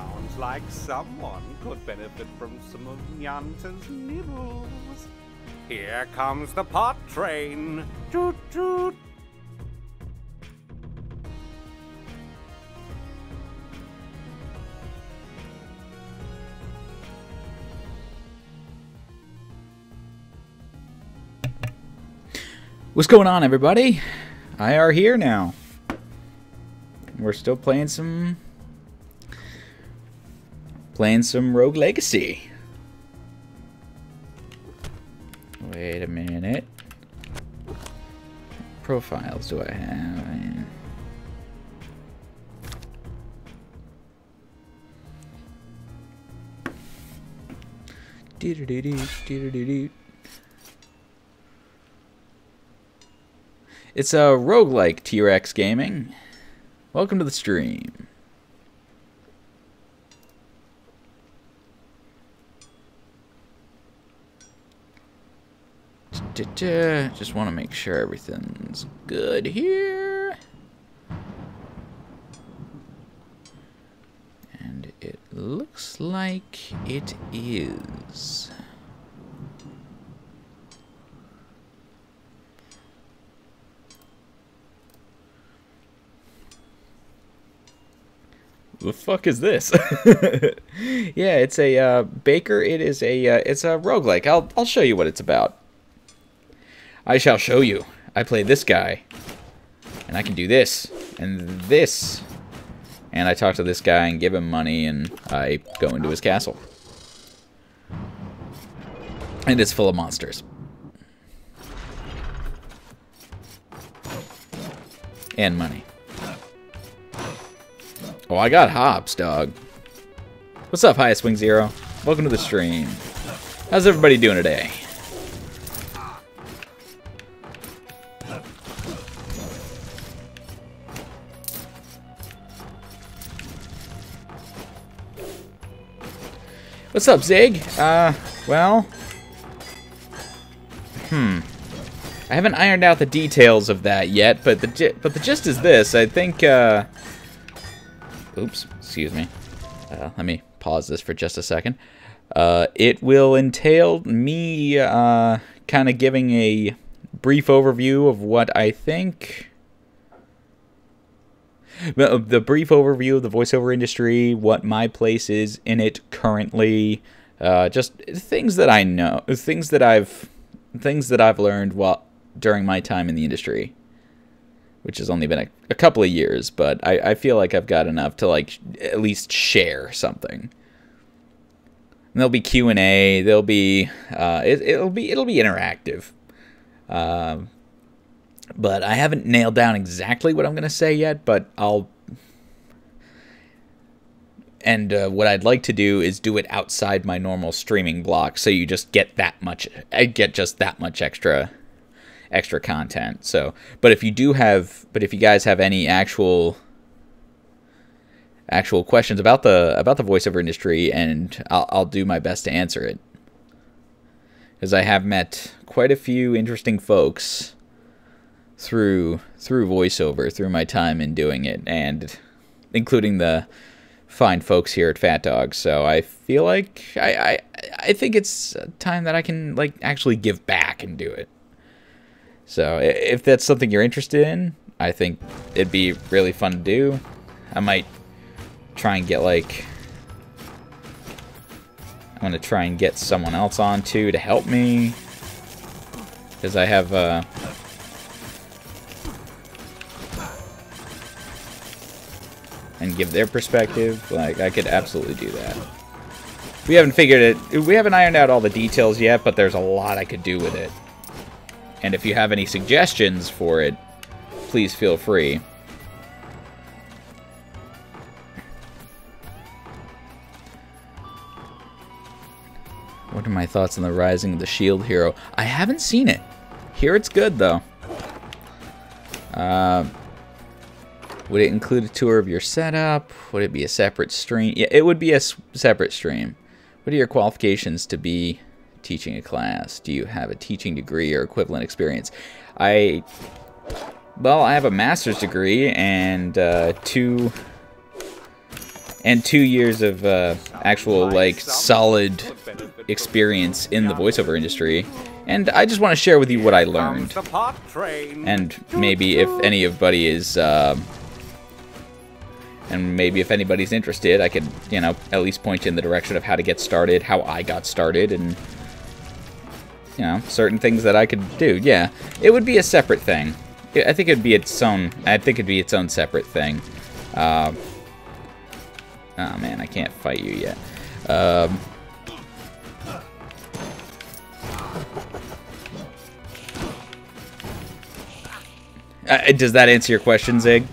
sounds like someone could benefit from some of Nyanta's nibbles. Here comes the pot train. Toot toot. What's going on, everybody? IR here now. We're still playing some Rogue Legacy. Wait a minute. What profiles do I have? Do-do-do-do-do-do-do. It's a roguelike T-Rex Gaming. Welcome to the stream. Just want to make sure everything's good here. And it looks like it is. The fuck is this? Yeah, it's a Baker. It is a it's a roguelike. I'll show you what it's about. I shall show you. I play this guy, and I can do this and this, and I talk to this guy and give him money, and I go into his castle, and it's full of monsters and money. Oh, I got hops, dog. What's up, Highest Wing Zero? Welcome to the stream. How's everybody doing today? What's up, Zig? Well... I haven't ironed out the details of that yet, but the gist is this. I think, oops, excuse me. Let me pause this for just a second. It will entail me kind of giving a brief overview of what I think. The brief overview of the voiceover industry, what my place is in it currently, just things that I know, things that I've learned during my time in the industry, which has only been a couple of years, but I feel like I've got enough to like at least share something. And there'll be Q&A. There'll be it'll be interactive. But I haven't nailed down exactly what I'm gonna say yet. But what I'd like to do is do it outside my normal streaming block, so you just get that much. I get just that much extra content. So, but if you guys have any actual questions about the voiceover industry, and I'll do my best to answer it, because I have met quite a few interesting folks through voiceover, through my time in doing it, and including the fine folks here at Fat Dog. So I feel like I think it's time that I can like actually give back and do it. So if that's something you're interested in, I think it'd be really fun to do. I might try and get I'm gonna try and get someone else on too to help me, because I have and give their perspective. Like, I could absolutely do that. We haven't ironed out all the details yet, but there's a lot I could do with it. And if you have any suggestions for it, please feel free. What are my thoughts on the Rising of the Shield Hero? I haven't seen it. Hear it's good, though. Would it include a tour of your setup? Would it be a separate stream? Yeah, it would be a separate stream. What are your qualifications to be teaching a class? Do you have a teaching degree or equivalent experience? Well, I have a master's degree and two and 2 years of actual like solid experience in the voiceover industry. And I just want to share with you what I learned. And maybe if anybody is, if anybody's interested, I could, you know, at least point you in the direction of how to get started, how I got started, and, you know, certain things that I could do. Yeah, it would be a separate thing. I think it'd be its own. I think it'd be its own separate thing. Oh man, I can't fight you yet. Does that answer your question, Zig?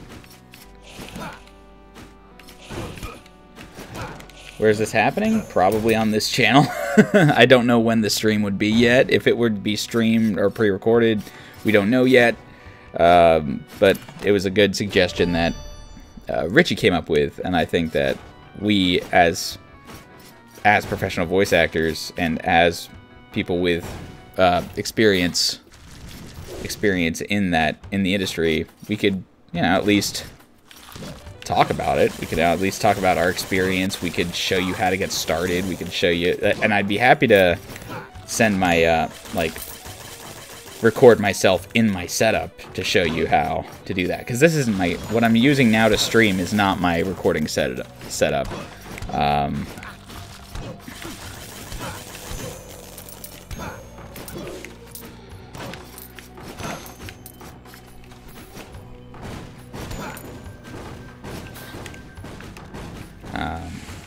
Where's this happening? Probably on this channel. I don't know when the stream would be yet. If it would be streamed or pre-recorded, we don't know yet. But it was a good suggestion that Richie came up with, and I think that we, as professional voice actors and as people with experience in the industry, we could, you know, at least talk about it. We could at least talk about our experience. We could show you how to get started. We could show you, and I'd be happy to send my record myself in my setup to show you how to do that, because this isn't what I'm using now to stream is not my recording setup.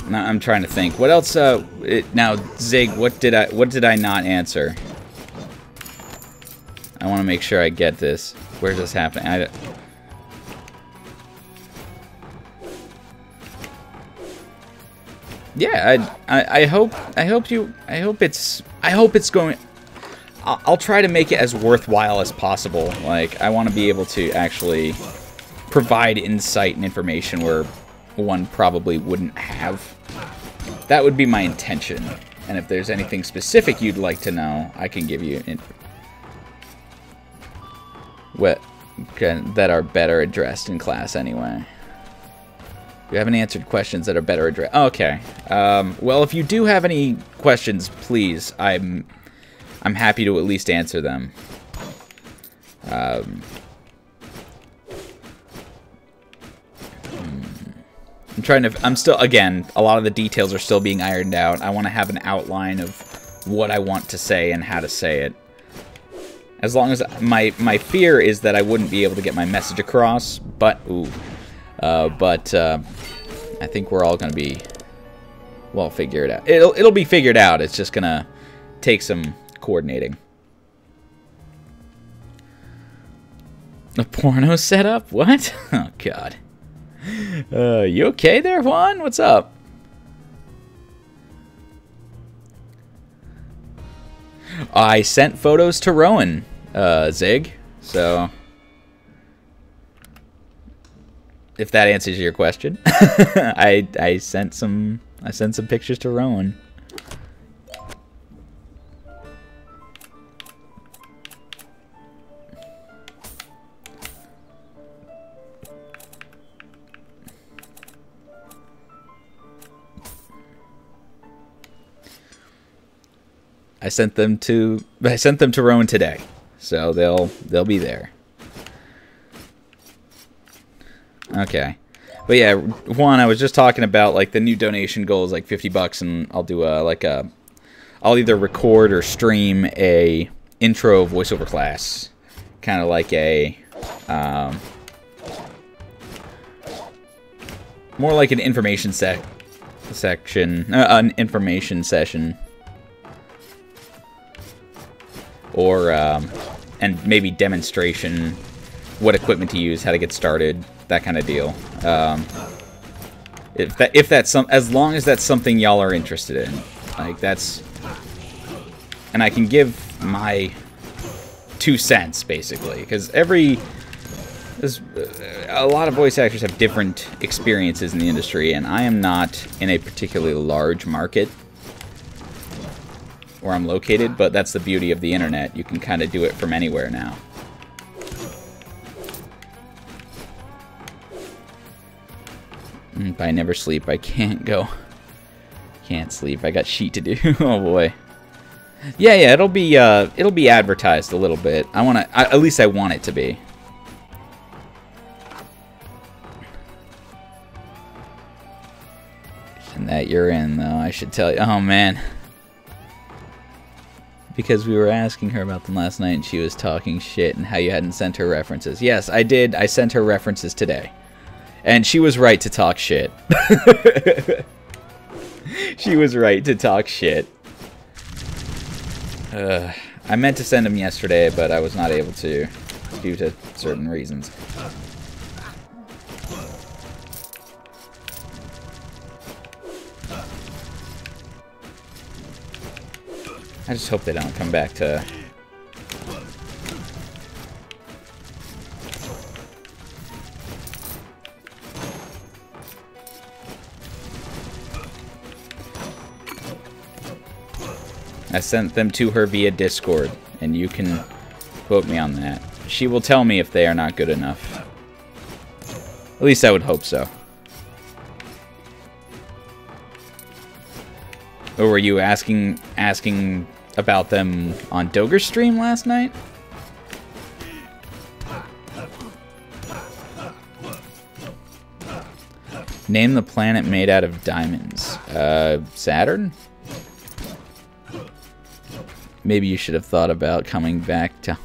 Now I'm trying to think. What else? Now, Zig, what did I not answer? I want to make sure I get this. Where's this happening? Yeah, I hope it's going. I'll try to make it as worthwhile as possible. Like, I want to be able to actually provide insight and information where one probably wouldn't have. That would be my intention. And if there's anything specific you'd like to know, I can give you that are better addressed in class anyway. You haven't answered questions that are better addressed. Okay. Well, if you do have any questions, please, I'm happy to at least answer them. I'm still, again, a lot of the details are still being ironed out. I want to have an outline of what I want to say and how to say it. As long as my fear is that I wouldn't be able to get my message across, but I think we're all gonna be well figured out. It'll be figured out. It's just gonna take some coordinating. A porno setup? What? Oh God. You okay there, Juan? What's up? I sent photos to Rowan, Zig, so if that answers your question. I sent some pictures to Rowan. I sent them to Rowan today, so they'll be there. Okay, but yeah, Juan, I was just talking about like the new donation goal is like $50, and I'll do I'll either record or stream a intro voiceover class, kind of like a more like an information an information session. Or, and maybe demonstration, what equipment to use, how to get started, that kind of deal. If that's as long as that's something y'all are interested in, like that's, and I can give my 2 cents basically, because a lot of voice actors have different experiences in the industry, and I am not in a particularly large market where I'm located, but that's the beauty of the internet. You can kind of do it from anywhere now. But I never sleep. I can't go. Can't sleep. I got sheet to do. Oh boy. Yeah, it'll be advertised a little bit. At least I want it to be. And that you're in, though, I should tell you. Oh man. Because we were asking her about them last night and she was talking shit and how you hadn't sent her references. Yes, I did. I sent her references today. And she was right to talk shit. She was right to talk shit. I meant to send them yesterday, but I was not able to due to certain reasons. I just hope they don't come back to... I sent them to her via Discord, and you can quote me on that. She will tell me if they are not good enough. At least I would hope so. Or were you asking about them on Doger's stream last night? Name the planet made out of diamonds. Saturn? Maybe you should have thought about coming back to...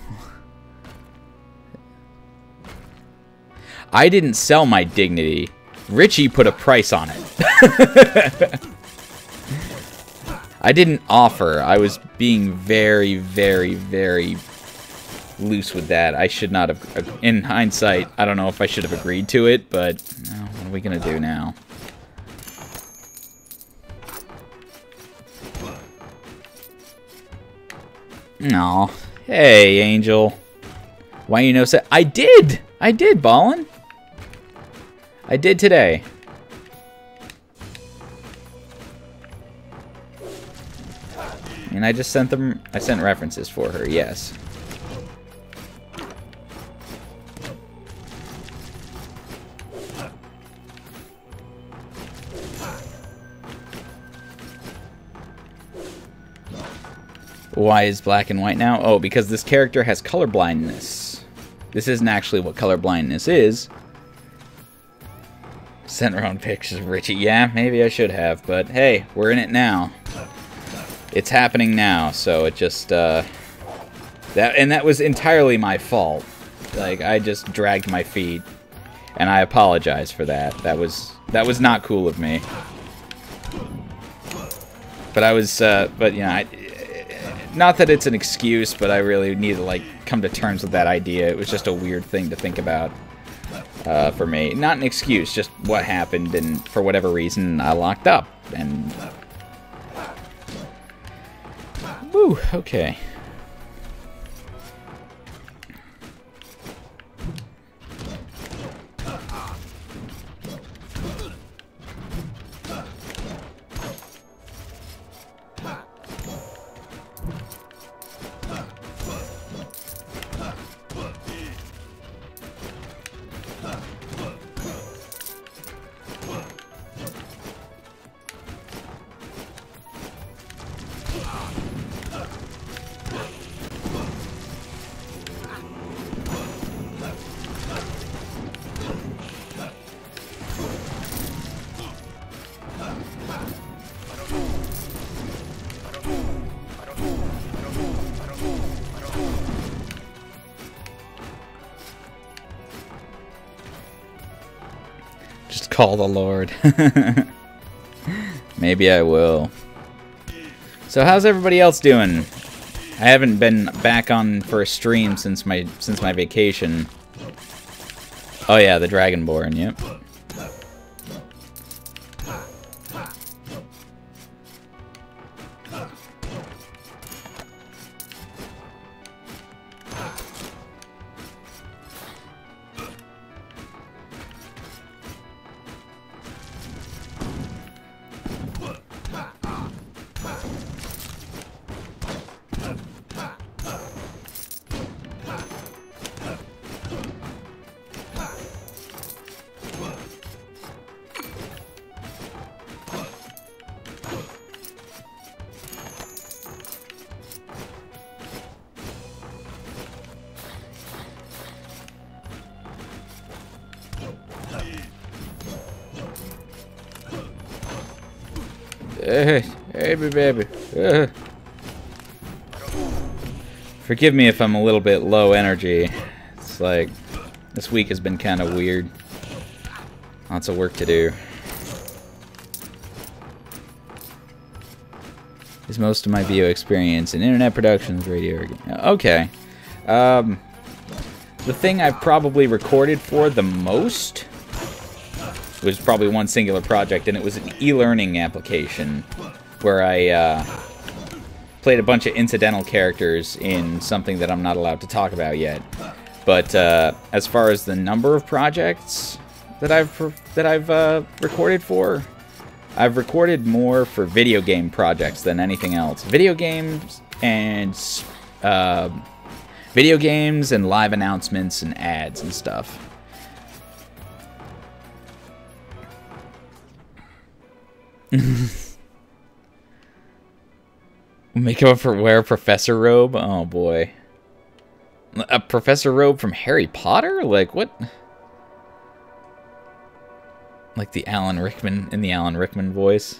I didn't sell my dignity. Richie put a price on it. I didn't offer. I was being very, very, very loose with that. I should not have... In hindsight, I don't know if I should have agreed to it, but... what are we going to do now? No. Hey, Angel. Why you know so... I did! I did, Ballin. I did today. And I just sent them... I sent references for her, yes. Why is black and white now? Oh, because this character has color blindness. This isn't actually what color blindness is. Sent her own pictures of Richie. Yeah, maybe I should have, but hey, we're in it now. It's happening now, so it just, that was entirely my fault. Like, I just dragged my feet, and I apologize for that. That was not cool of me. But I was, but, you know, not that it's an excuse, but I really need to, like, come to terms with that idea. It was just a weird thing to think about, for me. Not an excuse, just what happened, and for whatever reason, I locked up, and... Woo, okay. Just call the Lord. Maybe I will. So how's everybody else doing? I haven't been back on for a stream since my vacation. Oh yeah, the Dragonborn, yep. Hey, baby. Forgive me if I'm a little bit low energy. It's like, this week has been kind of weird. Lots of work to do. Is most of my VO experience in internet productions, radio. Okay. The thing I've probably recorded for the most was probably one singular project, and it was an e-learning application where I played a bunch of incidental characters in something that I'm not allowed to talk about yet. But as far as the number of projects that I've recorded for, I've recorded more for video game projects than anything else. Video games and live announcements and ads and stuff. Make up for wear a professor robe? Oh boy. A professor robe from Harry Potter? Like what? Like the Alan Rickman, in the Alan Rickman voice.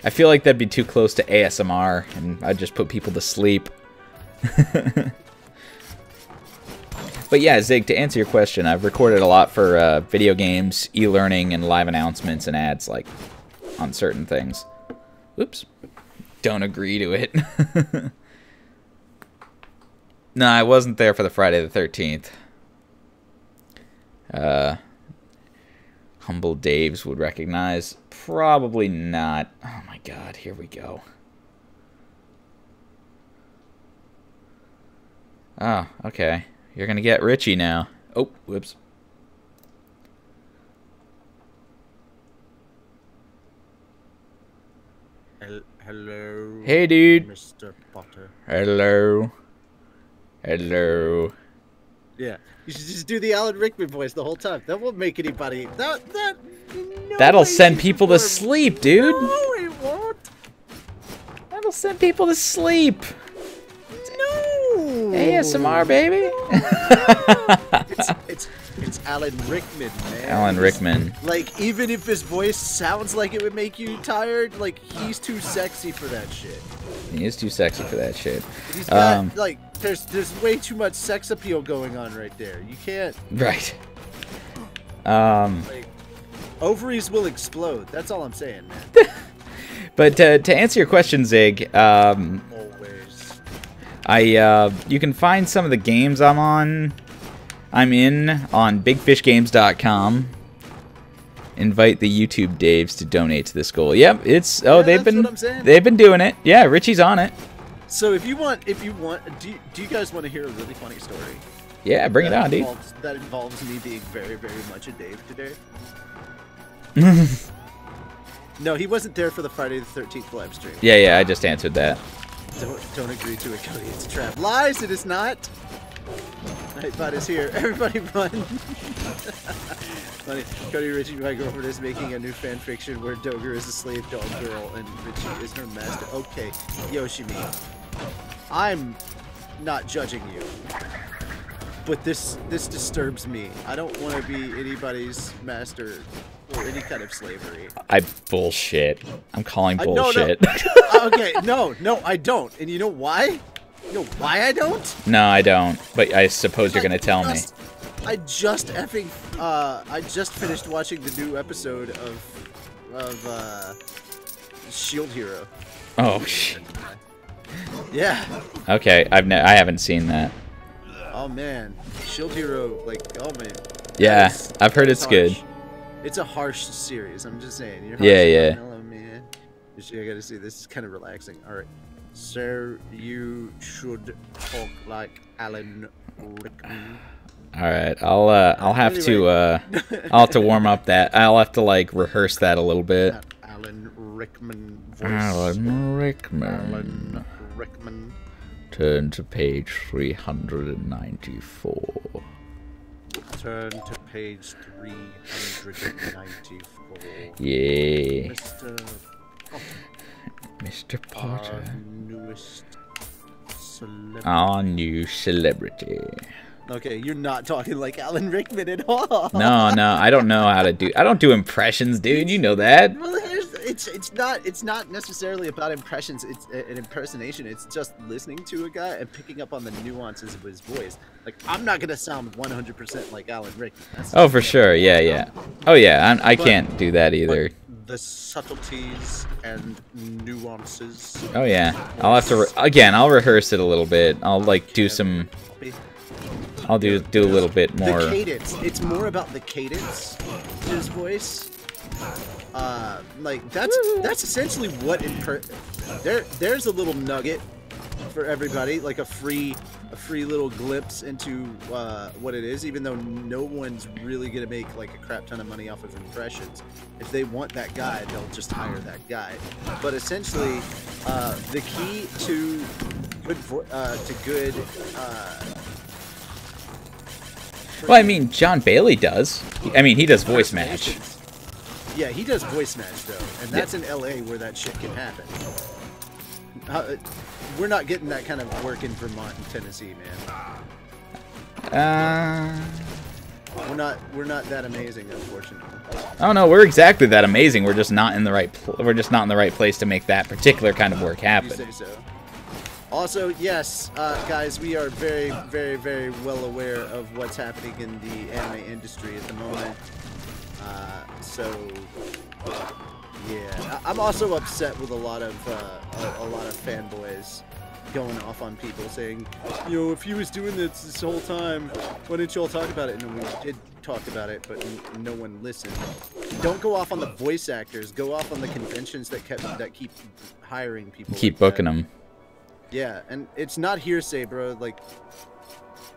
I feel like that'd be too close to ASMR, and I'd just put people to sleep. But yeah, Zig, to answer your question, I've recorded a lot for video games, e-learning, and live announcements and ads, like, on certain things. Oops. Don't agree to it. No, I wasn't there for the Friday the 13th. Humble Daves would recognize. Probably not. Oh my god, here we go. Oh, okay. You're gonna get Richie now. Oh, whoops. Hello. Hey, dude. Mr. Potter. Hello. Hello. Yeah, you should just do the Alan Rickman voice the whole time. That won't make anybody. That'll send people to sleep, dude. No, it won't. That'll send people to sleep. No. ASMR, baby. It's Alan Rickman, man. Alan Rickman. Like, even if his voice sounds like it would make you tired, like, he's too sexy for that shit. He is too sexy for that shit. He's got, like, there's way too much sex appeal going on right there. You can't. Right. Like, ovaries will explode. That's all I'm saying, man. But to answer your question, Zig, Always. you can find some of the games I'm in on bigfishgames.com. Invite the YouTube Daves to donate to this goal. Yep, it's they've been doing it. Yeah, Richie's on it. So if you want, do you guys want to hear a really funny story? Yeah, bring it on, dude. That involves me being very, very much a Dave today. No, he wasn't there for the Friday the 13th live stream. Yeah, I just answered that. Don't agree to it, Cody. It's a trap. Lies, it is not. Nightbot is here. Everybody run. Funny. Cody, Richie, my girlfriend, is making a new fan fiction where Doger is a slave dog girl and Richie is her master. Okay, Yoshimi. I'm not judging you. But this disturbs me. I don't want to be anybody's master or any kind of slavery. Bullshit. I'm calling bullshit. No. Okay, no, I don't. And you know why? You know why I don't? No, I don't. But I suppose you're gonna tell me. I just finished watching the new episode of Shield Hero. Oh shit. Yeah. Okay, I haven't seen that. Oh man, Shield Hero, like, oh man. Yeah, I've heard it's good. It's a harsh series. I'm just saying. You're yeah. Hello, man. I gotta see. This is kind of relaxing. All right. Sir, you should talk like Alan Rickman. All right, I'll have to warm up that. I'll have to like rehearse that a little bit. That Alan Rickman voice. Alan Rickman. Alan Rickman. Turn to page 394. Turn to page 394. Yeah. Mr. Potter. Mr. Potter. Newest celebrity. Our new celebrity. Okay, you're not talking like Alan Rickman at all. No, I don't know how to do. I don't do impressions, dude. You know that. Well, it's not necessarily about impressions. It's an impersonation. It's just listening to a guy and picking up on the nuances of his voice. Like, I'm not gonna sound 100% like Alan Rickman. Oh, for sure. Yeah, yeah. Oh, yeah. I can't do that either. The subtleties and nuances. Oh, yeah. I'll have to again. I'll rehearse it a little bit. I'll like do some. I'll do a little bit more. The cadence. It's more about the cadence to his voice. Like that's essentially what there's a little nugget for everybody, like a free little glimpse into what it is, even though no one's really gonna make like a crap ton of money off of impressions. If they want that guy, they'll just hire that guy. But essentially, the key to good Well, I mean, John Bailey does. I mean, he does voice match. Yeah, he does voice match, though. And that's in LA where that shit can happen. We're not getting that kind of work in Vermont and Tennessee, man. We're not that amazing, unfortunately. Oh no, we're exactly that amazing. We're just not in the right place to make that particular kind of work happen. You say so. Also, yes, guys, we are very, very, very well aware of what's happening in the anime industry at the moment. So, yeah, I'm also upset with a lot of fanboys going off on people saying, you know, if he was doing this whole time, why didn't you all talk about it? And we did talk about it, but no one listened. Don't go off on the voice actors. Go off on the conventions that keep hiring people. Keep booking them. Yeah, and it's not hearsay, bro. Like,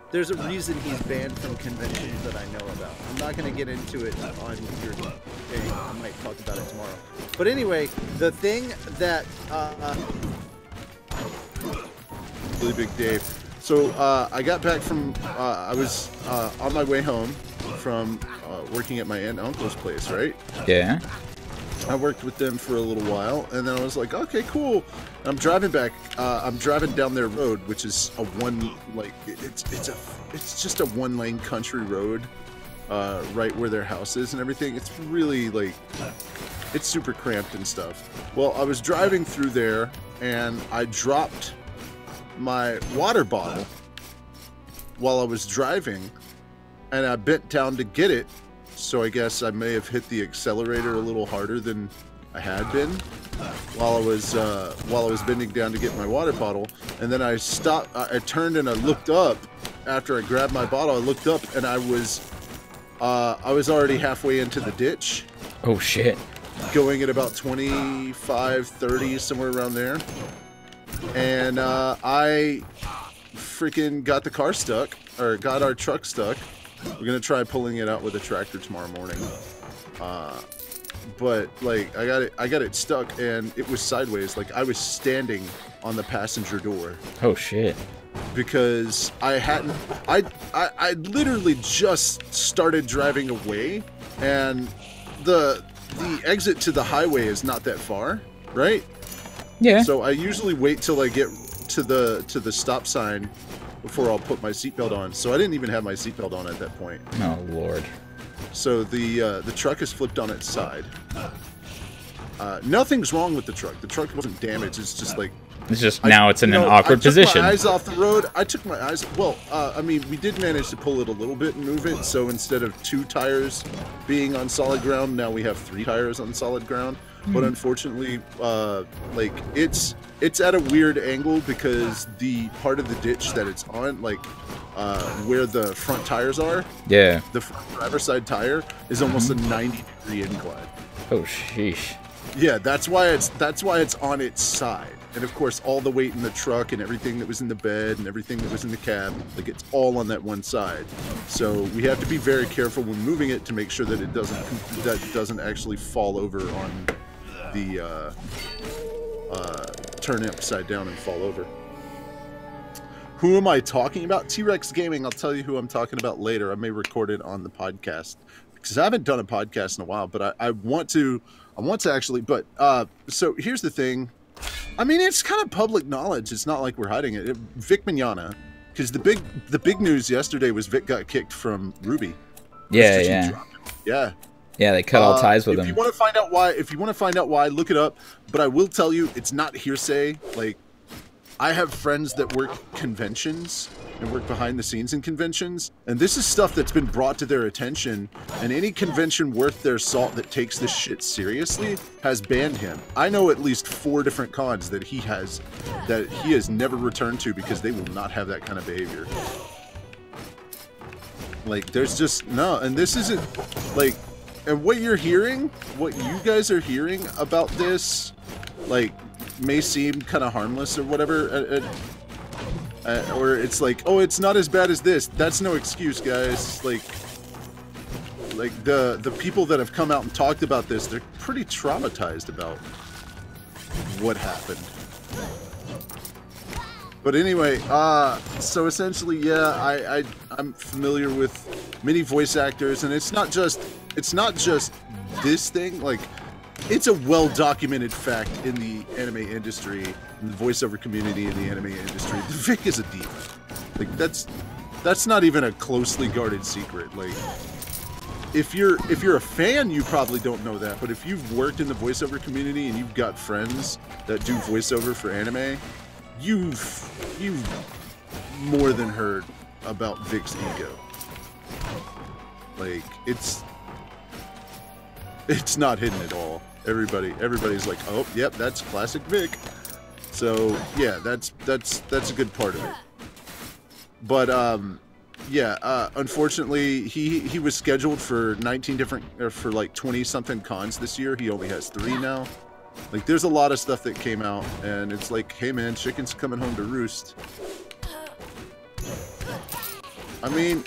there's a reason he's banned from conventions that I know about. I'm not going to get into it on your thing. I might talk about it tomorrow. But anyway, the thing that... Really big Dave. So, I got back from... I was on my way home from working at my aunt and uncle's place, right? Yeah. I worked with them for a little while, and then I was like, okay, cool. I'm driving back. I'm driving down their road, which is a it's just a one-lane country road, right where their house is and everything. It's really like, it's super cramped and stuff. Well, I was driving through there, and I dropped my water bottle while I was driving, and I bent down to get it. So I guess I may have hit the accelerator a little harder than I had been while I was bending down to get my water bottle. And then I stopped. I turned and I looked up after I grabbed my bottle. I looked up and I was already halfway into the ditch. Oh shit! Going at about 25, 30, somewhere around there. And I freaking got the car stuck, or got our truck stuck. We're gonna try pulling it out with a tractor tomorrow morning. But like I got it stuck, and it was sideways. Like I was standing on the passenger door. Oh shit! Because I literally just started driving away, and the exit to the highway is not that far, right? Yeah. So I usually wait till I get to the stop sign before I'll put my seatbelt on. So I didn't even have my seatbelt on at that point. Oh lord. So the truck is flipped on its side. Nothing's wrong with the truck. The truck wasn't damaged. It's just like now it's in an awkward position. I took my eyes off the road. I took my eyes. Well, I mean, we did manage to pull it a little bit and move it. So instead of 2 tires being on solid ground, now we have 3 tires on solid ground. But unfortunately, like it's at a weird angle because the part of the ditch that it's on, like where the front tires are, yeah, the driver's side tire is almost a 90-degree incline. Oh sheesh. Yeah, that's why it's on its side. And of course, all the weight in the truck and everything that was in the bed and everything that was in the cab, like it's all on that one side. So we have to be very careful when moving it to make sure that it doesn't actually fall over on the turn upside down and fall over. Who am I talking about? T-Rex Gaming. I'll tell you who I'm talking about later. I may record it on the podcast because I haven't done a podcast in a while, but I want to actually. But so here's the thing. I mean, it's kind of public knowledge. It's not like we're hiding it. Vic Mignogna, because the big news yesterday was Vic got kicked from Ruby. Yeah, yeah. Yeah. Yeah, they cut all ties with him. If you want to find out why, look it up. But I will tell you, it's not hearsay. Like, I have friends that work conventions and work behind the scenes in conventions, and this is stuff that's been brought to their attention, and any convention worth their salt that takes this shit seriously has banned him. I know at least 4 different cons that he has never returned to because they will not have that kind of behavior. Like, there's just no, and this isn't like, and what you're hearing, what you guys are hearing about this, like, may seem kind of harmless or whatever, or it's like, oh, it's not as bad as this. That's no excuse, guys. Like the people that have come out and talked about this, they're pretty traumatized about what happened. But anyway, so essentially, yeah, I'm familiar with many voice actors, and it's not just this thing. Like, it's a well-documented fact in the anime industry, in the voiceover community, in the anime industry. Vic is a diva. Like, that's not even a closely guarded secret. Like, if you're a fan, you probably don't know that. But if you've worked in the voiceover community and you've got friends that do voiceover for anime, you've more than heard about Vic's ego. Like, it's not hidden at all. Everybody's like, oh, yep, that's classic Vic. So yeah, that's a good part of it. But yeah, unfortunately, he was scheduled for 19 different, or for like 20 something cons this year. He only has 3 now. Like, there's a lot of stuff that came out, and it's like, hey man, chicken's coming home to roost. I mean,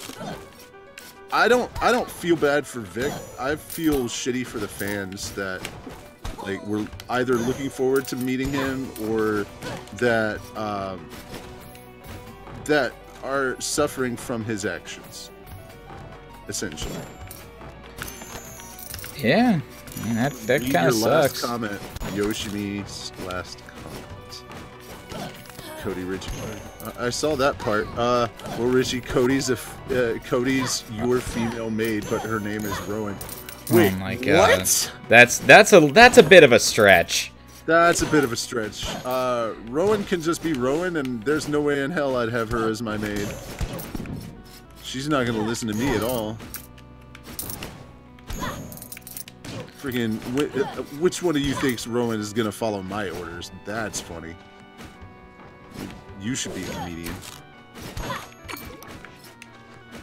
I don't feel bad for Vic. I feel shitty for the fans that, like, were either looking forward to meeting him or that that are suffering from his actions, essentially. Yeah, I mean, that kind of sucks. Last comment, Yoshimi's last comment. Cody Richie. I saw that part. Well, Richie, Cody's your female maid, but her name is Rowan. Wait, oh my god. What? That's a bit of a stretch. That's a bit of a stretch. Rowan can just be Rowan, and there's no way in hell I'd have her as my maid. She's not gonna listen to me at all. Freaking, which one of you thinks Rowan is gonna follow my orders? That's funny. You should be a comedian.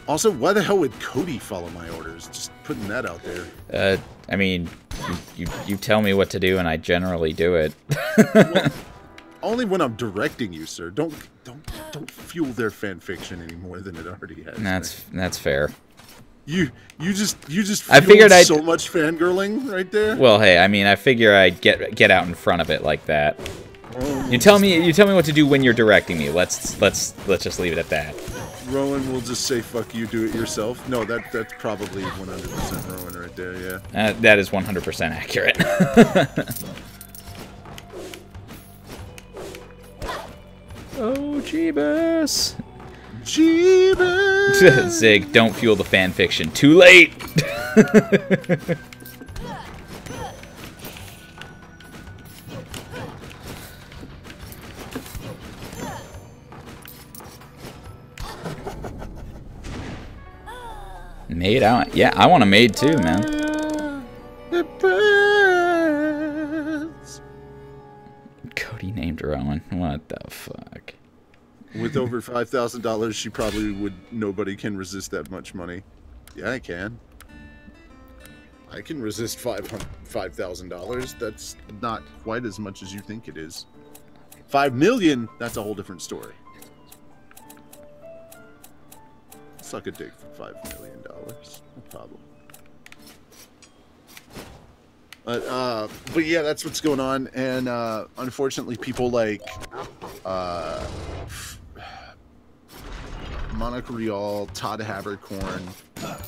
Also, why the hell would Cody follow my orders? Just putting that out there. I mean, you tell me what to do, and I generally do it. Well, only when I'm directing you, sir. Don't fuel their fan fiction any more than it already has. That's fair. You just I figured so much fangirling right there. Well, hey, I mean, I figure I'd get out in front of it like that. You tell me what to do when you're directing me. Let's just leave it at that. Rowan will just say "fuck you, do it yourself." No, that's probably 100% Rowan right there. Yeah. That is 100% accurate. Oh, Jeebus! Jeebus! Zig, don't fuel the fan fiction. Too late. Maid out. Yeah, I want a maid too, man. It burns. Cody named Rowan. What the fuck? With over $5,000, she probably would. Nobody can resist that much money. Yeah, I can. I can resist $5,000. That's not quite as much as you think it is. $5 million. That's a whole different story. Suck a dick for $5 million. No problem. But yeah, that's what's going on, and unfortunately, people like Monica Rial, Todd Havercorn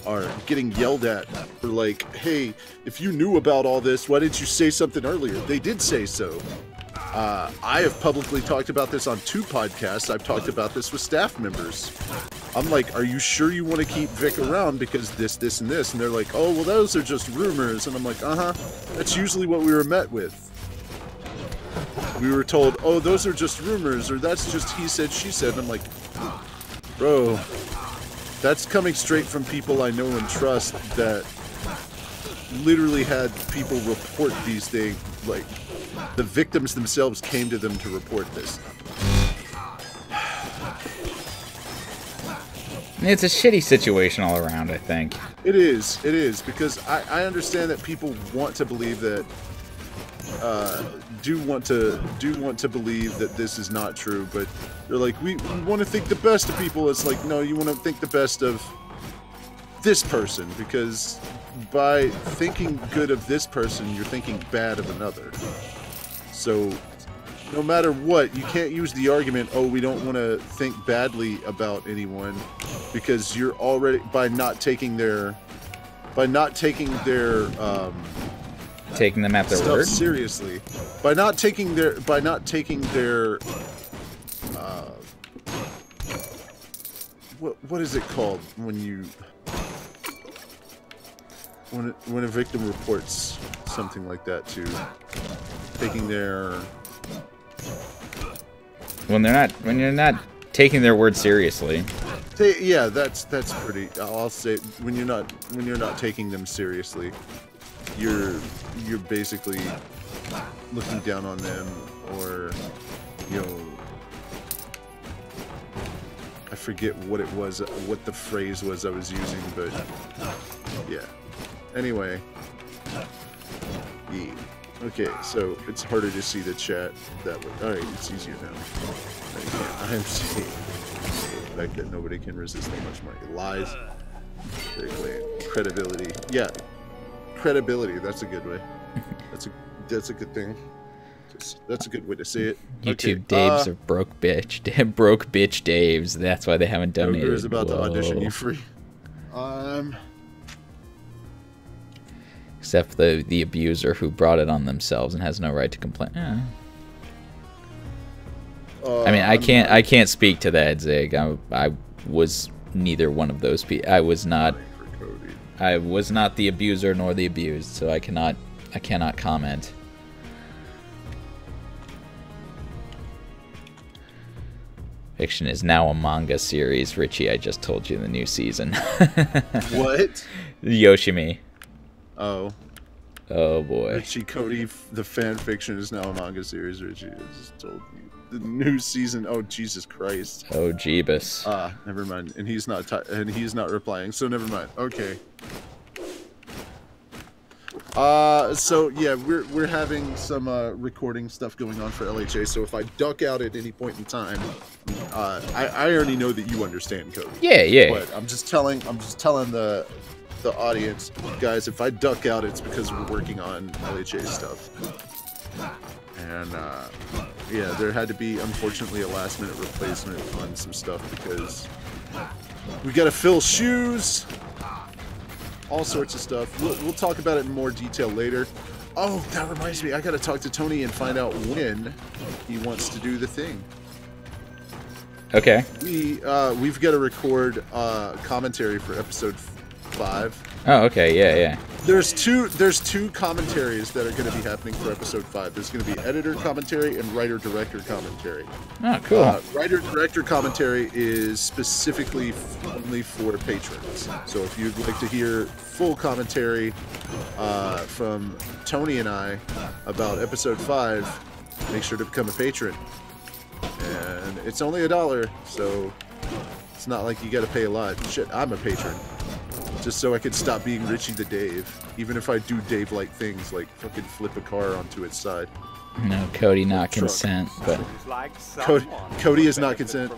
are getting yelled at for like, hey, if you knew about all this, why didn't you say something earlier? They did say so. I have publicly talked about this on 2 podcasts. I've talked about this with staff members. I'm like, are you sure you want to keep Vic around because this, this, and this? And they're like, oh, well, those are just rumors. And I'm like, that's usually what we were met with. We were told, oh, those are just rumors, or that's just he said, she said. And I'm like, bro, that's coming straight from people I know and trust that literally had people report these things. Like, the victims themselves came to them to report this. It's a shitty situation all around, I think. It is, because I understand that people want to believe that, do want to believe that this is not true, but they're like, we want to think the best of people. It's like, no, you want to think the best of this person, because by thinking good of this person, you're thinking bad of another. So no matter what, you can't use the argument, oh, we don't want to think badly about anyone, because you're already, by not taking their Taking them at their stuff word? seriously, by not taking their what is it called when you when a victim reports something like that, to taking their, when you're not taking their word seriously. yeah, that's pretty. I'll say when you're not taking them seriously, you're basically looking down on them, or, you know, I forget what it was, what the phrase was I was using, but yeah. Anyway, yeah. Okay, so it's harder to see the chat that way. Alright, it's easier now. I'm seeing the fact that nobody can resist that much market. Lies. Very clear. Credibility. Yeah. Credibility, that's a good way. That's a good thing. That's a good way to say it. YouTube Daves are broke bitch Daves. That's why they haven't donated. Is about to audition you free. Except the abuser who brought it on themselves and has no right to complain. I mean, I can't speak to that, Zig. I was neither one of those people. I was not the abuser nor the abused, so I cannot comment. Fiction is now a manga series, Richie. I just told you the new season. What? Yoshimi. Oh. Oh boy. Richie Cody, the fan fiction is now a manga series. Richie, I just told you. The new season. Oh Jesus Christ. Oh Jeebus. Never mind. And he's not replying. So never mind. Okay. So yeah, we're having some recording stuff going on for LHA. So if I duck out at any point in time, I already know that you understand, Cody. Yeah. But I'm just telling the audience, guys, if I duck out, it's because we're working on LHA stuff. And yeah, there had to be, unfortunately, a last-minute replacement on some stuff because we got to fill shoes, all sorts of stuff. We'll talk about it in more detail later. Oh, that reminds me, I got to talk to Tony and find out when he wants to do the thing. Okay. We've got to record commentary for episode 5. Oh, okay, yeah. There's two commentaries that are going to be happening for episode 5. There's going to be editor commentary and writer-director commentary. Oh, cool. Writer-director commentary is specifically only for patrons. So if you'd like to hear full commentary from Tony and I about episode 5, make sure to become a patron. And it's only $1, so it's not like you got to pay a lot. Shit, I'm a patron. Just so I could stop being Richie the Dave. Even if I do Dave-like things, like fucking flip a car onto its side. No, Cody not consent, but... Cody is not consent.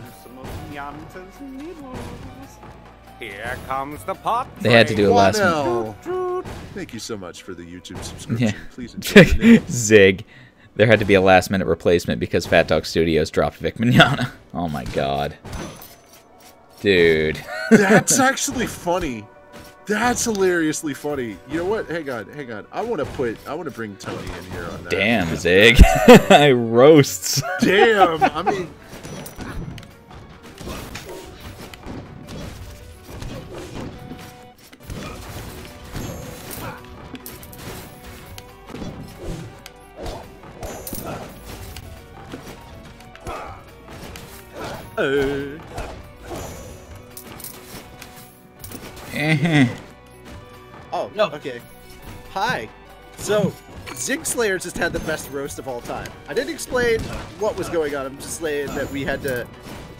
Here comes the pot. They had to do a last minute. Thank you so much for the YouTube subscription. Yeah. Please enjoy the Zig. There had to be a last minute replacement because Fat Dog Studios dropped Vic Mignogna. Oh my god. Dude. That's actually funny. That's hilariously funny. You know what? Hang on. I want to bring Tony in here on that. Damn, Zig. Roasts. Damn. I mean, Oh, No. okay. Hi. So, Zig Slayer just had the best roast of all time. I didn't explain what was going on. I'm just saying that we had to,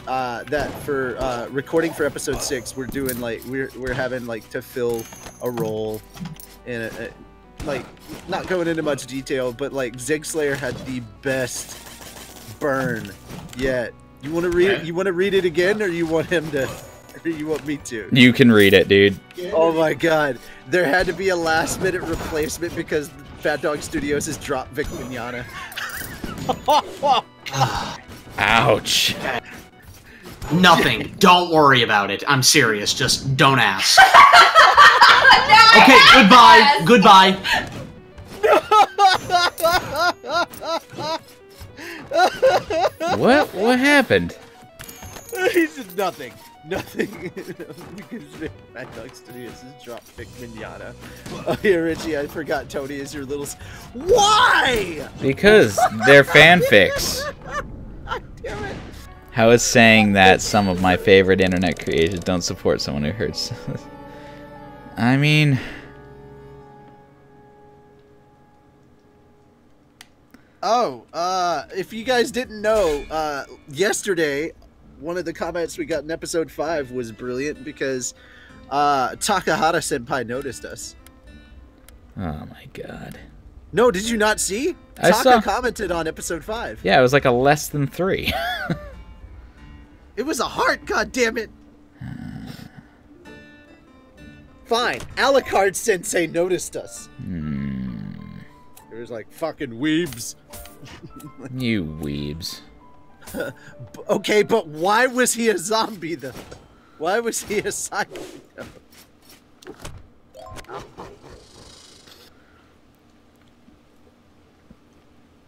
that for recording for episode 6, we're doing like we're having like to fill a role in a like not going into much detail, but like Zig Slayer had the best burn yet. You want to read? You want to read it again, or you want him to? Or you want me to? You can read it, dude. Oh my god. There had to be a last minute replacement because Fat Dog Studios has dropped Vic Mignogna. Ouch. Nothing. Don't worry about it. I'm serious. Just don't ask. Okay, goodbye. Goodbye. What happened? He said nothing. Nothing. Because Fat Dog Studios has dropped Vic Mignogna. Oh yeah, Richie, I forgot Tony is your little... Why? Because they're fanfics. God damn it. How is saying that some of my favorite internet creators don't support someone who hurts? I mean... Oh, if you guys didn't know, yesterday, one of the comments we got in episode 5 was brilliant because Takahata Senpai noticed us. Oh my god. No, did you not see? I Taka saw. commented on episode 5. Yeah, it was like a less than 3. It was a heart, god damn it. Fine, Alucard Sensei noticed us. It was like, fucking weebs. You weebs. Okay, but why was he a zombie though? Why was he a psycho?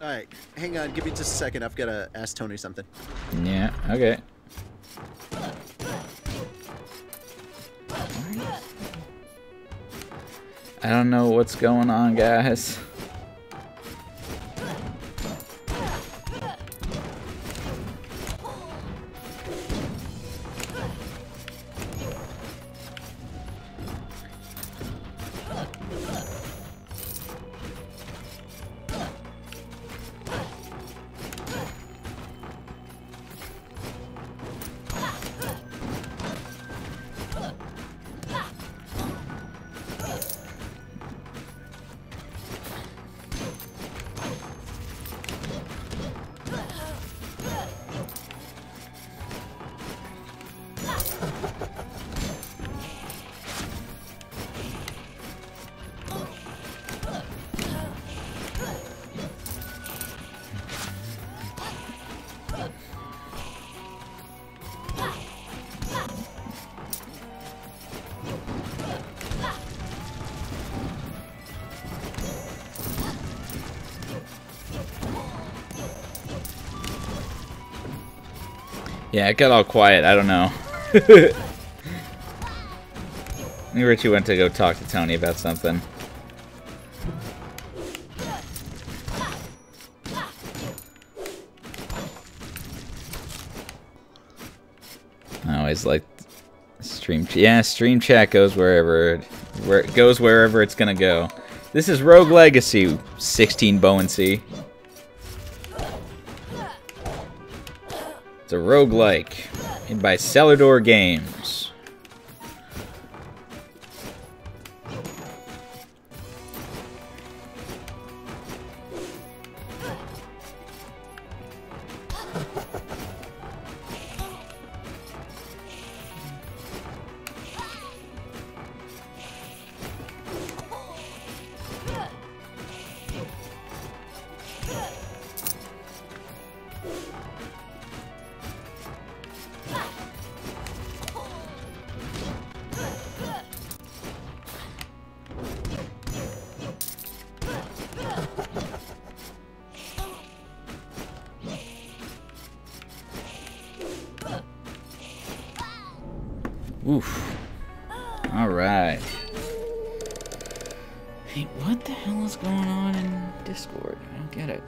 Alright, hang on, give me just a second. I've got to ask Tony something. Yeah, okay. I don't know what's going on, guys. Yeah, it got all quiet. I don't know. I think Richie went to go talk to Tony about something. I always like stream. Yeah, stream chat goes wherever it's gonna go. This is Rogue Legacy 16 Bowen C. It's a roguelike made by Celador Games. Oof. Alright. Hey, what the hell is going on in Discord? I don't get it.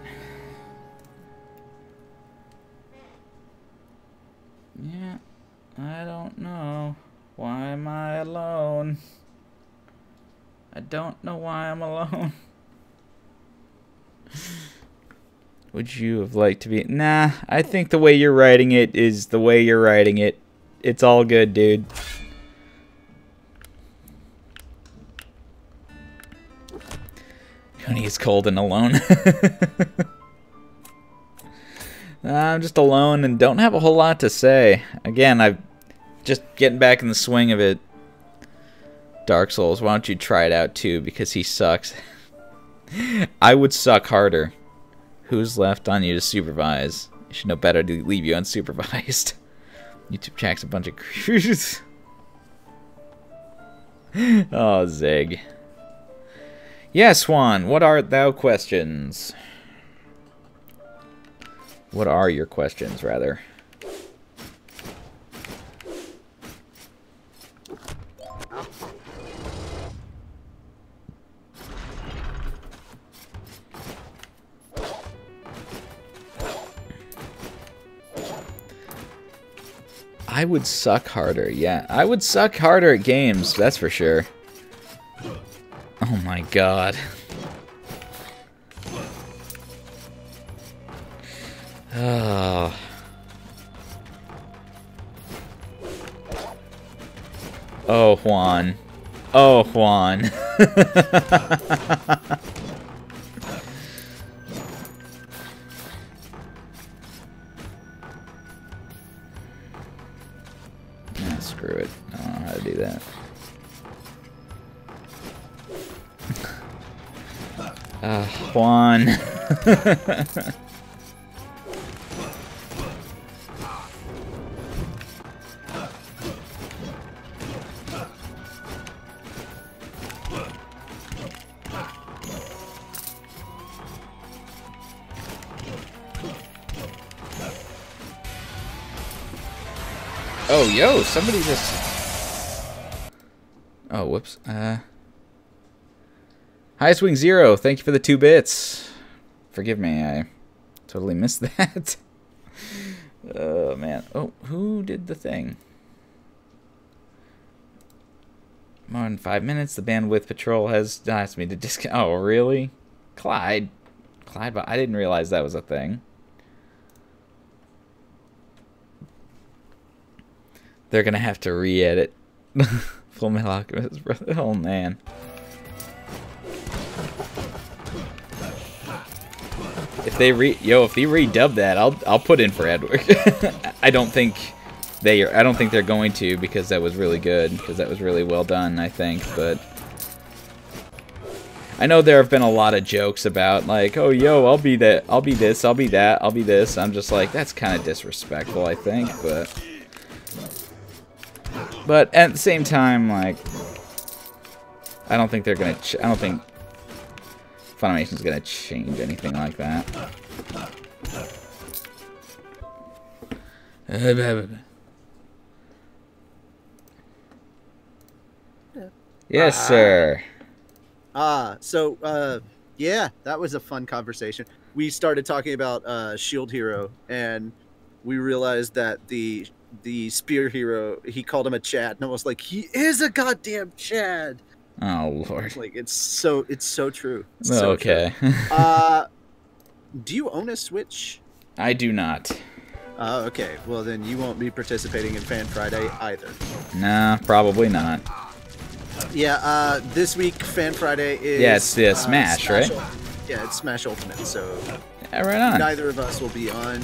am I alone? I don't know why I'm alone. Would you have liked to be... Nah, I think the way you're writing it is the way you're writing it. It's all good, dude. Honey is cold and alone. I'm just alone and don't have a whole lot to say. Again, I'm just getting back in the swing of it. Dark Souls, why don't you try it out too, because he sucks. I would suck harder. Who's left on you to supervise? You should know better to leave you unsupervised. YouTube checks a bunch of crews. Oh, Zig. Yes, Juan, what art thou questions? What are your questions, rather? I would suck harder, yeah. I would suck harder at games, that's for sure. Oh my god. Oh. Oh, Juan. Oh, Juan. Nah, screw it. I don't know how to do that. Juan. Oh, yo, somebody just... Oh, whoops. Hi, Swing Zero. Thank you for the 2 bits. Forgive me, I totally missed that. Oh, man. Oh, who did the thing? More than 5 minutes. The bandwidth patrol has asked me to discount. Oh, really? Clyde. Clyde, but I didn't realize that was a thing. They're gonna have to re-edit Full Metal Alchemist, brother. Oh man. If they redub that, I'll put in for Edward. I don't think they're going to, because that was really good, because that was really well done, I think, but I know there have been a lot of jokes about like, oh yo, I'll be that, I'll be this, I'll be that, I'll be this. I'm just like, that's kind of disrespectful, I think, but at the same time, like, I don't think they're gonna. I don't think Funimation's gonna change anything like that. Yes, sir. Yeah, that was a fun conversation. We started talking about Shield Hero, and we realized that the Spear Hero, he called him a Chad, and I was like, he is a goddamn Chad. Oh Lord! Like it's so true. It's so okay. True. Do you own a Switch? I do not. Okay. Well, then you won't be participating in Fan Friday either. Nah, probably not. Yeah. This week Fan Friday is. Yeah, it's the Smash, right? Yeah, it's Smash Ultimate. So. Yeah, right on. Neither of us will be on.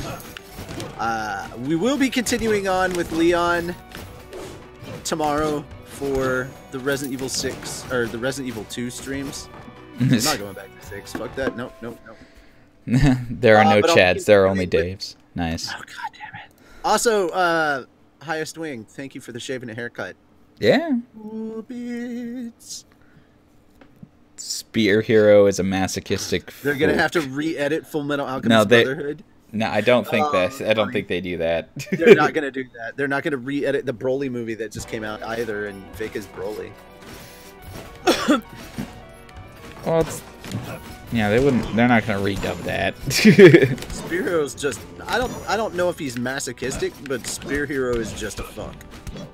We will be continuing on with Leon tomorrow for the Resident Evil 6 or the Resident Evil 2 streams. I'm not going back to 6. Fuck that. Nope. There are no Chads. There are only Daves. Nice. Oh god damn it. Also, Highest Wing, thank you for the shave and a haircut. Yeah. Ooh, bits. Spear Hero is a masochistic. They're gonna have to re-edit Full Metal Alchemist Brotherhood. No, I don't think that. I don't think they do that. They're not gonna do that. They're not gonna re-edit the Broly movie that just came out either, and fake as Broly. Well, yeah, they wouldn't. They're not gonna redub that. Spear Hero's just. I don't know if he's masochistic, but Spear Hero is just a fuck.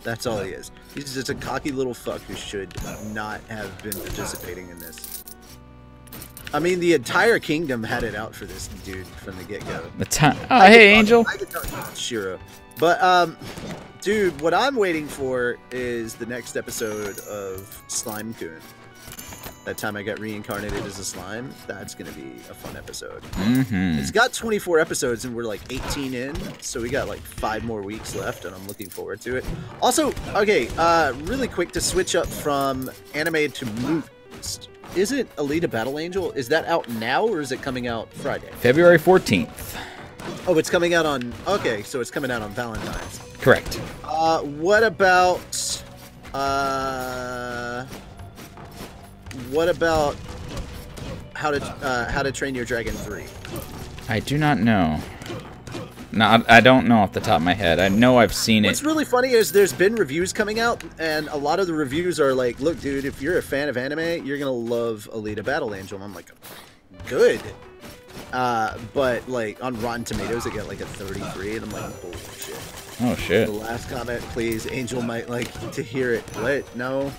That's all he is. He's just a cocky little fuck who should not have been participating in this. I mean, the entire kingdom had it out for this dude from the get-go. Oh, hey, Angel. I could talk about Shiro. But, dude, what I'm waiting for is the next episode of Slime-kun. That time I got reincarnated as a slime. That's going to be a fun episode. It's got 24 episodes, and we're like 18 in, so we got like 5 more weeks left, and I'm looking forward to it. Also, okay, really quick to switch up from anime to movies. Isn't Alita Battle Angel, is that out now, or is it coming out Friday? February 14th. Oh, it's coming out on... Okay, so it's coming out on Valentine's. Correct. What about... What about How to Train Your Dragon 3? I do not know. No, I don't know off the top of my head. I know I've seen it. What's really funny is there's been reviews coming out, and a lot of the reviews are like, look, dude, if you're a fan of anime, you're going to love Alita Battle Angel. And I'm like, good. But, like, on Rotten Tomatoes, it got, like, a 33, and I'm like, bullshit. Oh, shit. The last comment, please. Angel might like to hear it. What? No?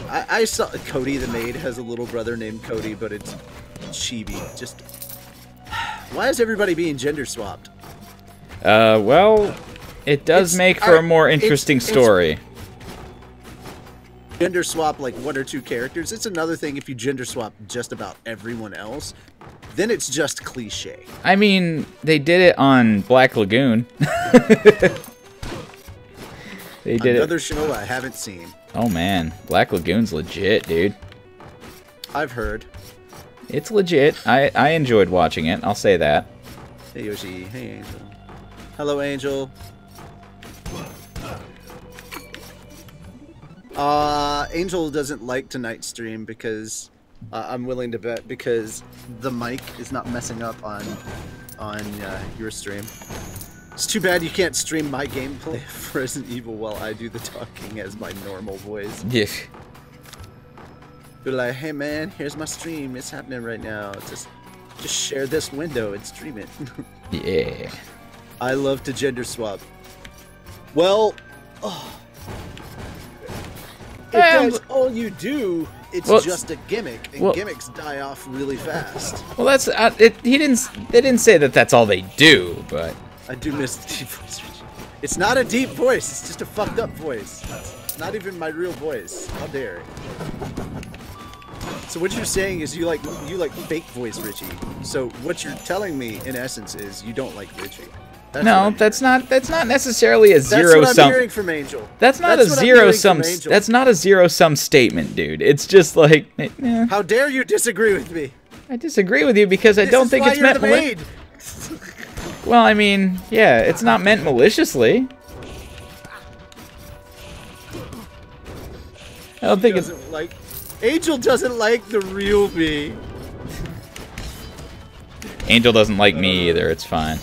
I saw Cody the maid has a little brother named Cody, but it's chibi. Just... Why is everybody being gender swapped? Well, it does make for a more interesting story. Gender swap like 1 or 2 characters. It's another thing if you gender swap just about everyone else. Then it's just cliche. I mean, they did it on Black Lagoon. They did Another show I haven't seen. Oh man, Black Lagoon's legit, dude. I've heard. It's legit. I enjoyed watching it. I'll say that. Hey Yoshi. Hey Angel. Hello Angel. Angel doesn't like tonight's stream because I'm willing to bet because the mic is not messing up on your stream. It's too bad you can't stream my gameplay for Resident Evil while I do the talking as my normal voice. Yeah. Be like, hey man, here's my stream. It's happening right now. Just share this window and stream it. Yeah. I love to gender swap. Well, if that's all you do, it's just a gimmick, and gimmicks die off really fast. Well, that's They didn't say that that's all they do, but I do miss the deep voice. It's not a deep voice. It's just a fucked up voice. It's not even my real voice. How dare? So what you're saying is you like fake voice Richie. So what you're telling me in essence is you don't like Richie. That's not necessarily a zero sum. That's what I'm hearing from Angel. That's not a zero sum. That's not a zero sum statement, dude. It's just like. How dare you disagree with me? I disagree with you because I don't think it's meant. Well, I mean, yeah, it's not meant maliciously. I don't think it's like. Angel doesn't like the real me. Angel doesn't like me either. It's fine.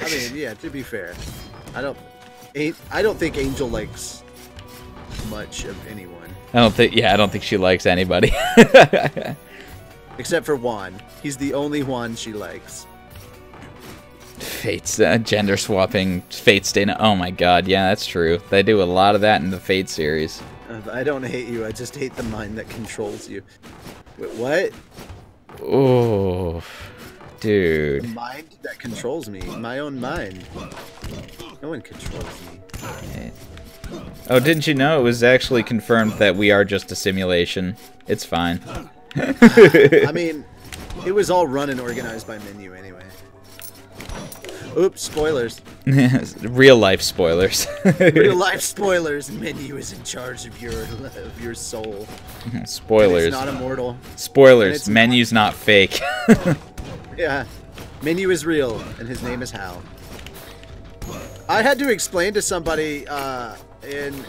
I mean, yeah. To be fair, I don't think Angel likes much of anyone. I don't think she likes anybody. Except for Juan. He's the only Juan she likes. Fate's gender swapping. Fate staying. Oh my god, yeah, that's true. They do a lot of that in the Fate series. I don't hate you. I just hate the mind that controls you. Wait, what? Oh, dude. The mind that controls me. My own mind. No one controls me. Oh, didn't you know it was actually confirmed that we are just a simulation? It's fine. I mean, it was all run and organized by Menu anyway. Oops, spoilers. Real life spoilers. Real life spoilers. Menu is in charge of your soul. Spoilers. And it's not immortal. Spoilers. Menu's not fake. Yeah. Menu is real, and his name is Hal. I had to explain to somebody in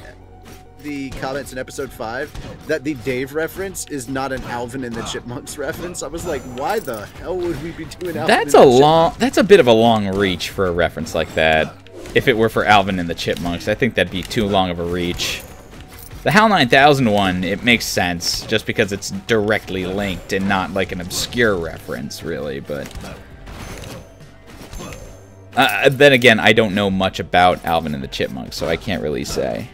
the comments in episode 5 that the Dave reference is not an Alvin and the Chipmunks reference. I was like, why the hell would we be doing Alvin That's a bit of a long reach for a reference like that. If it were for Alvin and the Chipmunks, I think that'd be too long of a reach. The HAL 9000 one, it makes sense just because it's directly linked and not like an obscure reference, really, but Then again, I don't know much about Alvin and the Chipmunks, so I can't really say.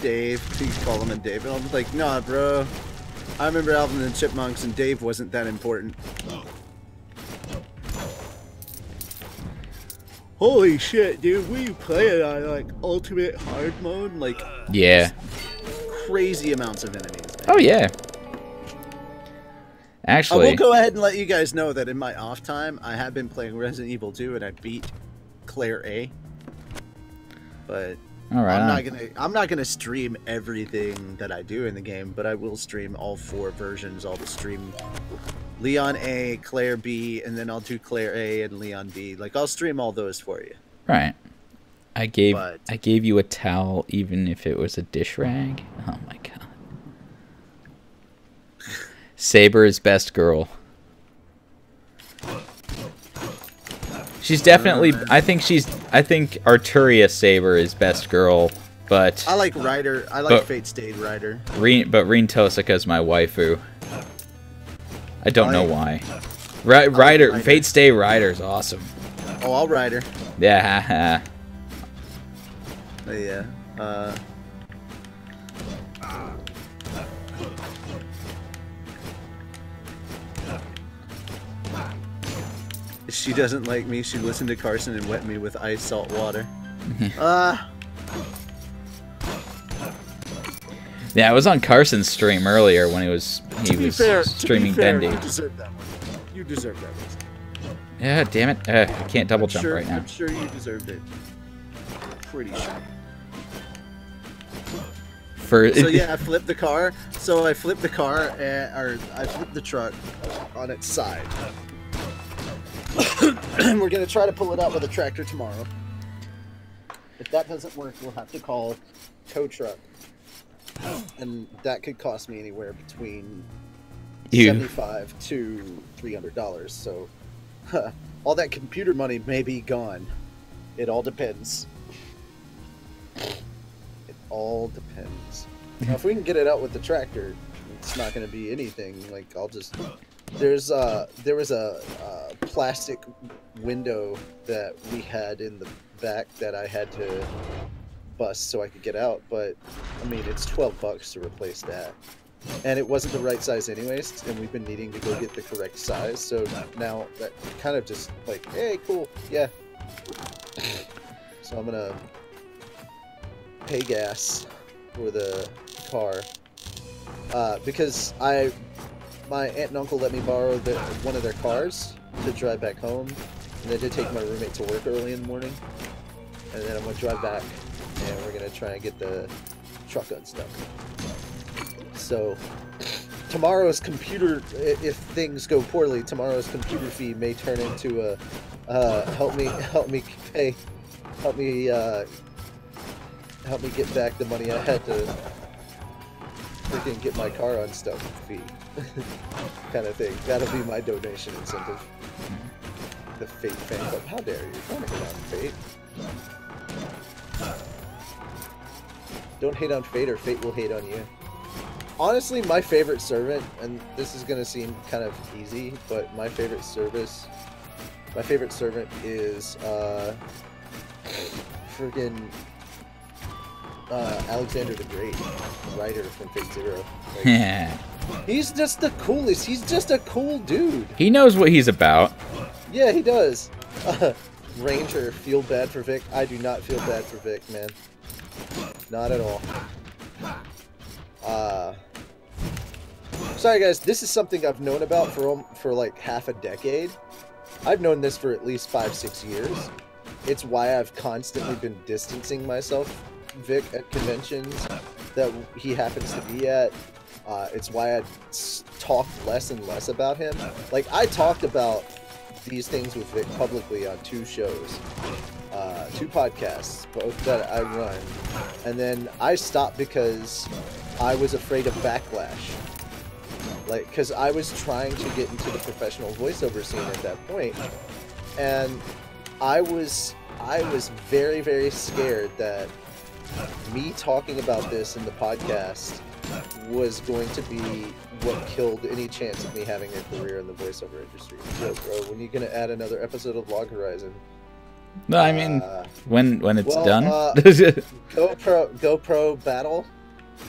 Dave. Please call him Dave. And I'm like, nah, bro. I remember Alvin and the Chipmunks, and Dave wasn't that important. Holy shit, dude. We play it on, like, ultimate hard mode. Like, yeah. Crazy amounts of enemies. Man. Oh, yeah. Actually, I will go ahead and let you guys know that in my off time, I have been playing Resident Evil 2, and I beat Claire A. But... all right. I'm not gonna stream everything that I do in the game, but I will stream all 4 versions. I'll stream Leon A, Claire B, and then I'll do Claire A and Leon B. Like, I'll stream all those for you. Right. I gave you a towel even if it was a dish rag. Oh my god. Saber is best girl. She's definitely. I think Arturia Saber is best girl, but I like Ryder. I like Fate Stayed Ryder. But Rin Tosaka's my waifu. I don't know why. Ryder, Fate Stay Ryder's awesome. Oh, I'll Ryder. Yeah. Yeah. She doesn't like me. She listened to Carson and wet me with ice salt water. Yeah, I was on Carson's stream earlier when he was streaming Bendy. You deserve that one. You deserve that one. Yeah, damn it. I can't double jump right now. I'm sure you deserved it. Pretty sure. So yeah, I flipped the car. So I flipped the car, or I flipped the truck on its side. We're gonna try to pull it out with a tractor tomorrow. If that doesn't work, we'll have to call tow truck, and that could cost me anywhere between $75 to $300. So all that computer money may be gone. It all depends. It all depends. Now, if we can get it out with the tractor, it's not going to be anything. Like, I'll just... there was a plastic window that we had in the back that I had to bust so I could get out, but I mean, it's $12 to replace that, and it wasn't the right size anyways, and we've been needing to go get the correct size, so now that kind of just like, hey, cool, yeah. So I'm gonna pay gas for the car because my aunt and uncle let me borrow one of their cars to drive back home, and then to take my roommate to work early in the morning, and then I'm going to drive back, and we're going to try and get the truck unstuck. So, tomorrow's computer, if things go poorly, tomorrow's computer fee may turn into a help me get back the money I had to freaking get my car unstuck fee. Kind of thing. That'll be my donation incentive. The Fate fan club. How dare you? Don't hate on Fate. Don't hate on Fate, or Fate will hate on you. Honestly, my favorite servant, and this is gonna seem kind of easy, but my favorite servant is friggin' Alexander the Great, writer from Fate Zero. Like, he's just the coolest. He's just a cool dude. He knows what he's about. Yeah, he does. Ranger, feel bad for Vic. I do not feel bad for Vic, man. Not at all. Sorry guys, this is something I've known about for like half a decade. I've known this for at least 5-6 years. It's why I've constantly been distancing myself, Vic, at conventions that he happens to be at. It's why I talk less and less about him. Like, I talked about these things with Vic publicly on 2 shows, 2 podcasts, both that I run, and then I stopped because I was afraid of backlash. Like, because I was trying to get into the professional voiceover scene at that point, and I was very, very scared that me talking about this in the podcast was going to be what killed any chance of me having a career in the voiceover industry. Yo, bro, when are you gonna add another episode of Log Horizon? No, I mean when it's done. GoPro battle.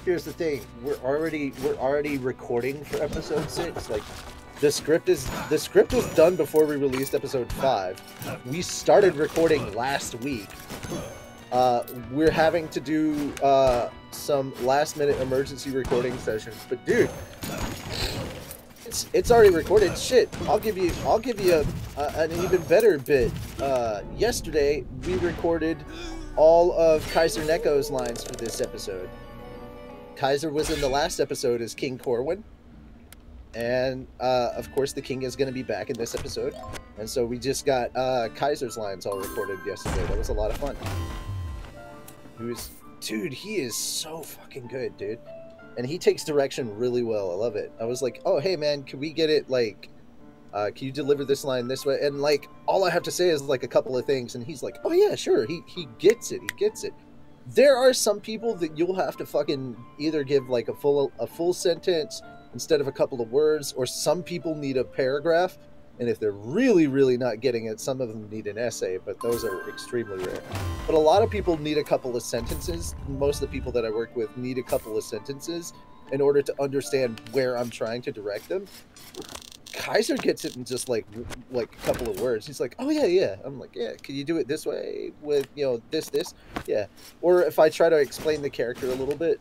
Here's the thing: we're already recording for episode 6. Like, the script was done before we released episode 5. We started recording last week. We're having to do some last-minute emergency recording sessions, but dude, it's already recorded. Shit, I'll give you an even better bit. Yesterday we recorded all of Kaiser Neko's lines for this episode. Kaiser was in the last episode as King Corwin, and of course the king is going to be back in this episode, and so we just got Kaiser's lines all recorded yesterday. That was a lot of fun. Dude, he is so fucking good, dude. And he takes direction really well. I love it. I was like, oh, hey, man, can we get it, like, can you deliver this line this way? And, like, all I have to say is, like, a couple of things. And he's like, oh, yeah, sure. He gets it. He gets it. There are some people that you'll have to fucking either give, like, a full sentence instead of a couple of words, or some people need a paragraph. And if they're really, really not getting it, some of them need an essay, but those are extremely rare. But a lot of people need a couple of sentences. Most of the people that I work with need a couple of sentences in order to understand where I'm trying to direct them. Kaiser gets it in just like a couple of words. He's like, oh, yeah. I'm like, yeah, can you do it this way with, you know, this? Yeah. Or if I try to explain the character a little bit...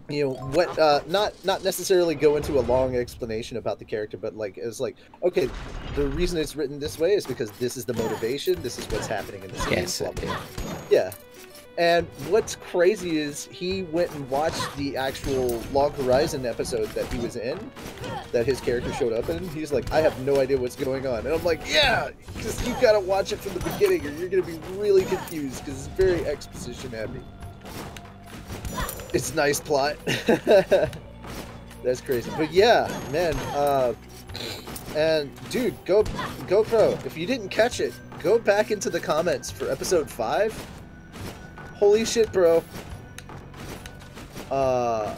you know what, not necessarily go into a long explanation about the character, but like it's like, okay, the reason it's written this way is because this is the motivation, this is what's happening in the scene. Yes, yeah. And what's crazy is he went and watched the actual Log Horizon episode that he was in, that his character showed up in. He's like, I have no idea what's going on. And I'm like, yeah, because you gotta watch it from the beginning or you're gonna be really confused because it's very exposition heavy. It's nice plot. That's crazy. But yeah, man, and dude, GoPro, if you didn't catch it, go back into the comments for episode 5. Holy shit, bro. Holy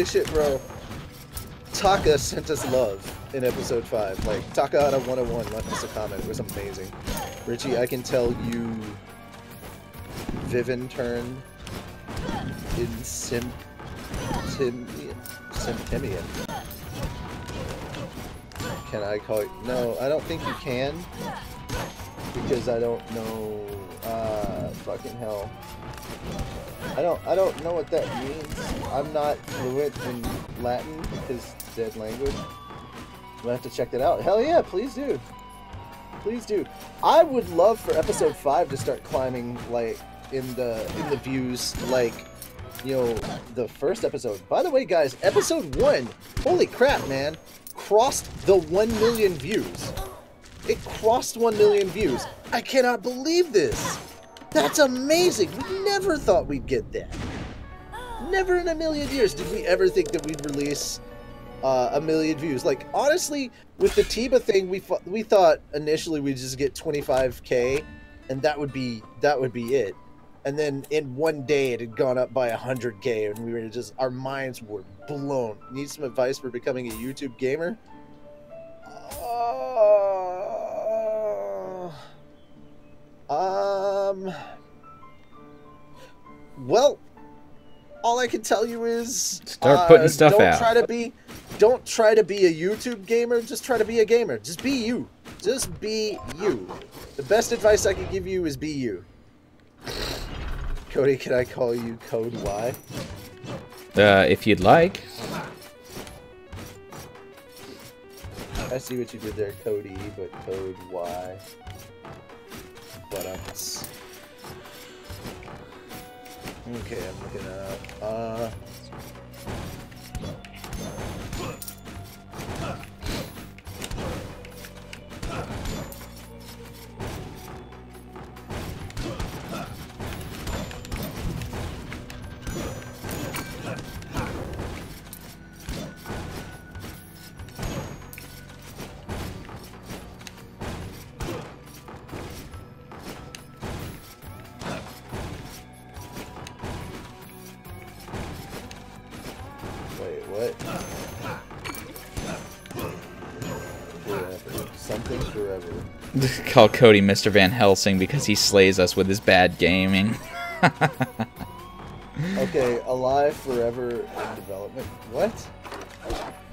shit, bro. Taka sent us love in episode 5. Like, Taka out of 101 left us a comment. It was amazing. Richie, I can tell you Vivin turned in Symptimian. Can I call it? No, I don't think you can. Because I don't know, fucking hell. I don't know what that means. I'm not fluent in Latin because it's a dead language. I'm gonna have to check that out. Hell yeah, please do. Please do. I would love for episode 5 to start climbing, like, in the views, like, you know, the first episode. By the way, guys, episode 1, holy crap, man, crossed the 1 million views. It crossed 1 million views. I cannot believe this. That's amazing. We never thought we'd get that. Never in a million years did we ever think that we'd release 1 million views. Like, honestly, with the Tiba thing, we thought initially we'd just get 25K, and that would be it. And then in one day it had gone up by 100K, and we were just, our minds were blown. Need some advice for becoming a YouTube gamer? Well, all I can tell you is start putting stuff out. Don't try to be a YouTube gamer. Just try to be a gamer. Just be you. Just be you. The best advice I can give you is be you. Cody, can I call you Code Y? If you'd like. I see what you did there, Cody, but Code Y. But okay, I'm looking up. What? Forever. Something forever. Call Cody Mr. Van Helsing because he slays us with his bad gaming. Okay, alive forever in development. What?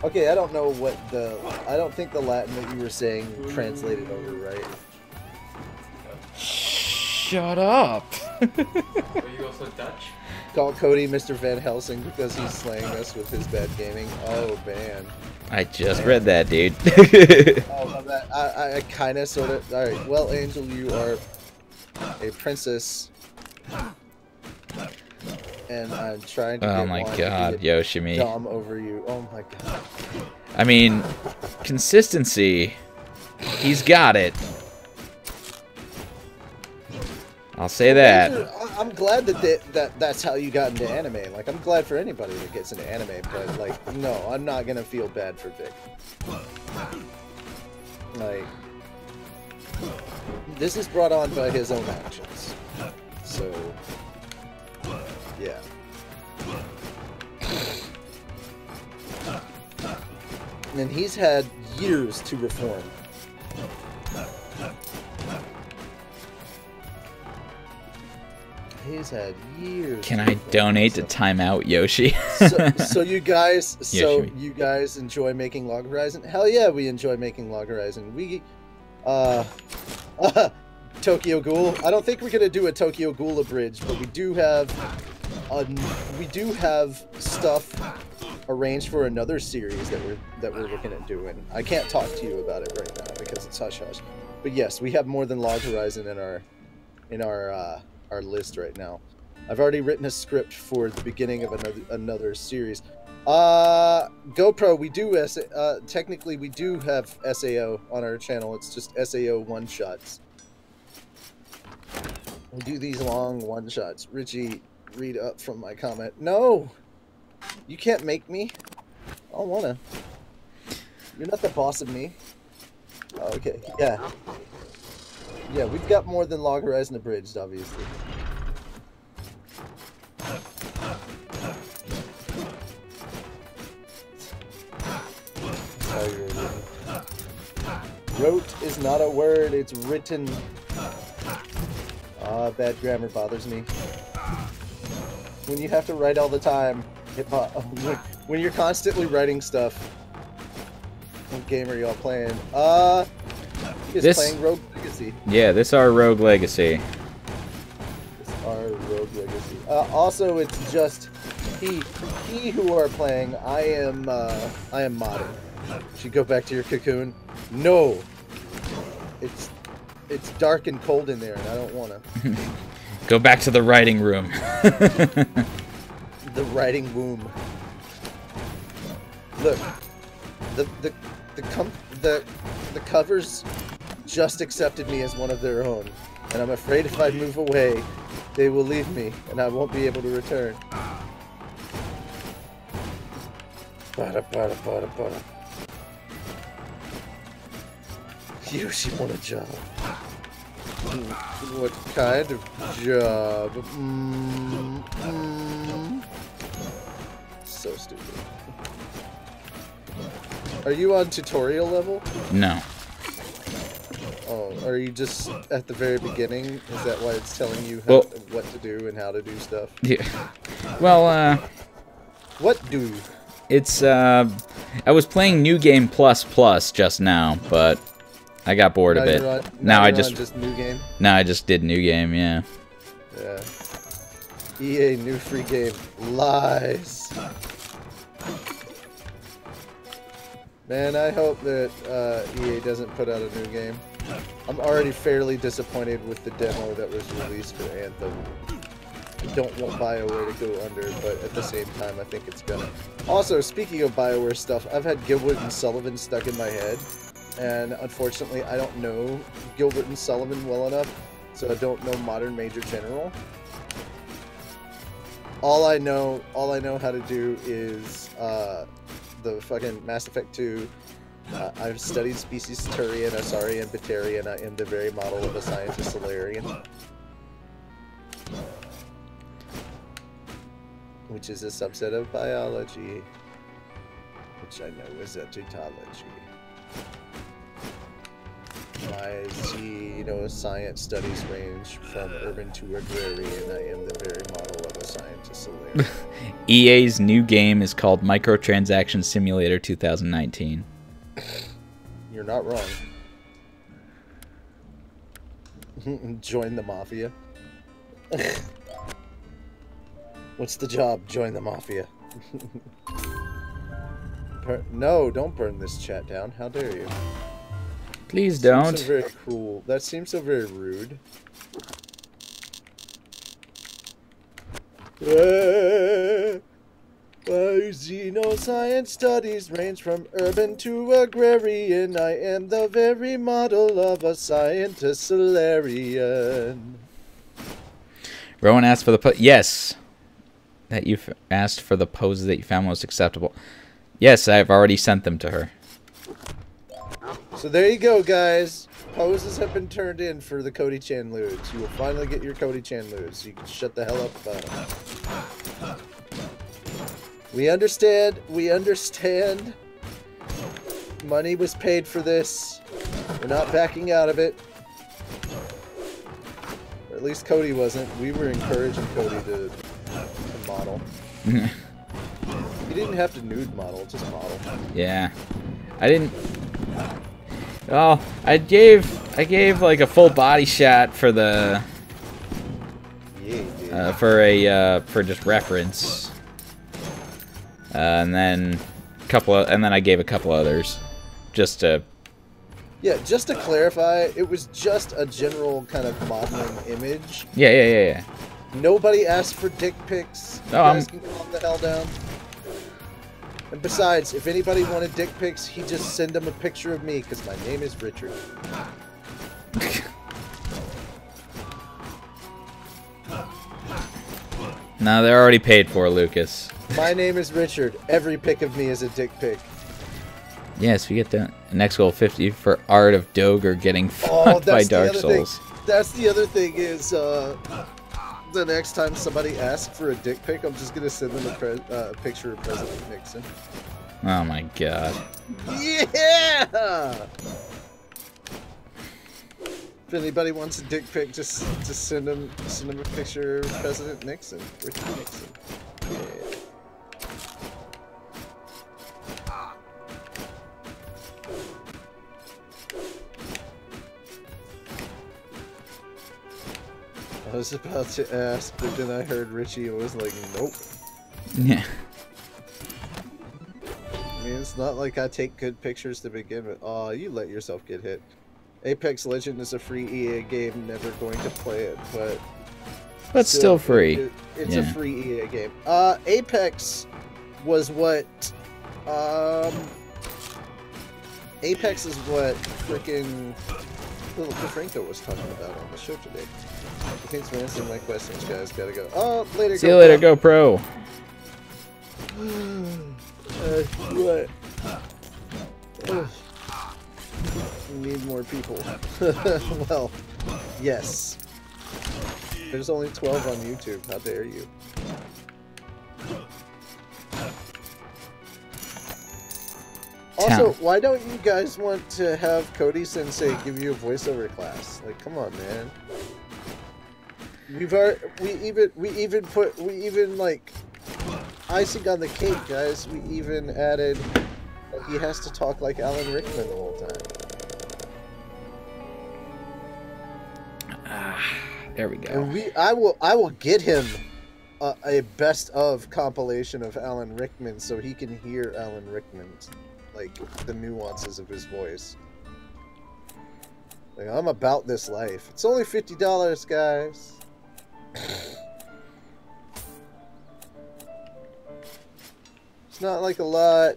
Okay, I don't know what the... I don't think the Latin that you were saying translated over right. Shut up. Are you also Dutch? Call Cody Mr. Van Helsing because he's slaying us with his bad gaming. Oh, man. I just read that, dude. Oh, I kind of, sort of... Alright, well, Angel, you are a princess. And I'm trying to Oh my god, Yoshimi. Dom over you. Oh my god. I mean, consistency. He's got it. I'll say that. I'm glad that that's how you got into anime. Like, I'm glad for anybody that gets into anime, but like, no, I'm not gonna feel bad for Vic. Like, this is brought on by his own actions. So, yeah. And he's had years to reform. He's had years. Can I donate to Time Out Yoshi? so you guys, you guys enjoy making Log Horizon? Hell yeah, we enjoy making Log Horizon. We, Tokyo Ghoul. I don't think we're gonna do a Tokyo Ghoul abridged, but we do have stuff arranged for another series that we're looking at doing. I can't talk to you about it right now because it's hush hush. But yes, we have more than Log Horizon in our list right now. I've already written a script for the beginning of another series. GoPro, we do technically we do have SAO on our channel. It's just SAO one-shots. We do these long one-shots. Richie, read up from my comment. No! You can't make me. I don't wanna. You're not the boss of me. Oh, okay, yeah. Yeah, we've got more than Log Horizon abridged, obviously. Wrote is not a word, it's written. Bad grammar bothers me. When you have to write all the time, when you're constantly writing stuff. What game are y'all playing? Is playing Rogue Legacy. Yeah, this are Rogue Legacy. This are Rogue Legacy. Also, it's just he who are playing. I am modding. Should go back to your cocoon? No. It's dark and cold in there, and I don't wanna. Go back to the writing room. The writing womb. Look, the covers just accepted me as one of their own, and I'm afraid if I move away, they will leave me, and I won't be able to return. Yoshi want a job. What kind of job? So stupid. Are you on tutorial level? No. Oh, are you just at the very beginning? Is that why it's telling you what to do and how to do stuff? Yeah. Well, What do? It's, I was playing New Game Plus just now, but I got bored of it. Now I just New Game? Now I just did New Game, yeah. Yeah. EA new free game. Lies. Man, I hope that EA doesn't put out a new game. I'm already fairly disappointed with the demo that was released for Anthem. I don't want BioWare to go under, but at the same time, I think it's gonna. Also, speaking of BioWare stuff, I've had Gilbert and Sullivan stuck in my head, and unfortunately, I don't know Gilbert and Sullivan well enough, so I don't know Modern Major General. All I know how to do is the fucking Mass Effect 2. I've studied species Turian, Asarian, Batarian. I am the very model of a scientist Solarian. Which is a subset of biology. much I know is a tautology. My science studies range from urban to agrarian. I am the very model of a scientist. EA's new game is called Microtransaction Simulator 2019. You're not wrong. Join the mafia. What's the job? Join the mafia. No, don't burn this chat down. How dare you? Please don't. So very cruel. That seems so very rude. My xenoscience studies range from urban to agrarian. I am the very model of a scientist Solarian. Rowan asked for the yes. That you've asked for the poses that you found most acceptable. Yes, I've already sent them to her. So there you go, guys. Poses have been turned in for the Cody-chan lewds. You will finally get your Cody-chan lewds. You can shut the hell up about it. We understand. We understand. Money was paid for this. We're not backing out of it. Or at least Cody wasn't. We were encouraging Cody to model. He didn't have to nude model, just model. Yeah. I didn't... Oh, I gave like a full body shot for the... Yeah, for just reference. And then I gave a couple others. Just to... Yeah, just to clarify, it was just a general kind of modeling image. Yeah. Nobody asked for dick pics. You guys can calm the hell down. And besides, if anybody wanted dick pics, he'd just send them a picture of me, because my name is Richard. No, they're already paid for, Lucas. My name is Richard. Every pic of me is a dick pic. Yes, we get the next goal 50 for Art of Doger getting fucked by Dark Souls. That's the other thing is, the next time somebody asks for a dick pic, I'm just gonna send them a picture of President Nixon. Oh my god. Yeah! If anybody wants a dick pic, just send them a picture of President Nixon, Richard Nixon. Yeah. I was about to ask, but then I heard Richie and was like, nope. Yeah. I mean, it's not like I take good pictures to begin with. Aw, you let yourself get hit. Apex Legend is a free EA game, never going to play it, but... still free. It's a free EA game. Apex was what... Apex is what frickin' Little Franco was talking about on the show today. Thanks for answering my questions, guys. Gotta go. Oh, later. See you later, GoPro. What? We need more people. Well, yes. There's only 12 on YouTube. How dare you? Also, why don't you guys want to have Cody Sensei give you a voiceover class? Like, come on, man. We even like icing on the cake, guys. We even added he has to talk like Alan Rickman the whole time. There we go. And I will get him a best of compilation of Alan Rickman so he can hear Alan Rickman's like the nuances of his voice. Like, I'm about this life. It's only $50, guys. It's not like a lot.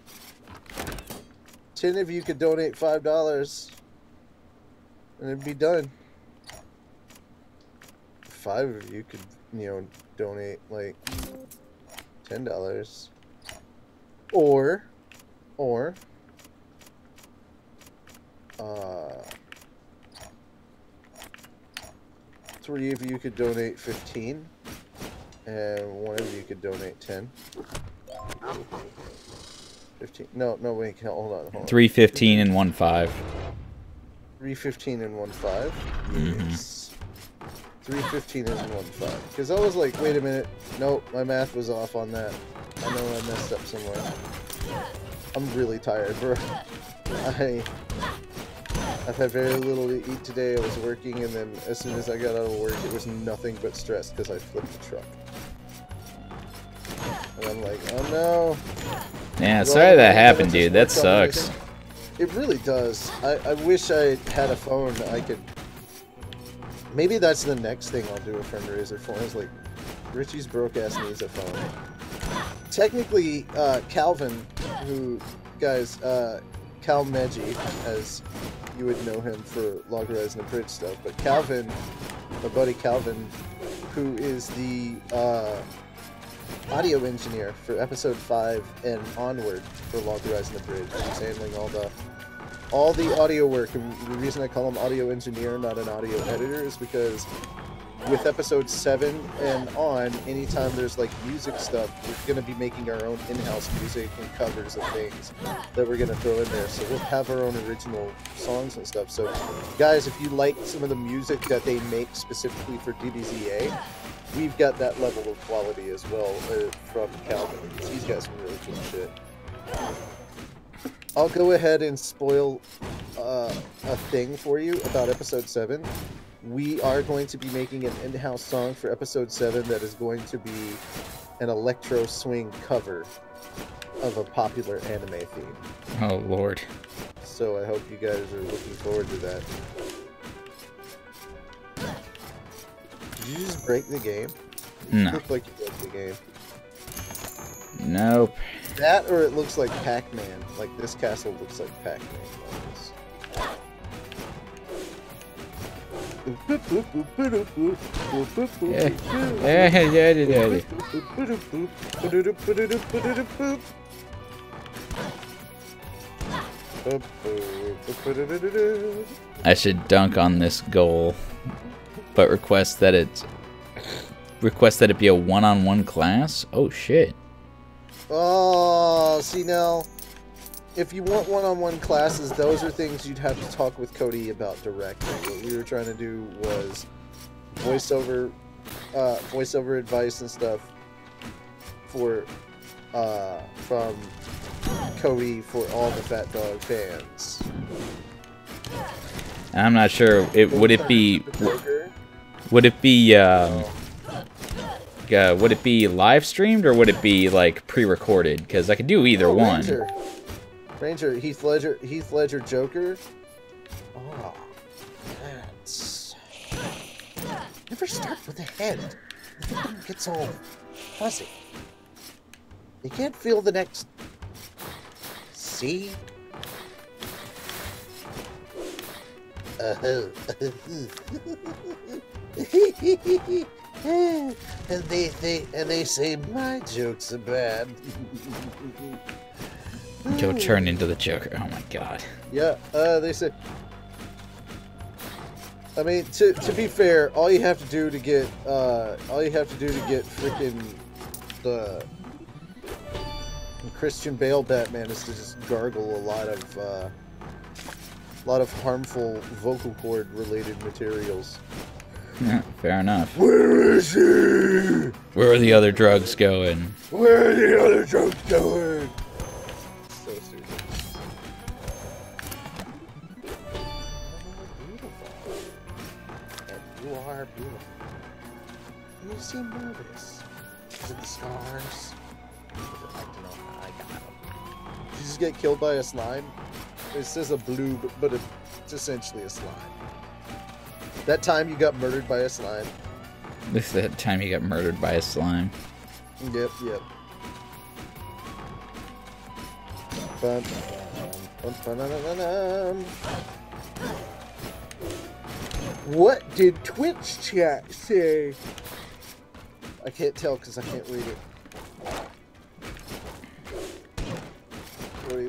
10 of you could donate $5 and it'd be done. 5 of you could, donate like $10. Or 3 of you could donate 15, and 1 of you could donate 10. 15. No, wait, hold on. 315 and 1.5. 315 and 1.5. Yes. 315 and 1.5. Because I was like, wait a minute. Nope, my math was off on that. I know I messed up somewhere. I'm really tired, bro. I've had very little to eat today. I was working, and then as soon as I got out of work, it was nothing but stress because I flipped the truck. And I'm like, oh no. Yeah, sorry that happened, dude. That sucks. It really does. I wish I had a phone I could... Maybe that's the next thing I'll do a fundraiser for. Is like, Richie's broke ass needs a phone. Technically, Calvin, who, guys, Cal Meggi, as you would know him for Log Horizon and Bridge stuff, but Calvin, my buddy Calvin, who is the audio engineer for episode 5 and onward for Log Horizon and Bridge. He's handling all the audio work, and the reason I call him audio engineer, not an audio editor, is because with episode 7 and on, anytime there's like music stuff, we're going to be making our own in-house music and covers of things that we're going to throw in there. So we'll have our own original songs and stuff. So guys, if you like some of the music that they make specifically for DBZA, we've got that level of quality as well from Calvin. He's got some really cool shit. I'll go ahead and spoil a thing for you about episode 7. We are going to be making an in-house song for episode 7 that is going to be an electro swing cover of a popular anime theme. Oh, Lord. So I hope you guys are looking forward to that. Did you just break the game? No. It looked like you broke the game. Nope. That, or it looks like Pac-Man. Like, this castle looks like Pac-Man. Yeah. I should dunk on this goal, but request that it be a one-on-one class. Oh shit. Oh, see now, if you want one-on-one classes, those are things you'd have to talk with Cody about directly. What we were trying to do was voiceover advice and stuff for from Cody for all the Fat Dog fans. I'm not sure. Would it be live streamed or would it be like pre-recorded? Because I could do either one. Ranger, Heath Ledger Joker. Oh, that's... Never start with the head. The victim gets all fuzzy. You can't feel the next... See? And they say my jokes are bad. Go turn into the Joker. Oh my god. Yeah, they said. I mean, to be fair, all you have to do to get freaking the Christian Bale Batman is to just gargle a lot of harmful vocal cord related materials. Yeah, fair enough. Where is he? Where are the other drugs going? Where are the other drugs going? So stupid. Beautiful. And you are beautiful. You seem nervous. Is it the scars? Would you like to know how I got them? Did you just get killed by a slime? It says a blue, but it's essentially a slime. That time you got murdered by a slime. This is that time you got murdered by a slime. Yep. What did Twitch chat say? I can't tell because I can't read it.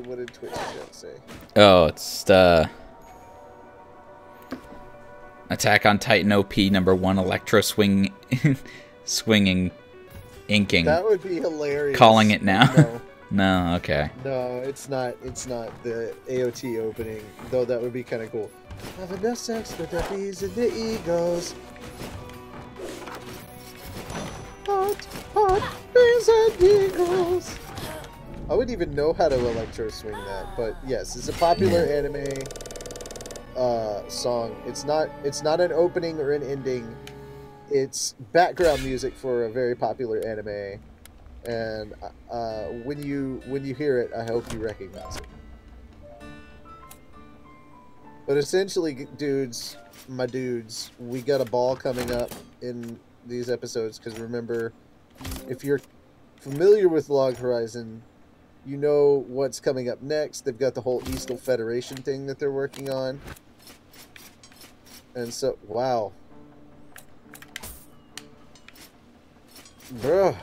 What did Twitch chat say? Oh, it's Attack on Titan OP #1 Electro Swinging Inking. That would be hilarious. Calling it now. No. No, okay. No, it's not. It's not the AOT opening, though. That would be kind of cool. Have enough sex with the bees and the egos. Hot bees and eagles. I wouldn't even know how to electro swing that, but yes, it's a popular anime song. It's not an opening or an ending. It's background music for a very popular anime, and when you hear it, I hope you recognize it. But essentially, my dudes, we got a ball coming up in these episodes, because remember, if you're familiar with Log Horizon, you know what's coming up next. They've got the whole Eastal Federation thing that they're working on. And so, wow. Bruh.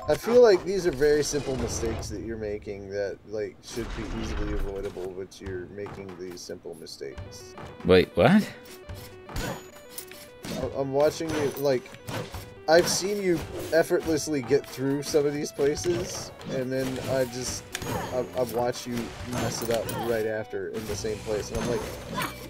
I feel like these are very simple mistakes that you're making that, like, should be easily avoidable, but you're making these simple mistakes. Wait, what? I'm watching you, like, I've seen you effortlessly get through some of these places, and then I've watched you mess it up right after in the same place, and I'm like,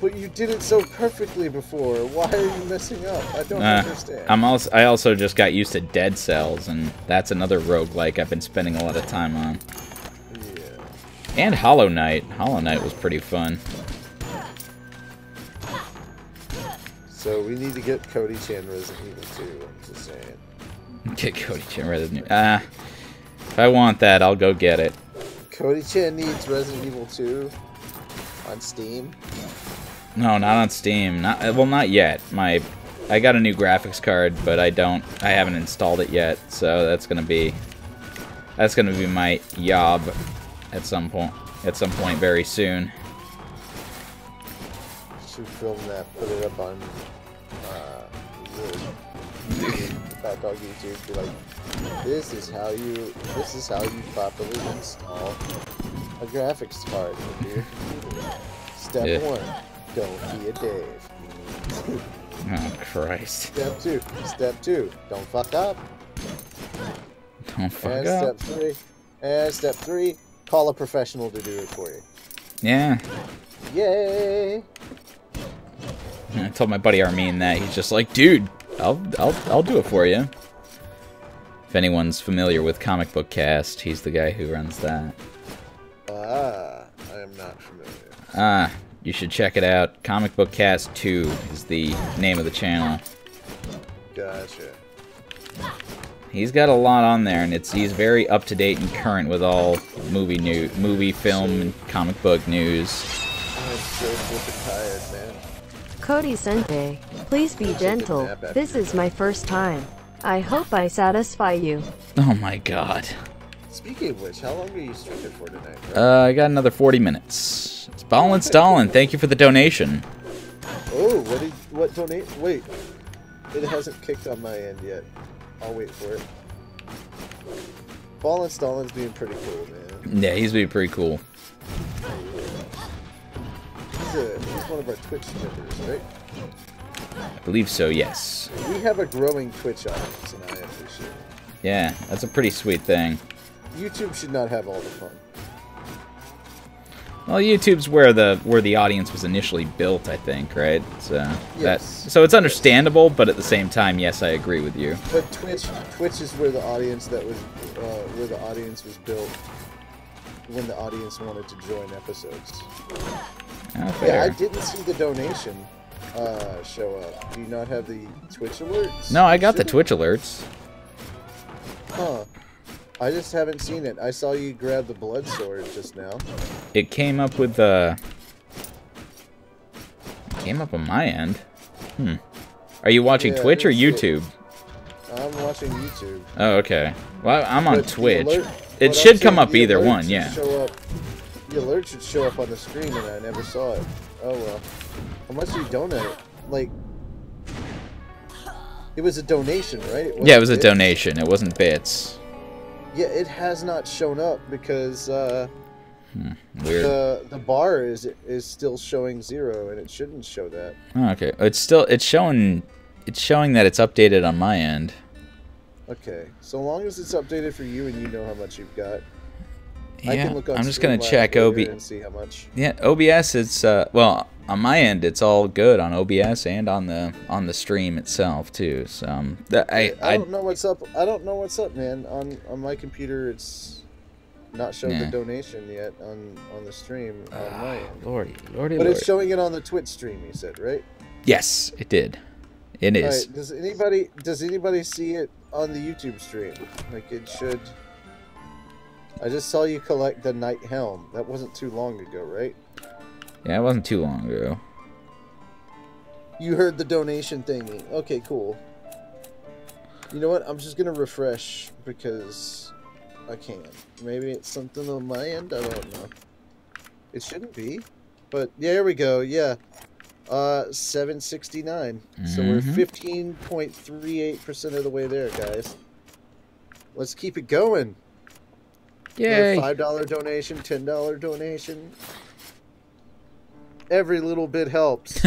but you did it so perfectly before. Why are you messing up? I don't understand. I also just got used to Dead Cells, and that's another roguelike I've been spending a lot of time on. Yeah. And Hollow Knight. Hollow Knight was pretty fun. So we need to get Cody-chan Resident Evil 2, I'm just saying. Get Cody-chan Resident Evil. If I want that, I'll go get it. Cody-chan needs Resident Evil 2 on Steam. No, not on Steam. Not yet. I got a new graphics card, but I haven't installed it yet, so that's gonna be my job at some point very soon. Should film that, put it up on Hot Dog YouTube, be like, this is how you properly install a graphics card into your computer. Step 1, don't be a Dave. Oh Christ. Step 2, don't fuck up. Don't fuck up. Step 3, call a professional to do it for you. Yeah. Yay! I told my buddy Armin that. He's just like, dude, I'll do it for you. If anyone's familiar with Comic Book Cast, he's the guy who runs that. I am not familiar. You should check it out. Comic Book Cast 2 is the name of the channel. Gotcha. He's got a lot on there, and he's very up to date and current with all movie, film, and comic book news. I'm so flippin' tired, man. Cody-senpai, please be gentle. This is my first time. I hope I satisfy you. Oh my god. Speaking of which, how long are you streaming for tonight, bro? I got another 40 minutes. It's Ballin' Stallin'. Thank you for the donation. Oh, what donate? Wait, it hasn't kicked on my end yet. I'll wait for it. Ballin' Stallin's being pretty cool, man. Yeah, he's being pretty cool. He's one of our Twitch members, right? I believe so, yes. We have a growing Twitch audience, and I appreciate it. Yeah, that's a pretty sweet thing. YouTube should not have all the fun. Well, YouTube's where the audience was initially built, I think, right? So Yes. so it's understandable, but at the same time, yes, I agree with you. But Twitch is where the audience was built when the audience wanted to join episodes. Oh, fair. Yeah, I didn't see the donation show up. Do you not have the Twitch alerts? No, I got the Twitch alerts. Huh. I just haven't seen it. I saw you grab the blood sword just now. It came up with the... It came up on my end. Are you watching Twitch or YouTube? I'm watching YouTube. Oh, okay. Well, I'm on But Twitch. It should come up either one, yeah. The alert should show up on the screen, and I never saw it. Oh well. How much did you donate? Like, it was a donation, right? Yeah, it was a bits? donation. It wasn't bits. Yeah, it has not shown up because Weird. the bar is still showing 0, and it shouldn't show that. Oh, okay. It's showing that it's updated on my end. Okay, so long as it's updated for you and you know how much you've got. Yeah, I can look on I'm just gonna Streamlabs check later and see how much. Yeah, OBS. It's well, on my end, it's all good on OBS and on the stream itself too. So I don't know what's up. I don't know what's up, man. On my computer, it's not showing the donation yet on the stream on my end. Lordy, but it's showing it on the Twitch stream. You said, right? Yes, it did. It is. Right, does anybody see it on the YouTube stream? Like it should. I just saw you collect the Knight Helm. That wasn't too long ago, right? Yeah, it wasn't too long ago. You heard the donation thingy. Okay, cool. You know what? I'm just gonna refresh because I can. Maybe it's something on my end. I don't know. It shouldn't be, but yeah, here we go. Yeah, 769. So we're 15.38% of the way there, guys. Let's keep it going. Yay! $5 donation, $10 donation. Every little bit helps.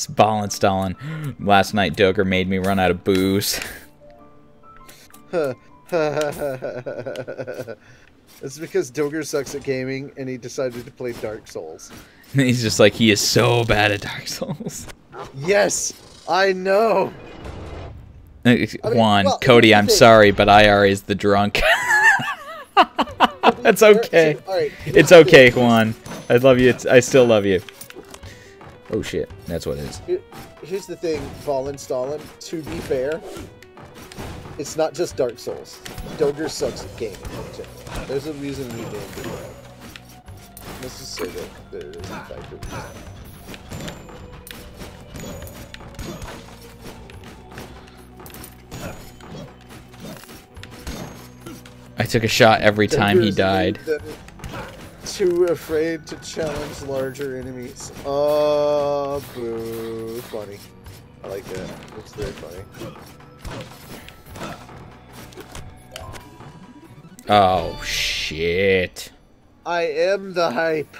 Ballin' Stalin. Last night, Doger made me run out of booze. It's because Doger sucks at gaming and he decided to play Dark Souls. And he's just like, he is so bad at Dark Souls. Yes, I know. Juan, Cody, I'm sorry, but IR is the drunk. That's okay. It's okay, Juan. I love you. I still love you. Oh shit, that's what it is. Here's the thing, Fallen Stalin. To be fair, it's not just Dark Souls. Doger sucks at gaming in general. There's a reason we named it that. Let's just say that there is in fact a reason. I took a shot every time he died. Too afraid to challenge larger enemies. Oh, boo. Funny. I like that. It's very funny. Oh, shit. I am the hype.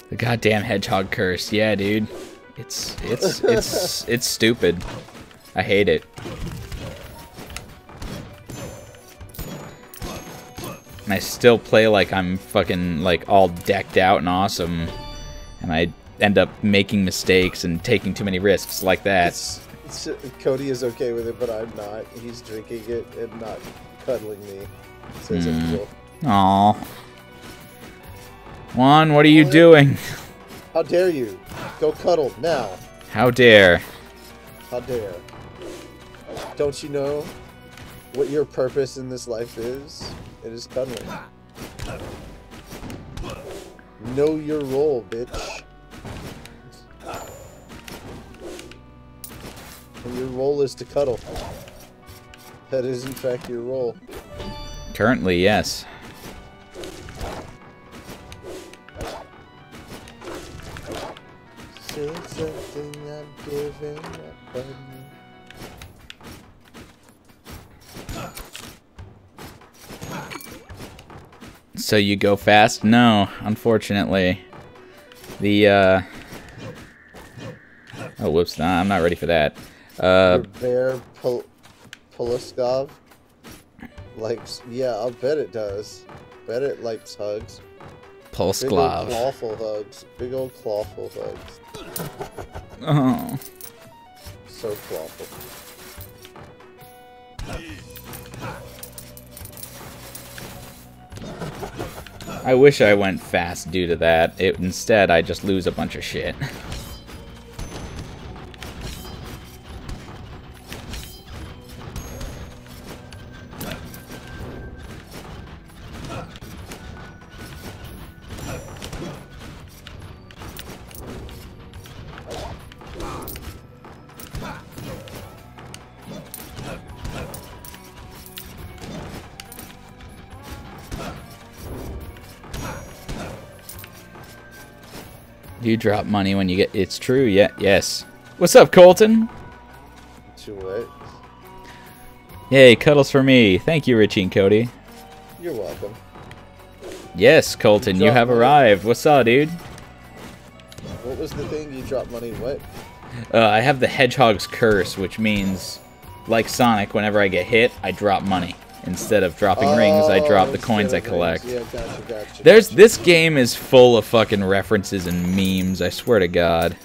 The goddamn hedgehog curse. Yeah, dude. It's stupid. I hate it. And I still play like I'm fucking like all decked out and awesome, and I end up making mistakes and taking too many risks like that. Cody is okay with it, but I'm not. He's drinking it and not cuddling me. Says Angel. Aww. Juan, what are you doing? How dare you? Go cuddle now. How dare? How dare? Don't you know what your purpose in this life is? It is cuddling. Know your role, bitch. And your role is to cuddle. That is, in fact, your role. Currently, yes. Say something I'm giving up on you. So you go fast? No, unfortunately. The, oh, whoops, nah, I'm not ready for that. Bear Poliskov likes, yeah, I'll bet it does. Bet it likes hugs. Polsklav. Big old clawful hugs. Big old clawful hugs. Oh. So clawful. I wish I went fast due to that. Instead, I just lose a bunch of shit. You drop money when you get... It's true, yeah, yes. What's up, Colton? To what? Yay, cuddles for me. Thank you, Richie and Cody. You're welcome. Yes, Colton, you have arrived. What's up, dude? What was the thing? You dropped money what? I have the Hedgehog's Curse, which means, like Sonic, whenever I get hit, I drop money. Instead of dropping rings, I drop the coins I collect. Yeah, gotcha. This game is full of fucking references and memes, I swear to God.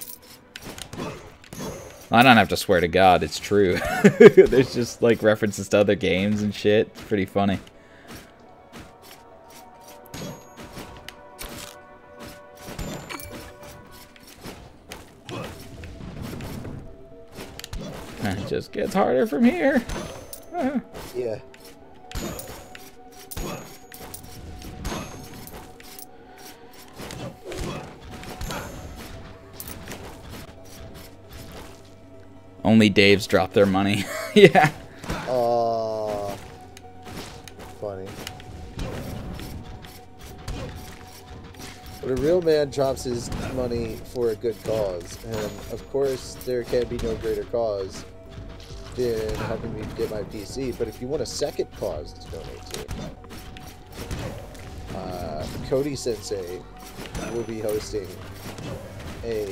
I don't have to swear to God, it's true. There's just like references to other games and shit. It's pretty funny. It just gets harder from here. Yeah. Only Dave's drop their money. Yeah. Funny. But a real man drops his money for a good cause, and of course there can be no greater cause than helping me get my PC. But if you want a second cause to donate to, Cody Sensei will be hosting a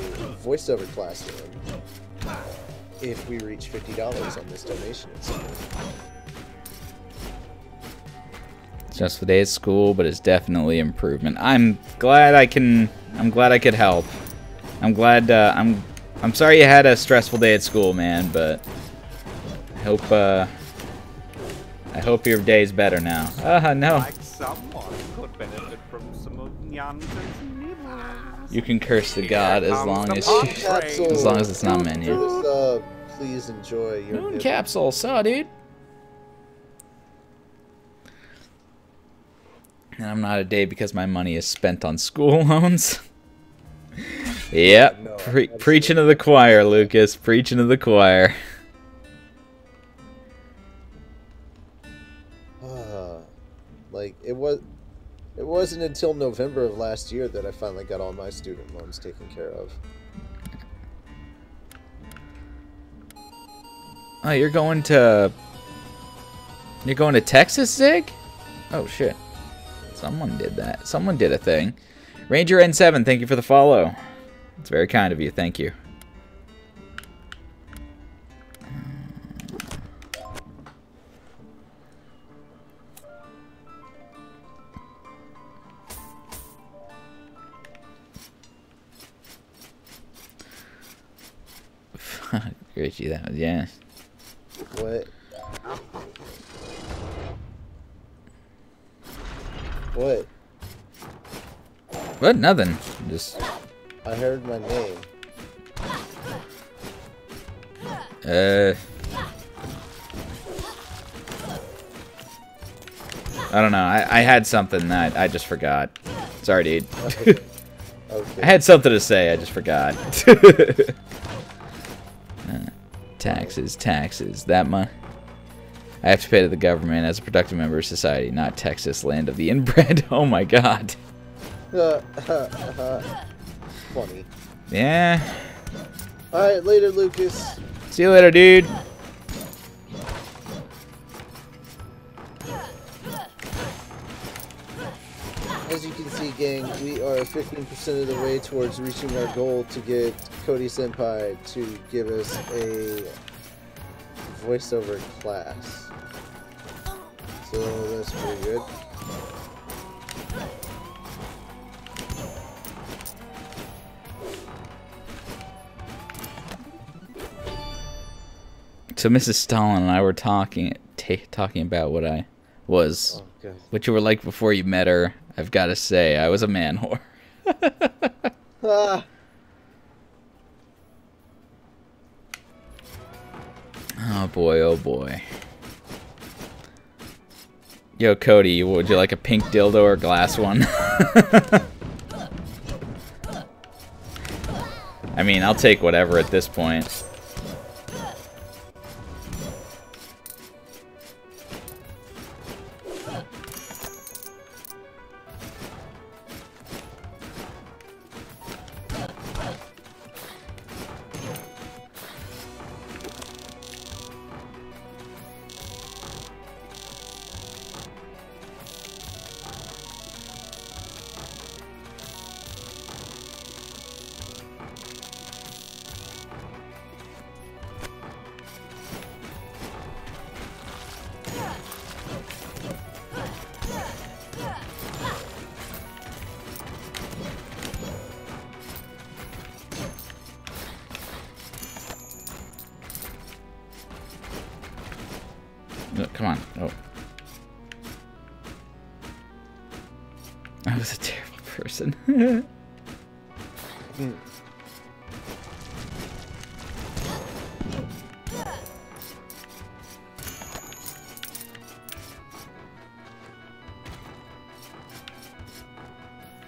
voiceover classroom if we reach $50 on this donation. It's just a day at school, but it's definitely improvement. I'm glad I could help. I'm glad. I'm sorry you had a stressful day at school, man, but I hope your day's better now. No. Like someone could benefit from some of Nyanta's nibbles. You can curse the god as long as it's not menu. Please enjoy your Moon capsule, saw dude. And I'm not a day because my money is spent on school loans. Yep, No, preaching to the choir, Lucas. Preaching to the choir. Like it wasn't until November of last year that I finally got all my student loans taken care of. Oh, you're going to Texas, Zig? Oh shit. Someone did that. Someone did a thing. Ranger N7, thank you for the follow. It's very kind of you. Thank you. Richie, that was, yeah. What? What? What? Nothing. Just. I heard my name. I don't know. I had something that I just forgot. Sorry, dude. Okay. I had something to say. I just forgot. Taxes. That much. I have to pay to the government as a productive member of society, not Texas, land of the inbred. Oh my god. Funny. Yeah. Alright, later, Lucas. See you later, dude. As you can see, gang, we are 15% of the way towards reaching our goal to get Cody Senpai to give us a voiceover class. So that's pretty good. So Mrs. Stalin and I were talking about what I was, what you were like before you met her. I've got to say, I was a man whore. Oh boy, oh boy. Yo, Cody, would you like a pink dildo or a glass one? I mean, I'll take whatever at this point. No, come on. Oh. I was a terrible person.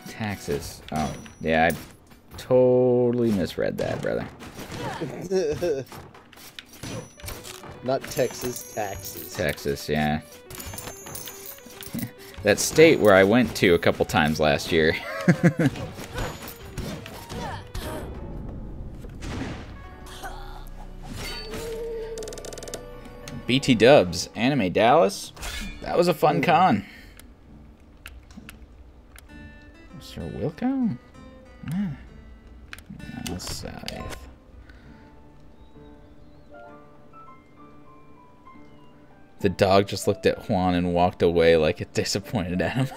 Taxes. Oh, yeah, I totally misread that, brother. Not Texas, taxes. Texas, yeah. That state where I went to a couple times last year. BT Dubs, Anime Dallas. That was a fun con. Sir Wilco? Ah. No, Scythe. The dog just looked at Juan and walked away like it disappointed at him.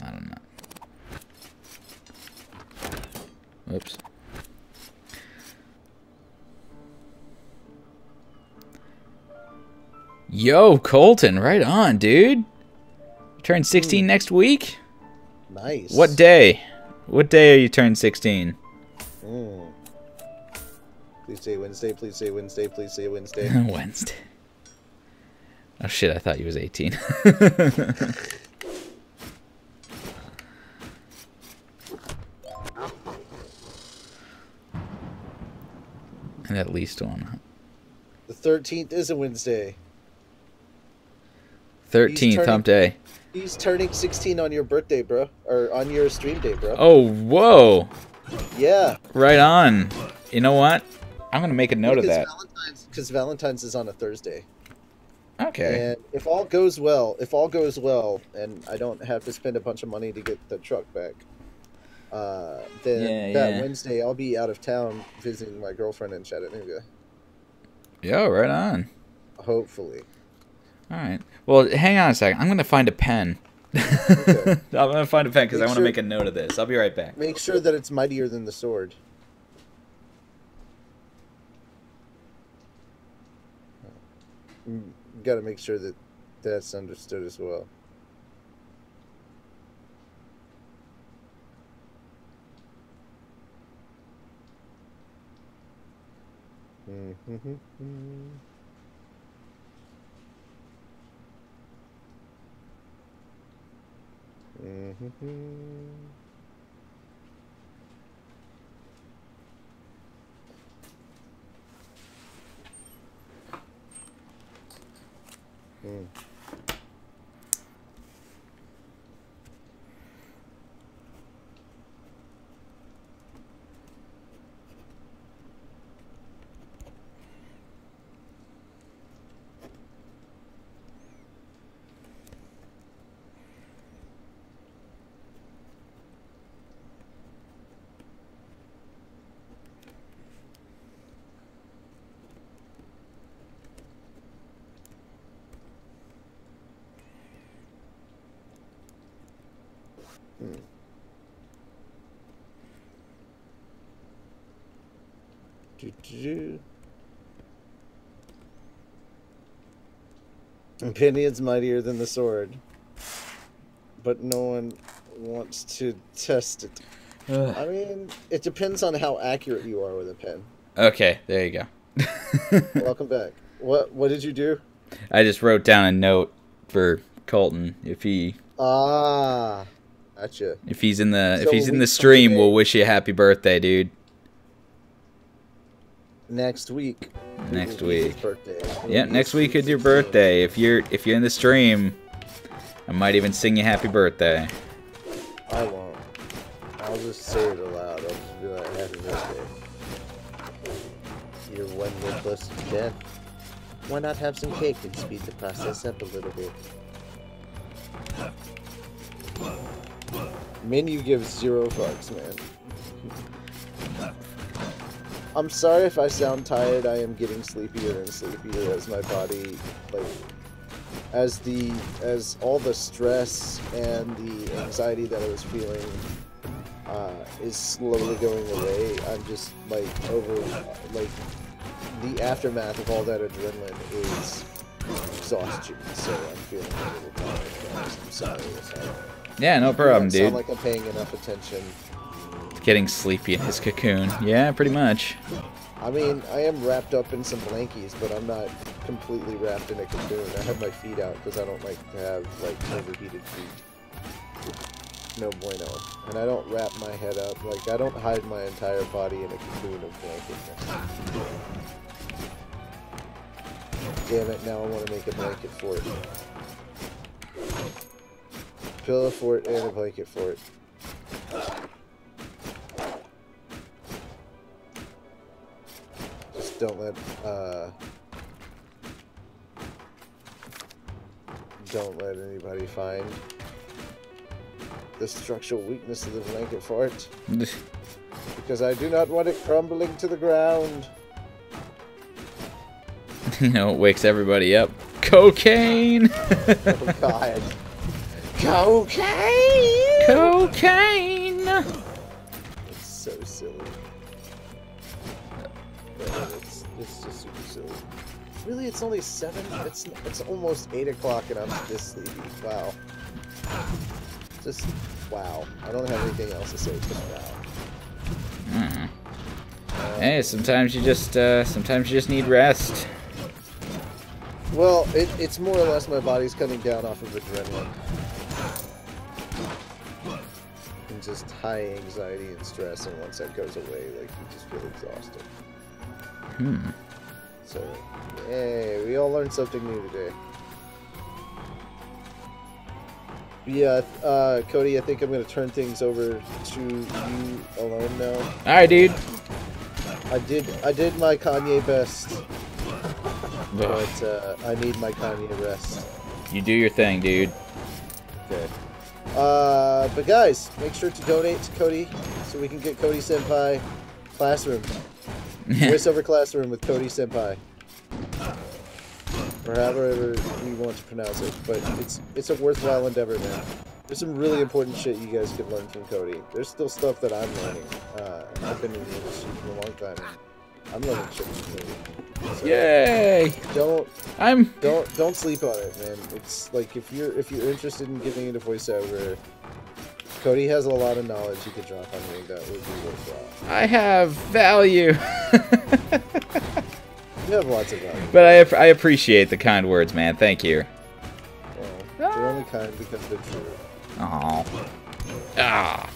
I don't know. Whoops. Yo, Colton, right on, dude. Turn 16 next week? Nice. What day? What day are you turning 16? Please say Wednesday, please say Wednesday, please say Wednesday. Wednesday. Oh shit, I thought he was 18. And at least one. The 13th is a Wednesday. 13th, hump day. He's turning 16 on your birthday, bro. Or on your stream day, bro. Oh, whoa. Yeah. Right on. You know what? I'm going to make a note of that. Because Valentine's is on a Thursday. Okay. And if all goes well, and I don't have to spend a bunch of money to get the truck back, then that Wednesday I'll be out of town visiting my girlfriend in Chattanooga. Yo, right on. Hopefully. All right. Well, hang on a second. I'm going to find a pen. Okay. I'm going to find a pen because I want to make a note of this. I'll be right back. Make sure that it's mightier than the sword. Got to make sure that that's understood as well. Opinion's mightier than the sword, but no one wants to test it. I mean, it depends on how accurate you are with a pen. Okay, there you go. Welcome back. What did you do? I just wrote down a note for Colton. If he gotcha. If he's in the stream, we'll wish you a happy birthday, dude. Next week. Next week. His birthday. Yeah, next week is your birthday. If you're in the stream, I might even sing you happy birthday. I won't. I'll just say it aloud. I'll just be like, happy birthday. You're 1 year closer to death. Why not have some cake and speed the process up a little bit? Menu gives 0 fucks, man. I'm sorry if I sound tired. I am getting sleepier and sleepier as my body, like, as all the stress and the anxiety that I was feeling is slowly going away. I'm just like the aftermath of all that adrenaline is exhaustion. So I'm feeling a little tired, guys. I'm sorry. Yeah, no problem, I dude. sound like I'm paying enough attention. Getting sleepy in his cocoon. Yeah, pretty much. I mean, I am wrapped up in some blankies, but I'm not completely wrapped in a cocoon. I have my feet out because I don't like to have, like, overheated feet. No bueno. And I don't wrap my head up. Like, I don't hide my entire body in a cocoon of blanketness. Damn it, now I want to make a blanket fort. Pillow fort and a blanket fort. Just don't let anybody find the structural weakness of the blanket fort. Because I do not want it crumbling to the ground. You know, it wakes everybody up. Cocaine! Oh god. Cocaine! Cocaine! It's so silly. Yeah, it's just super silly. Really, it's only 7? It's almost 8 o'clock and I'm this sleepy. Wow. Just, wow. I don't have anything else to say except wow. Hey, sometimes you just need rest. Well, it's more or less my body's coming down off of adrenaline. And just high anxiety and stress, and once that goes away, like, you just feel exhausted. So, hey, we all learned something new today. Yeah, Cody, I think I'm gonna turn things over to you alone now. Alright, dude. I did my Kanye best. But I need my Kanye rest. You do your thing, dude. Okay. But guys, make sure to donate to Cody so we can get Cody Senpai classroom. Voiceover classroom with Cody Senpai. Or however we want to pronounce it. But it's a worthwhile endeavor, man. There's some really important shit you guys can learn from Cody. There's still stuff that I'm learning. I've been in the industry for a long time. I'm learning shit from Cody. So yay! Don't sleep on it, man. It's like if you're interested in getting into voiceover, Cody has a lot of knowledge he could drop on you that would be worthwhile. I have value. You have lots of value. But I appreciate the kind words, man. Thank you. Well, they're only kind because they're true. Oh. Ah.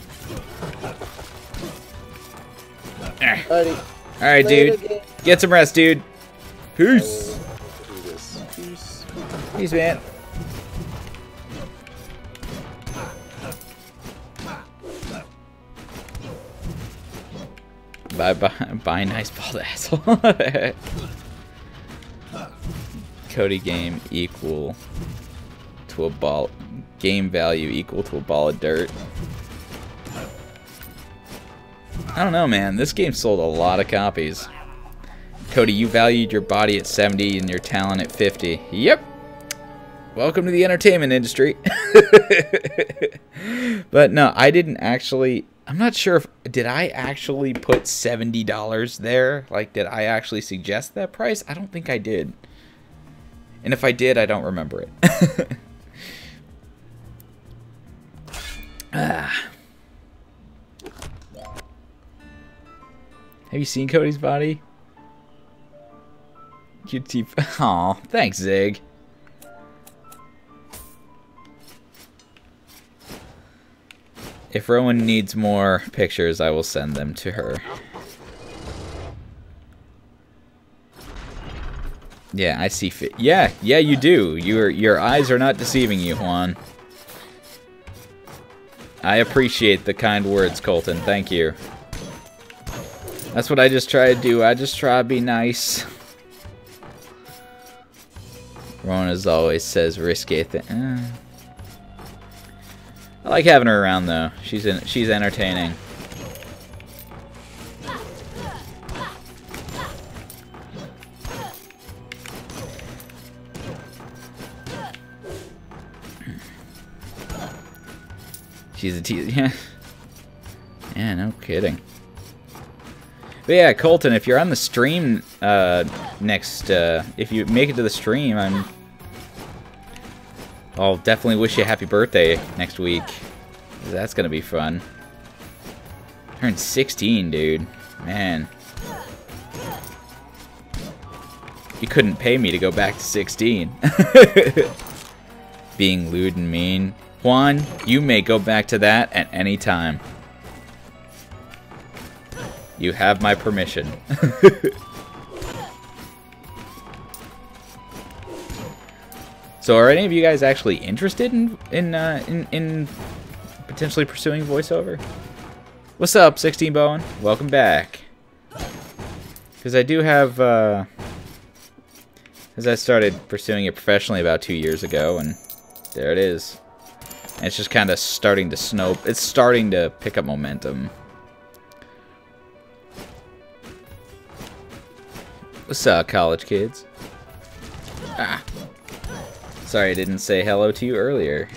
Alrighty. Alright, dude. Get some rest, dude. Peace. Do this. Peace. Peace, man. Bye, nice bald asshole. Cody game equal to a ball. Game value equal to a ball of dirt. I don't know, man. This game sold a lot of copies. Cody, you valued your body at 70 and your talent at 50. Yep. Welcome to the entertainment industry. But no, I didn't actually... I'm not sure if... Did I actually put $70 there? Like, did I actually suggest that price? I don't think I did. And if I did, I don't remember it. Ah. Have you seen Cody's body? QT. Aw, thanks, Zig. If Rowan needs more pictures, I will send them to her. Yeah, I see fit. Yeah, you do. Your eyes are not deceiving you, Juan. I appreciate the kind words, Colton. Thank you. That's what I just try to do. I just try to be nice. Rowan, as always, says risque thing. I like having her around though. She's entertaining. She's a teaser. Yeah. Yeah, no kidding. But yeah, Colton, if you're on the stream if you make it to the stream, I'll definitely wish you a happy birthday next week. That's gonna be fun. Turned 16, dude. Man. You couldn't pay me to go back to 16. Being lewd and mean. Juan, you may go back to that at any time. You have my permission. So, are any of you guys actually interested in potentially pursuing voiceover? What's up, 16 Bowen? Welcome back. Because I do have, as I started pursuing it professionally about 2 years ago, and there it is. And it's just kind of starting to it's starting to pick up momentum. What's up, college kids? Ah. Sorry I didn't say hello to you earlier,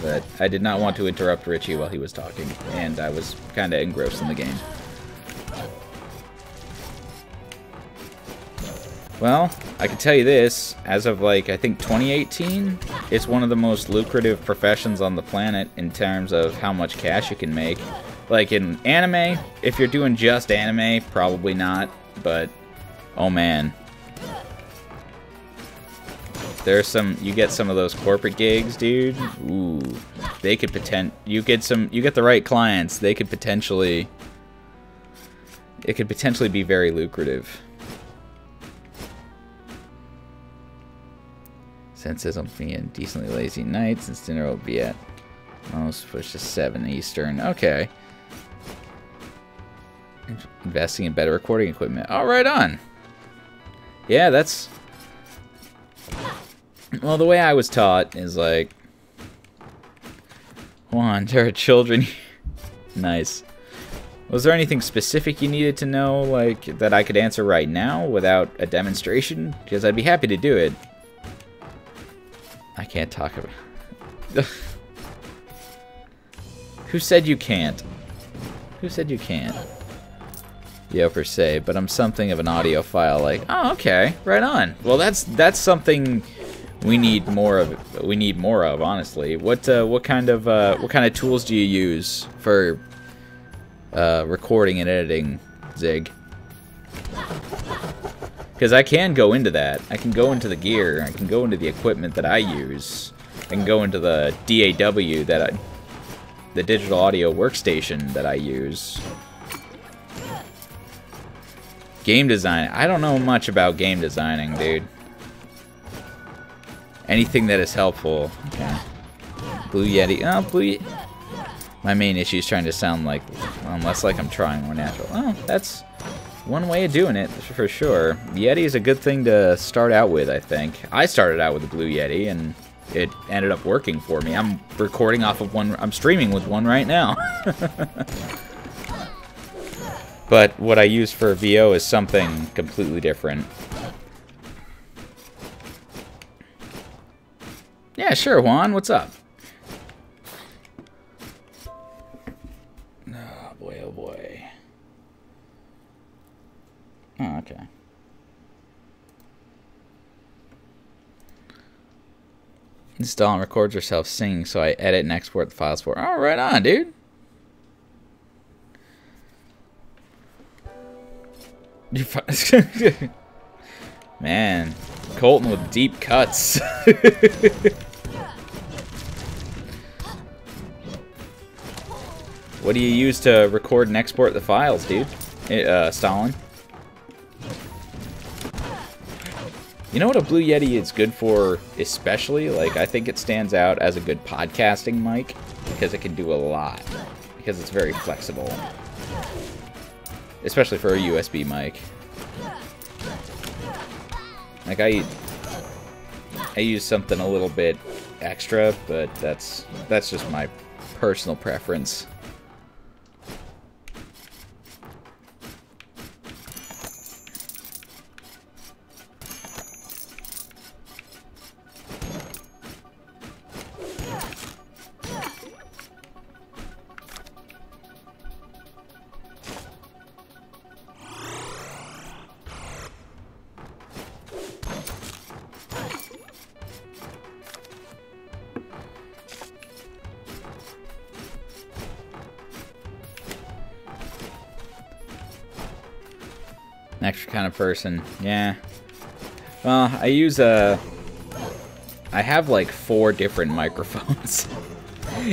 but I did not want to interrupt Richie while he was talking, and I was kind of engrossed in the game. Well, I can tell you this, as of like, I think 2018, it's one of the most lucrative professions on the planet in terms of how much cash you can make. Like in anime, if you're doing just anime, probably not, but oh man. There's you get some of those corporate gigs, dude. Ooh, they could you get the right clients, it could potentially be very lucrative. Since I'm being decently lazy night, since dinner will be at most push to 7 Eastern. Okay. Investing in better recording equipment. Oh, right on. Yeah, that's... Well, the way I was taught is like... Juan, there are children... Nice. Was there anything specific you needed to know, like, that I could answer right now without a demonstration? Because I'd be happy to do it. I can't talk about... Who said you can't? Who said you can't? Yo, per se, but I'm something of an audiophile, like, oh, okay, right on. Well, that's something we need more of. We need more of, honestly. What kind of tools do you use for recording and editing, Zig? Because I can go into that. I can go into the gear. I can go into the equipment that I use. I can go into the DAW the digital audio workstation that I use. Game design. I don't know much about game designing, dude. Anything that is helpful. Okay. Blue Yeti. Oh, Blue Yeti. My main issue is trying to sound like, less like I'm trying, more natural. Oh, that's one way of doing it, for sure. Yeti is a good thing to start out with, I think. I started out with the Blue Yeti, and it ended up working for me. I'm recording off of one. I'm streaming with one right now. But what I use for VO is something completely different. Yeah, sure, Juan. What's up? Oh, boy, oh, boy. Oh, okay. Install and record yourself singing, so I edit and export the files for. Oh, right on, dude. Man, Colton with deep cuts. What do you use to record and export the files, dude? Stalin? You know what a Blue Yeti is good for, especially? Like, I think it stands out as a good podcasting mic because it can do a lot. Because it's very flexible. Especially for a USB mic. Like, I use something a little bit extra, but that's just my personal preference. An extra kind of person, yeah. Well, I use I have like 4 different microphones,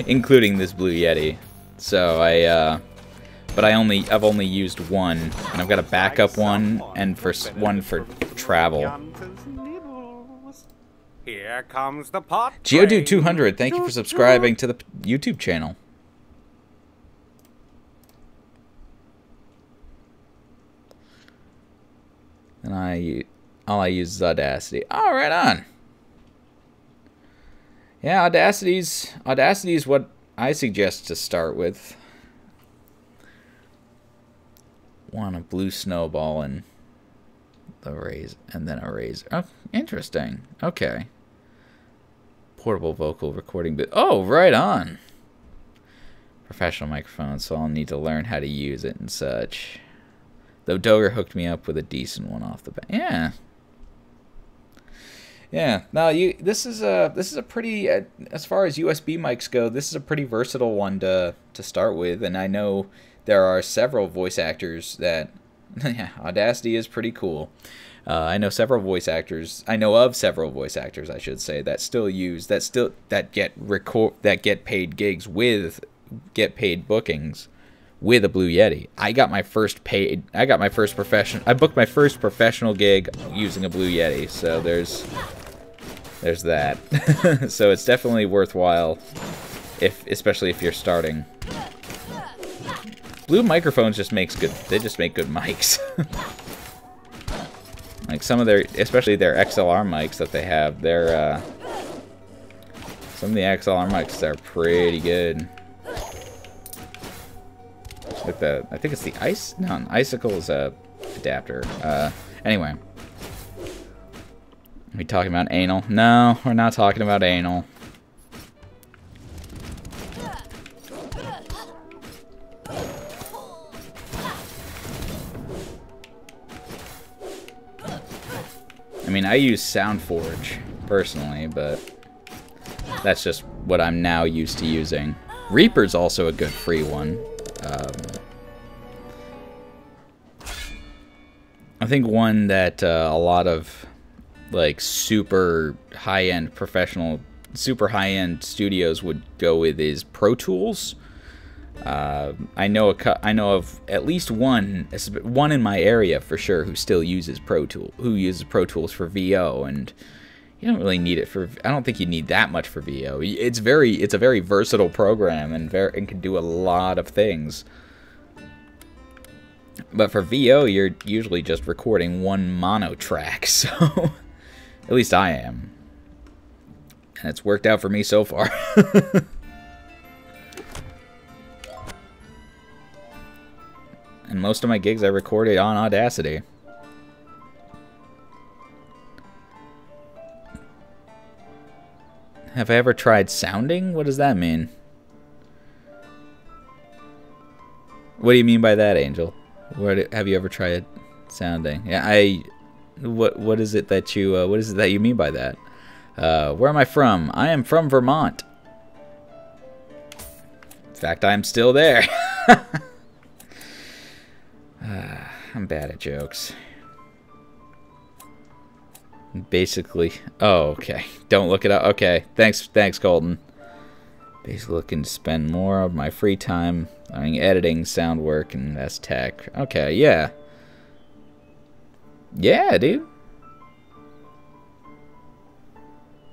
including this Blue Yeti. So I've only used one, and I've got a backup one, and one for travel. Here comes the pot. Geodude200, thank you for subscribing to the YouTube channel. And all I use is Audacity. Oh, right on. Yeah, Audacity's what I suggest to start with. Want a blue snowball and the razor, and then a razor. Oh, interesting. Okay. Portable vocal recording bit. Oh, right on. Professional microphone, so I'll need to learn how to use it and such. Though Doger hooked me up with a decent one off the bat. Yeah. Yeah. Now this is a pretty as far as USB mics go, this is a pretty versatile one to start with, and I know there are several voice actors that yeah, Audacity is pretty cool. I know of several voice actors, I should say, that get paid gigs get paid bookings with a Blue Yeti. I booked my first professional gig using a Blue Yeti, so there's that. So it's definitely worthwhile, especially if you're starting. Blue microphones just make good mics. Like some of especially their XLR mics that they have, some of the XLR mics are pretty good. With I think it's the Icicle's adapter. Anyway. Are we talking about anal? No, we're not talking about anal. I mean, I use SoundForge personally, but that's just what I'm now used to using. Reaper's also a good free one. I think one that a lot of like super high-end studios would go with is Pro Tools. I know of at least one in my area for sure who still uses Pro Tools for VO, and you don't really need it for. I don't think you need that much for VO. It's a very versatile program and can do a lot of things. But for VO, you're usually just recording one mono track, so at least I am, and it's worked out for me so far. And most of my gigs I recorded on Audacity. Have I ever tried sounding? What does that mean? What do you mean by that, Angel? Have you ever tried sounding? Yeah, what is it that you mean by that? Where am I from? I am from Vermont. In fact, I'm still there. I'm bad at jokes. Basically, oh, okay. Don't look it up. Okay, thanks, Colton. Basically looking to spend more of my free time learning editing, sound work, and that's tech. Okay, yeah. Yeah, dude.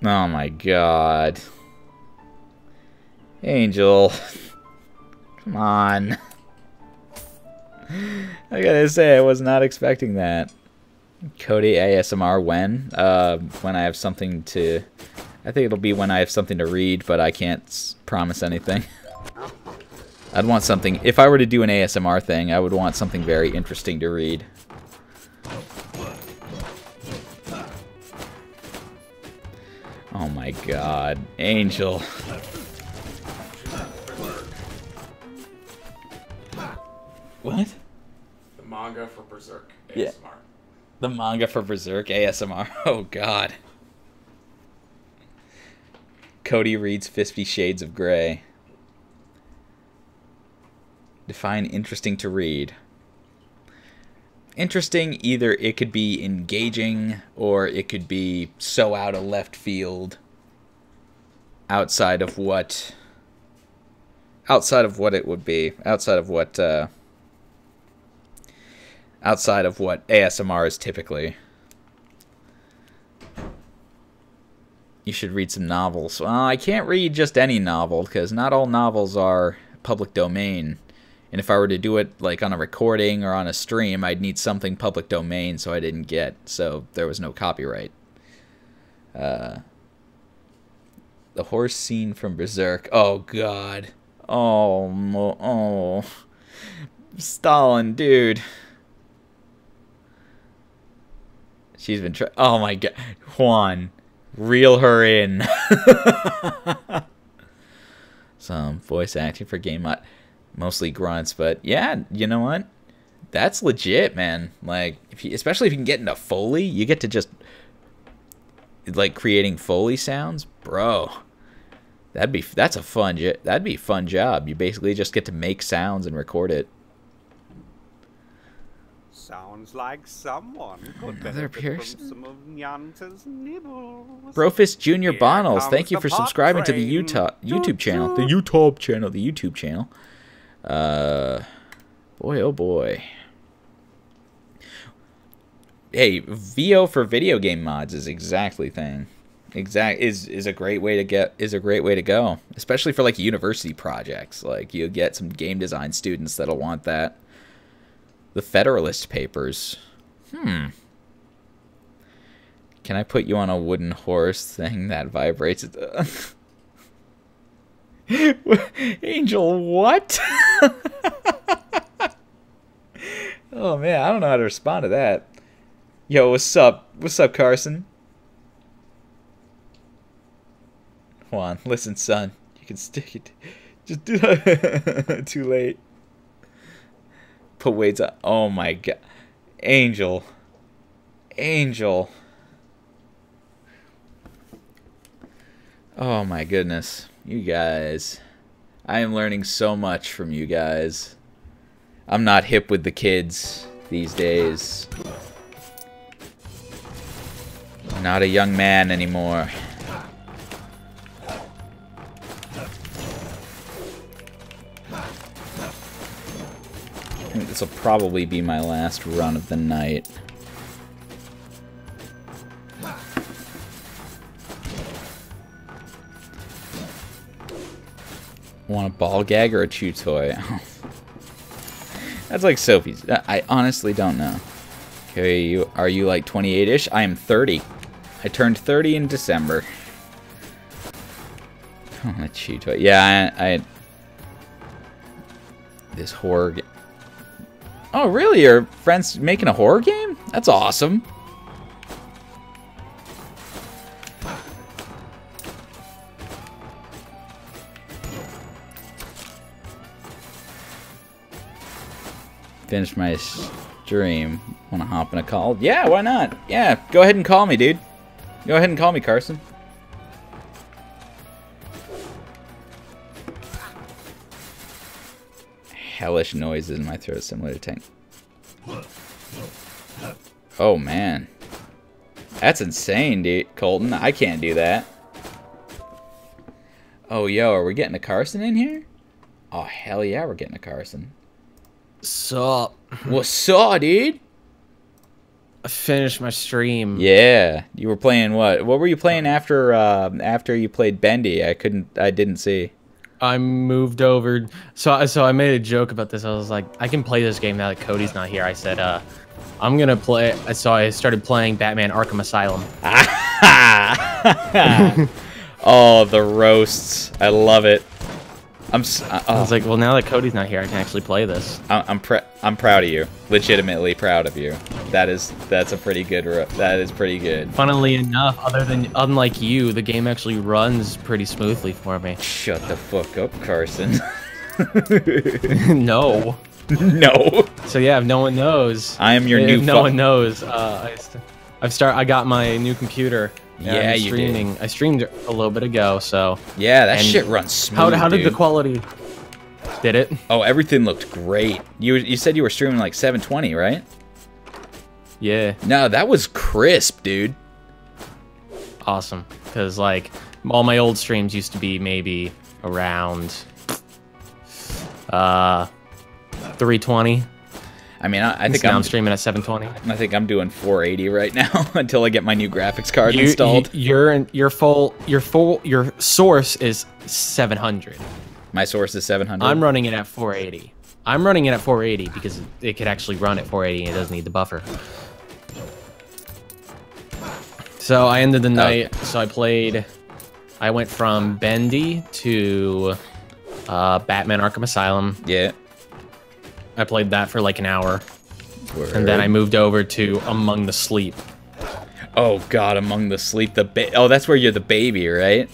Oh my god. Angel. Come on. I gotta say, I was not expecting that. Cody ASMR when? When I have something to... I think it'll be when I have something to read, but I can't promise anything. I'd want something... If I were to do an ASMR thing, I would want something very interesting to read. Oh my god. Angel. What? The manga for Berserk ASMR. Yeah. The manga for Berserk ASMR. Oh god. Cody reads 50 Shades of Grey. Define interesting to read. Interesting, either it could be engaging or it could be so out of left field, outside of what it would be, outside of what ASMR is typically. You should read some novels. Well, I can't read just any novel because not all novels are public domain. And if I were to do it like on a recording or on a stream, I'd need something public domain, so I didn't get. So there was no copyright. The horse scene from Berserk. Oh god. Oh. Stalin, dude. She's been oh my god. Juan, reel her in. Some voice acting for game mod. Mostly grunts, but yeah, you know what? That's legit, man. Like, especially if you can get into Foley, you get to just like creating Foley sounds, bro. That'd be a fun job. You basically just get to make sounds and record it. Sounds like someone could Another benefit from some of Nyanta's nibbles. Brofist Jr. Here Bonals, comes thank you the for pot subscribing to the train. YouTube channel. The YouTube channel. Boy, oh boy. Hey, VO for video game mods is exactly thing. Is a great way to go, especially for like university projects. Like you get some game design students that'll want that. The Federalist Papers. Can I put you on a wooden horse thing that vibrates? Angel, what? Oh man, I don't know how to respond to that. Yo, what's up? What's up, Carson? Juan, listen, son. You can stick it. Just do that. Too late. Put weights on. Oh my god. Angel. Angel. Oh my goodness. You guys. I am learning so much from you guys. I'm not hip with the kids these days. Not a young man anymore. I think this will probably be my last run of the night. Want a ball gag or a chew toy? That's like Sophie's. I honestly don't know. Okay, are you like 28-ish? I am 30. I turned 30 in December. I want a chew toy. Yeah, I this horror game. Oh, really? Your friend's making a horror game? That's awesome. Finish my stream. Want to hop in a call? Yeah, why not? Yeah, go ahead and call me, dude. Go ahead and call me, Carson. Hellish noises in my throat similar to tank. Oh, man. That's insane, dude. Colton, I can't do that. Oh, yo, are we getting a Carson in here? Oh, hell yeah, we're getting a Carson. Sup? What's up, dude? I finished my stream. Yeah, you were playing what? What were you playing after after you played Bendy? I didn't see. I moved over. So I made a joke about this. I was like, I can play this game now that Cody's not here. I said, I'm gonna play. So I started playing Batman Arkham Asylum. Oh, the roasts! I love it. I was like, well, now that Cody's not here, I can actually play this. I'm proud of you. Legitimately proud of you. That's a pretty good. That is pretty good. Funnily enough, unlike you, the game actually runs pretty smoothly for me. Shut the fuck up, Carson. No. No. So yeah, if no one knows, I am your new. If no one knows, I got my new computer. Yeah, you did. I streamed a little bit ago, so yeah, that shit runs smooth. How did the quality? Did it? Oh, everything looked great. You said you were streaming like 720, right? Yeah. No, that was crisp, dude. Awesome, because like all my old streams used to be maybe around 320. I mean, I think I'm streaming at 720. I think I'm doing 480 right now until I get my new graphics card installed. Your source is 700. My source is 700. I'm running it at 480. I'm running it at 480 because it could actually run at 480 and it doesn't need the buffer. So I ended the night. So I went from Bendy to Batman Arkham Asylum. Yeah. I played that for like an hour. Word. And then I moved over to Among the Sleep. Oh god, Among the Sleep. That's where you're the baby, right?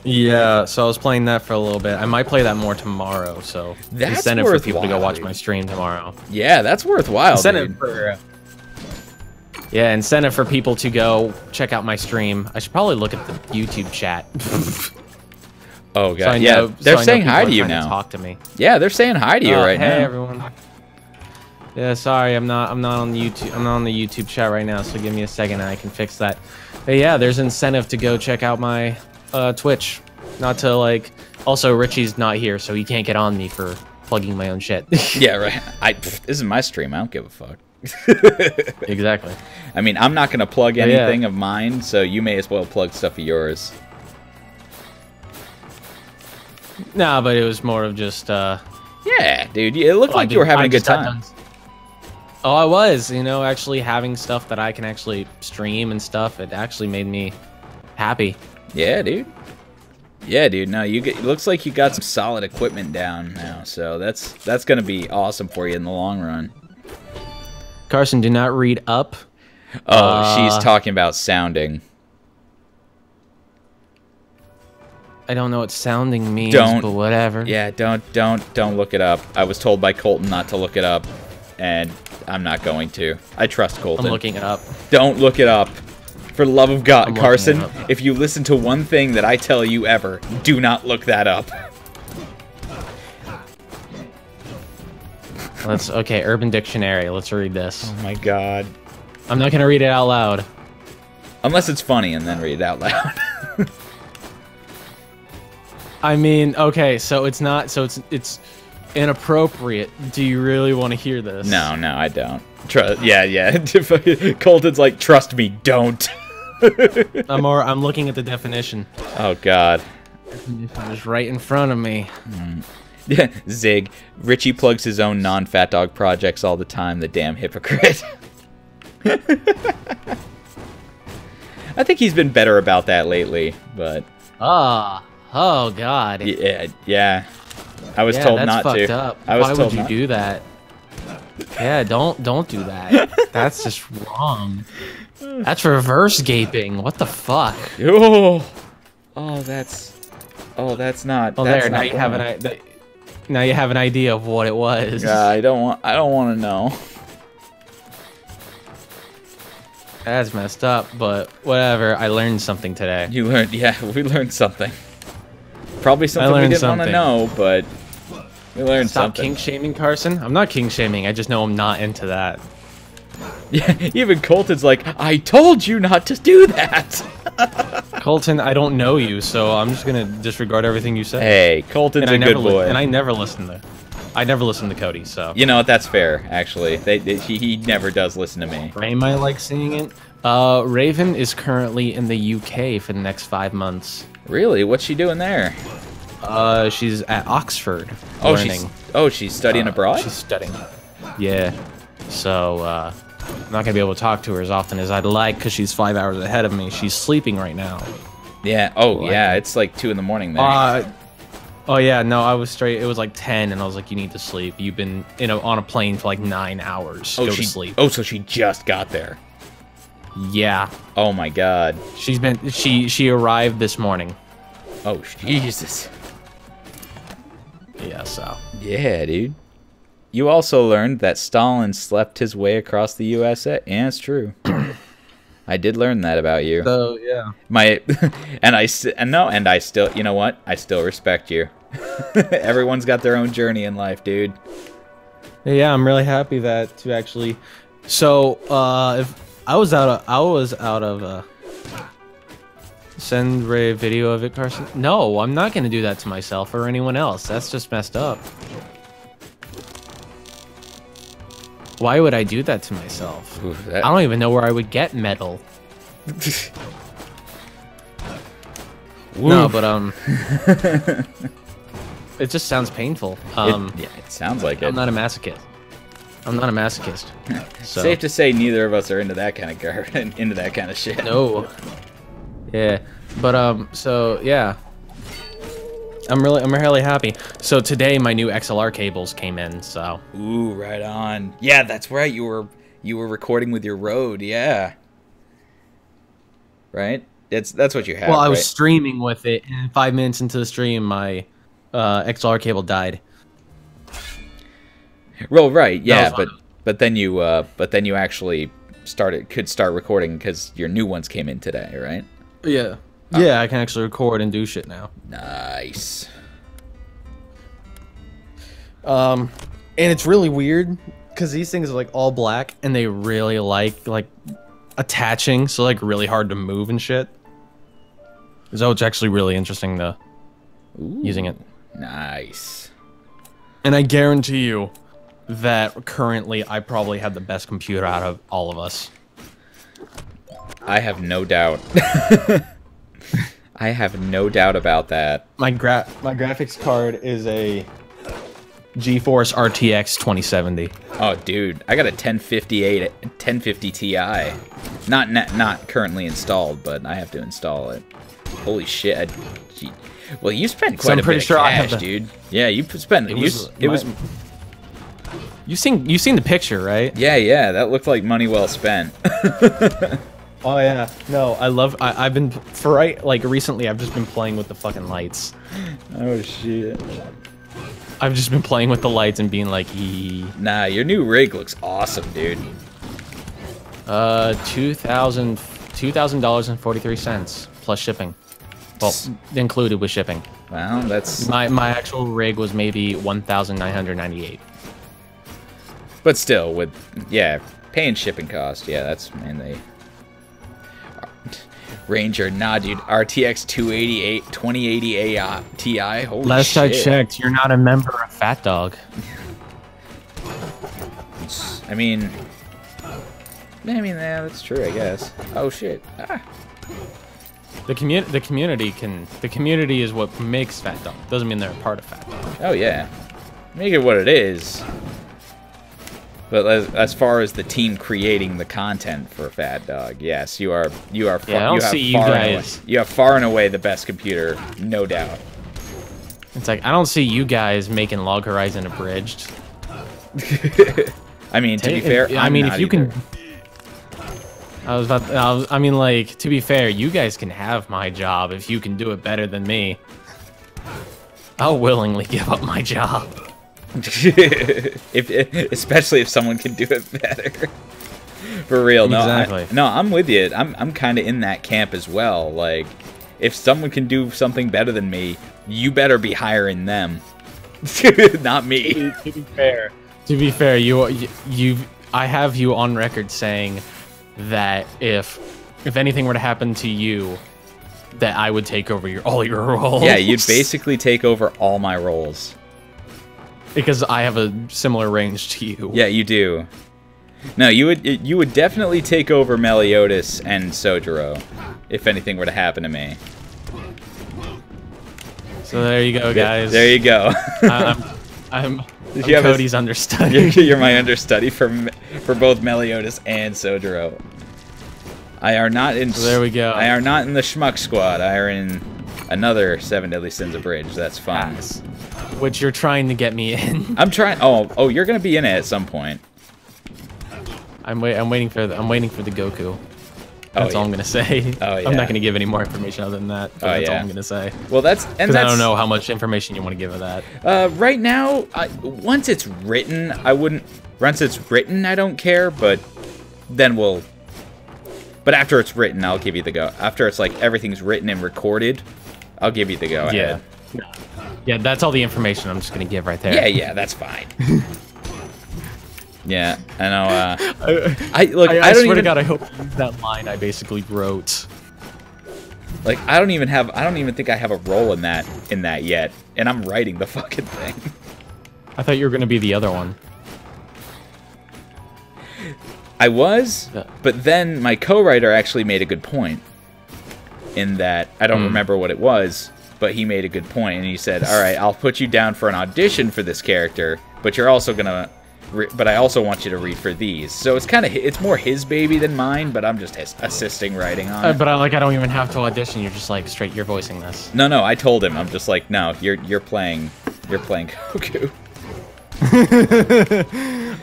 Yeah, so I was playing that for a little bit. I might play that more tomorrow, so that's incentive for people to go watch my stream tomorrow. Yeah, that's worthwhile, incentive dude. For yeah, incentive for people to go check out my stream. I should probably look at the YouTube chat. Oh god, so yeah, they're saying hi to you now. Talk to me. Yeah, they're saying hi to you right now. Hey everyone. Yeah, sorry, I'm not on the YouTube. I'm not on the YouTube chat right now, so give me a second and I can fix that. But yeah, there's incentive to go check out my Twitch. Not to like. Also, Richie's not here, so he can't get on me for plugging my own shit. Yeah, right. This is my stream. I don't give a fuck. Exactly. I mean, I'm not gonna plug anything of mine, so you may as well plug stuff of yours. Nah, but it was more of just, yeah, dude, it looked like you were having a good time. Oh, I was, actually having stuff that I can actually stream and stuff. It actually made me happy. Yeah, dude. Yeah, dude, no, it looks like you got some solid equipment down now, so that's gonna be awesome for you in the long run. Carson, do not read up. Oh, she's talking about sounding. I don't know what sounding means, but whatever. Yeah, don't look it up. I was told by Colton not to look it up, and I'm not going to. I trust Colton. I'm looking it up. Don't look it up. For the love of God, Carson, if you listen to one thing that I tell you ever, do not look that up. Okay, Urban Dictionary. Let's read this. Oh my god. I'm not gonna read it out loud. Unless it's funny, and then read it out loud. I mean, okay, so it's not, it's inappropriate. Do you really want to hear this? No, I don't. Yeah. Colton's like, trust me, don't. I'm looking at the definition. Oh god. Definition is right in front of me. Yeah, Zig. Richie plugs his own non-Fat Dog projects all the time, the damn hypocrite. I think he's been better about that lately, but... Oh god. Yeah. I was told not to. Fucked up. Why would you do that? Yeah, don't do that. That's just wrong. That's reverse gaping. What the fuck? Oh, that's not. Well, there. Now you have an idea of what it was. Yeah, I don't want to know. That's messed up, but whatever. I learned something today. You learned, yeah. We learned something. Probably something we didn't want to know, but we learned something. Stop kink shaming, Carson. I'm not kink shaming. I just know I'm not into that. Yeah, even Colton's like, I told you not to do that. Colton, I don't know you, so I'm just gonna disregard everything you say. Hey, Colton's a good boy. And I never listen to Cody, so. You know what? That's fair, actually. He never does listen to me. Ray might like seeing it. Raven is currently in the UK for the next 5 months. Really? What's she doing there? She's at Oxford. Learning. She's studying abroad? She's studying. Yeah. So, I'm not gonna be able to talk to her as often as I'd like because she's 5 hours ahead of me. She's sleeping right now. Yeah. Oh, yeah. It's like 2 in the morning there. Oh yeah, no, I was straight. It was like 10, and I was like, "You need to sleep. You've been, on a plane for like 9 hours. Go to sleep." Oh, so she just got there. Yeah. Oh my god. She arrived this morning. Oh Jesus. Yeah. So. Yeah, dude. You also learned that Stalin slept his way across the USA. Yeah, it's true. I did learn that about you. So yeah. And I still, you know what? I still respect you. Everyone's got their own journey in life, dude. Yeah, I'm really happy that to actually. So if I was out of send Ray a video of it, Carson. No, I'm not gonna do that to myself or anyone else. That's just messed up. Why would I do that to myself? Ooh, I don't even know where I would get metal. No, but it just sounds painful. Yeah, it sounds like it. I'm not a masochist. So. Safe to say, neither of us are into that kind of into that kind of shit. No. Yeah, but so yeah, I'm really happy. So today my new XLR cables came in. So. Ooh, right on. Yeah, that's right. You were recording with your Rode. Yeah. Right. That's what you have. Well, I was right? streaming with it, and 5 minutes into the stream, my XLR cable died. Well, right. Yeah, but then you actually could start recording because your new ones came in today, right? Yeah. Yeah, I can actually record and do shit now. Nice. And it's really weird because these things are like all black and they really like attaching, so like really hard to move and shit. So it's actually really interesting to using it. Nice. And I guarantee you that currently I probably have the best computer out of all of us. I have no doubt. I have no doubt about that. My graphics card is a GeForce RTX 2070. Oh, dude, I got a 1050 Ti. Not currently installed, but I have to install it. Holy shit! Well, you spent quite a bit of cash, dude. Yeah, you spent. You've seen the picture, right? Yeah, that looked like money well spent. Oh yeah, no, I've been recently I've just been playing with the fucking lights. Oh shit. I've just been playing with the lights and being like, Nah, your new rig looks awesome, dude. $2,000.43 plus shipping. Well, included with shipping. Well, that's my actual rig was maybe $1,998. But still, with paying shipping cost, that's mainly. Ranger, nah, dude. RTX 2080 AI Ti. Holy Last shit. I checked, you're not a member of Fat Dog. I mean, yeah, that's true, I guess. Oh shit. Ah. The community is what makes Fat Dog. Doesn't mean they're a part of Fat Dog. Oh yeah, make it what it is. But as far as the team creating the content for Fat Dog, yes, you are. Yeah, I don't see you guys. You have far and away the best computer, no doubt. It's like I don't see you guys making Log Horizon abridged. I mean, to be fair, I mean, if you can. I mean, like, to be fair, you guys can have my job if you can do it better than me. I'll willingly give up my job. Especially if someone can do it better. For real, exactly. No, I'm with you. I'm kind of in that camp as well. Like, if someone can do something better than me, you better be hiring them, not me. To be fair, I have you on record saying that if anything were to happen to you, that I would take over all your roles. Yeah, you'd basically take over all my roles. Because I have a similar range to you. Yeah, you do. No, you would definitely take over Meliodas and Sojiro if anything were to happen to me. So there you go, guys. There you go. I'm Cody's understudy. You're my understudy for both Meliodas and Sojiro. I are not in. So there we go. I are not in the Schmuck Squad. I are in Another 7 Deadly Sins Abridged. That's fun. Yes. Which you're trying to get me in. I'm trying. Oh, you're gonna be in it at some point. I'm waiting for the Goku. That's all I'm gonna say. Oh, yeah. I'm not gonna give any more information other than that. That's all I'm gonna say. Well, that's because I don't know how much information you want to give of that. Right now, once it's written, I wouldn't. Once it's written, I don't care. But then we'll. But after it's written, I'll give you the go. After it's like everything's written and recorded, I'll give you the go ahead. Yeah, that's all the information I'm just gonna give right there. Yeah, that's fine. Yeah, I know. I don't swear to even. God, I hope you use that line I basically wrote. Like, I don't even think I have a role in that yet, and I'm writing the fucking thing. I thought you were gonna be the other one. I was, but then my co-writer actually made a good point. In that, I don't remember what it was, but he made a good point, and he said, "All right, I'll put you down for an audition for this character, but you're also gonna." But I also want you to read for these. So it's more his baby than mine, but I'm just assisting writing on it. But I don't even have to audition. You're just like you're voicing this. No, I told him. I'm just like, no, you're playing Goku.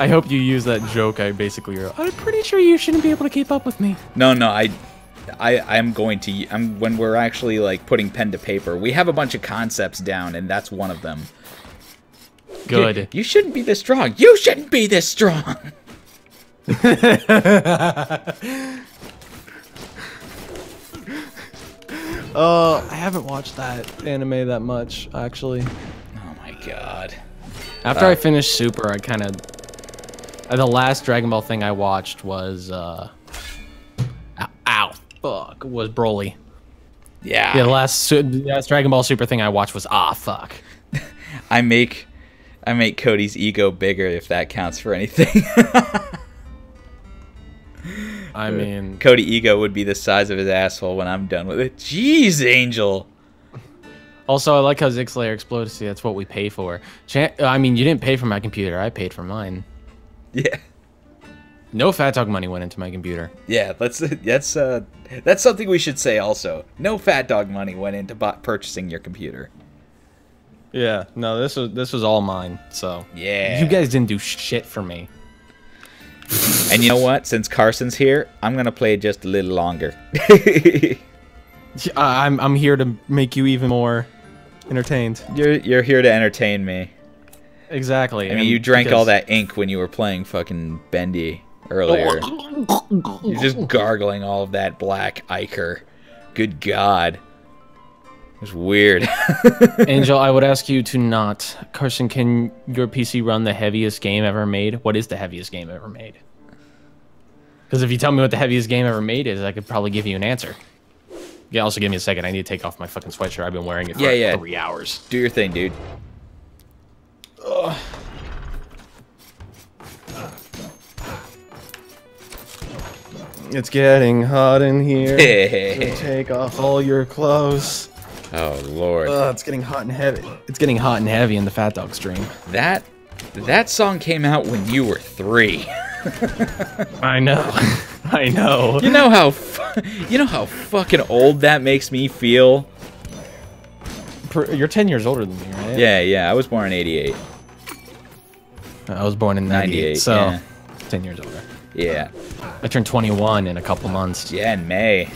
I hope you use that joke. I'm pretty sure you shouldn't be able to keep up with me. No, I'm going to. When we're actually like putting pen to paper, we have a bunch of concepts down, and that's one of them. Good. You shouldn't be this strong. You shouldn't be this strong. I haven't watched that anime that much, actually. Oh my god. After I finished Super, I kind of... the last Dragon Ball thing I watched was, was Broly. Yeah. The last Dragon Ball Super thing I watched was, fuck. I make Cody's ego bigger, if that counts for anything. I mean... Cody ego would be the size of his asshole when I'm done with it. Jeez, Angel! Also, I like how Zigslayer exploded. See, that's what we pay for. I mean, you didn't pay for my computer. I paid for mine. Yeah. No Fat Dog money went into my computer. Yeah, that's something we should say also. No Fat Dog money went into purchasing your computer. Yeah, no, this was all mine. So yeah, you guys didn't do shit for me. And you know what? Since Carson's here, I'm gonna play just a little longer. I'm here to make you even more entertained. You're here to entertain me. Exactly. I mean, you drank all that ink when you were playing fucking Bendy earlier. You're just gargling all of that black ichor. Good God. It was weird. Angel, I would ask you to not. Carson, can your PC run the heaviest game ever made? What is the heaviest game ever made? Because if you tell me what the heaviest game ever made is, I could probably give you an answer. Yeah, also give me a second. I need to take off my fucking sweatshirt. I've been wearing it for 3 hours. Do your thing, dude. Ugh. It's getting hot in here. So take off all your clothes. Oh Lord. It's getting hot and heavy. It's getting hot and heavy in the Fat Dog stream. That song came out when you were 3. I know. I know. You know how fucking old that makes me feel? You're 10 years older than me, right? Yeah. I was born in 88. I was born in 98, so yeah. 10 years older. Yeah. I turned 21 in a couple months. Yeah, in May.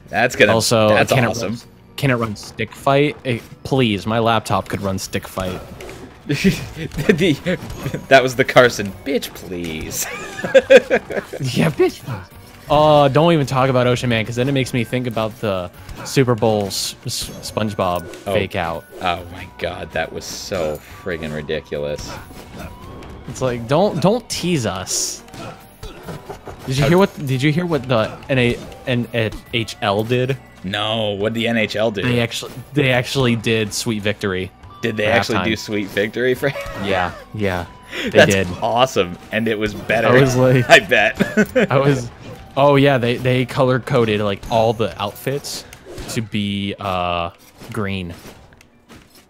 That's awesome. Can it run Stick Fight? Please, my laptop could run Stick Fight. That was the Carson. Bitch, please. Yeah, bitch. Oh, don't even talk about Ocean Man, because then it makes me think about the Super Bowl SpongeBob fake out. Oh my God, that was so friggin' ridiculous. It's like, don't tease us. Did you hear what the NHL did? No, what the NHL did? They actually did Sweet Victory. Did they actually do Sweet Victory for? Yeah. They did. Awesome, and it was better. I was like, I bet. Oh yeah, they color coded like all the outfits to be green.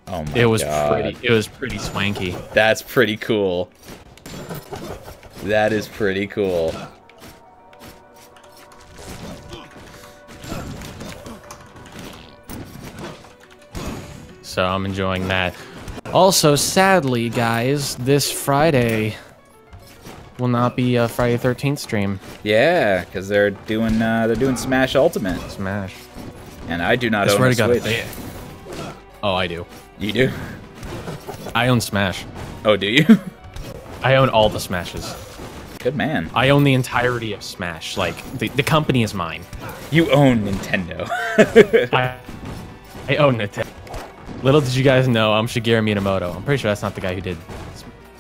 Oh my God. It was pretty swanky. That's pretty cool. That is pretty cool. so I'm enjoying that. Also, sadly, guys, this Friday will not be a Friday 13th stream. Yeah, because they're doing Smash Ultimate. Smash. And I do not own a Switch. Oh, I do. You do? I own Smash. Oh, do you? I own all the Smashes. Good man. I own the entirety of Smash. Like, the company is mine. You own Nintendo. I own Nintendo. Little did you guys know, I'm Shigeru Miyamoto. I'm pretty sure that's not the guy who did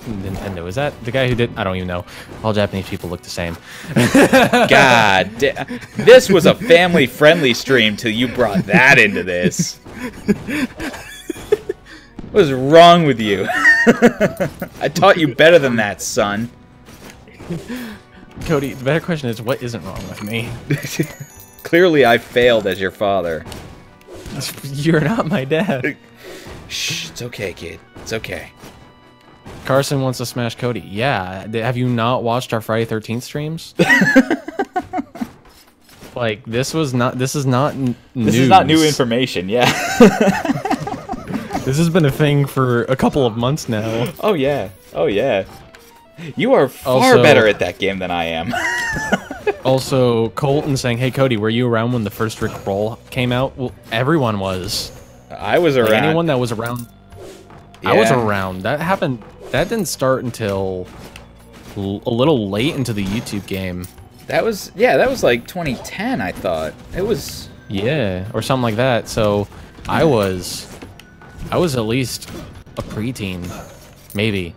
Nintendo. Is that the guy who did? I don't even know. All Japanese people look the same. God, this was a family-friendly stream till you brought that into this. What is wrong with you? I taught you better than that, son. Cody, the better question is, what isn't wrong with me? Clearly, I failed as your father. You're not my dad. Shh, it's okay, kid. It's okay. Carson wants to smash Cody. Yeah, have you not watched our Friday 13th streams? Like, this is not news. This is not new information, yeah. This has been a thing for a couple of months now. Oh, yeah. Oh, yeah. You are far better at that game than I am. Also, Colton saying, hey, Cody, were you around when the first Rick Roll came out? Well, everyone was. I was around. Like, anyone that was around. Yeah. I was around. That happened. That didn't start until a little late into the YouTube game. That was, yeah, that was like 2010, I thought. It was... Yeah, or something like that. So, I was at least a preteen. Maybe.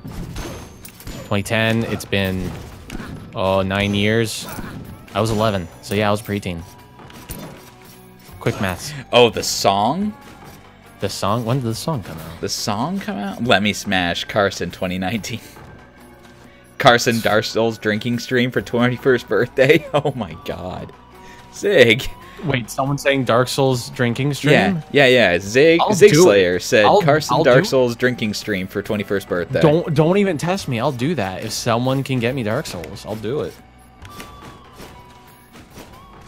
2010, it's been, 9 years. I was 11, so yeah, I was preteen. Quick maths. Oh, the song? The song? When did the song come out? The song come out? Let Me Smash Carson 2019. Carson Dark Souls drinking stream for 21st birthday. Oh my god. Zig. Wait, someone saying Dark Souls drinking stream? Yeah. Zig Slayer said Carson Dark Souls drinking stream for 21st birthday. Don't even test me. I'll do that. If someone can get me Dark Souls, I'll do it.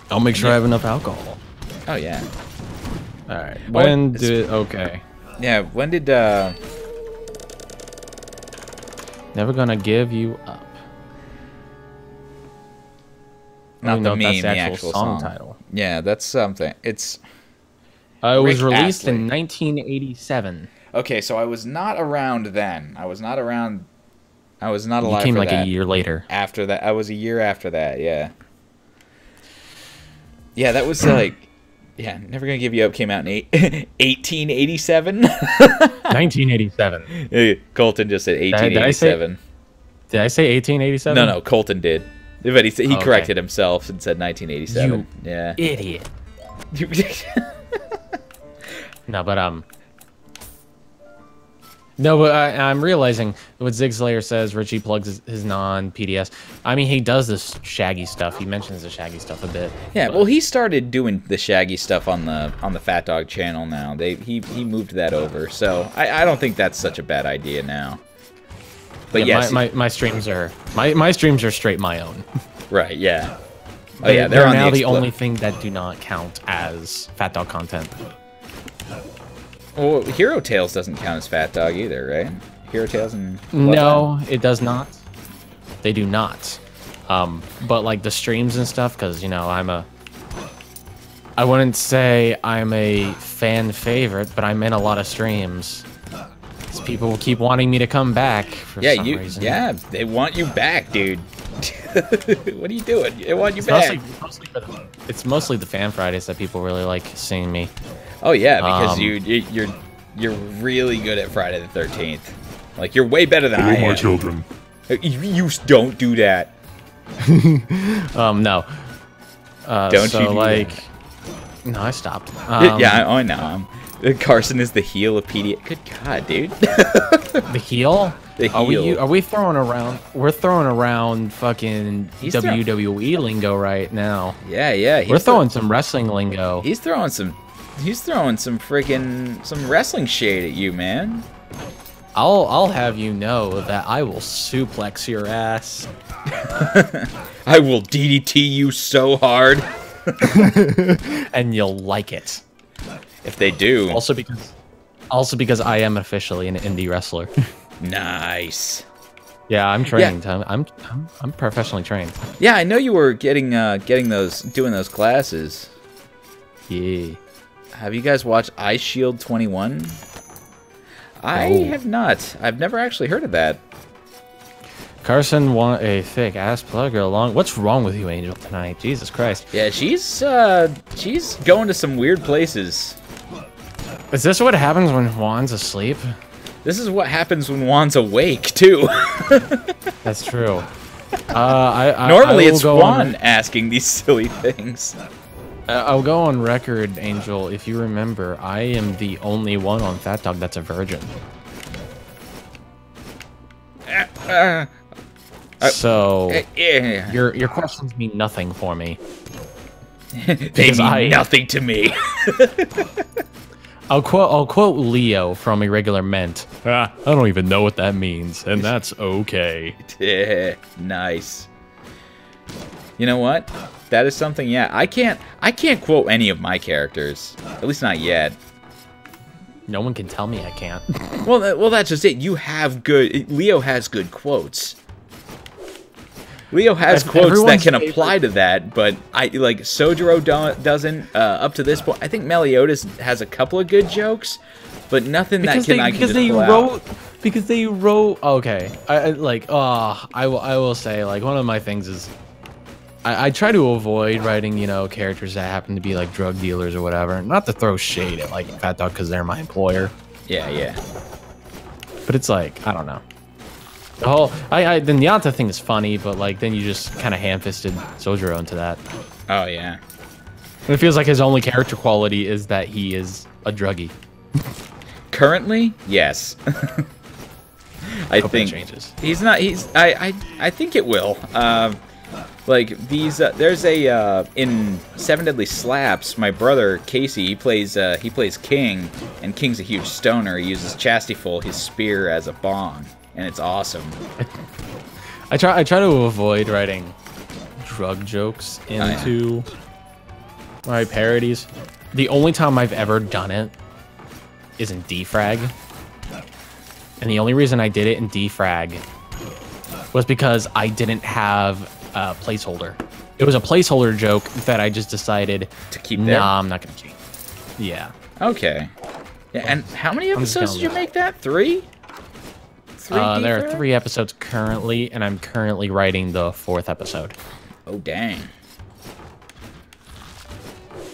I'll make sure I have enough alcohol. Oh yeah. All right. When did okay? Yeah. When did Never Gonna Give You Up. Not the meme, that's the actual song title. Yeah, that's something. It's. It was released in 1987. Okay, so I was not around then. I was not around. I was not alive. You came for like that. a year later. After that, I was a year after that. Yeah. Yeah, that was like. Yeah, Never Gonna Give You Up came out in 1887. 1987. Colton just said 1887. Did I say 1887? No, Colton did. But he corrected himself and said 1987. You yeah. Idiot. No, but I'm realizing what Zig Slayer says. Richie plugs his non-PDS. I mean, he does this Shaggy stuff. He mentions the Shaggy stuff a bit. Yeah, well, he started doing the Shaggy stuff on the Fat Dog channel now. He moved that over, so I don't think that's such a bad idea now. But yeah, yes, my streams are my streams are straight my own. Right. Yeah. Oh yeah, they're now the only thing that do not count as Fat Dog content. Well, Hero Tales doesn't count as Fat Dog either, right? Hero Tales and no, it does not. They do not. But like the streams and stuff, because you know I wouldn't say I'm a fan favorite, but I'm in a lot of streams. People will keep wanting me to come back for some reason. Yeah, they want you back, dude. What are you doing? They want you back. It's mostly the Fan Fridays that people really like seeing me. Oh yeah, because you're really good at Friday the 13th. Like you're way better than I am. My children. You don't do that. No. Don't you do like? That. No, I stopped. Yeah, I know. Carson is the heel of PDA. Good God, dude. The heel? The heel. Are we throwing around? We're throwing around fucking WWE lingo right now. Yeah. We're throwing some wrestling lingo. He's throwing some freaking wrestling shade at you, man. I'll have you know that I will suplex your ass. I will DDT you so hard. And you'll like it. If they do. Also because Also because I am officially an indie wrestler. Nice. Yeah, I'm trained. Yeah. I'm professionally trained. Yeah, I know you were doing those classes. Yeah. Have you guys watched Ice Shield 21? I have not. I've never actually heard of that. Carson want a thick ass plugger along. What's wrong with you, Angel, tonight? Jesus Christ. Yeah, she's going to some weird places. Is this what happens when Juan's asleep? This is what happens when Juan's awake too. That's true. Normally it's Juan asking these silly things. I'll go on record, Angel. If you remember, I am the only one on Fat Dog that's a virgin. So your questions mean nothing for me. They mean nothing to me. I'll quote Leo from Irregular Ment. I don't even know what that means, and that's okay. Yeah, nice. You know what? That is something. Yeah, I can't quote any of my characters. At least not yet. No one can tell me I can't. Well, that's just it. You have good. Leo has good quotes. Leo has quotes that can apply to that, but Sojiro doesn't up to this point. I think Meliodas has a couple of good jokes, but nothing I can just pull out. Because they wrote. Okay, I will say, like, one of my things is I try to avoid writing, characters that happen to be like drug dealers or whatever. Not to throw shade at like Fat Dog because they're my employer. Yeah. But it's like, I don't know. The whole the Nyata thing is funny, but like then you just kind of ham-fisted Sojiro into that. Oh yeah. And it feels like his only character quality is that he is a druggie. Currently, yes. I think changes. He's not. I think it will. Like these, there's a in Seven Deadly Slaps. My brother Casey, he plays King, and King's a huge stoner. He uses Chastieful, his spear, as a bong, and it's awesome. I try to avoid writing drug jokes into my parodies. The only time I've ever done it is in Defrag, and the only reason I did it in Defrag was because I didn't have a placeholder. It was a placeholder joke that I just decided to keep there. Nah, I'm not gonna keep. Yeah. Okay. Yeah, and how many episodes did you make that? 3? There are 3 episodes currently, and I'm currently writing the 4th episode. Oh dang.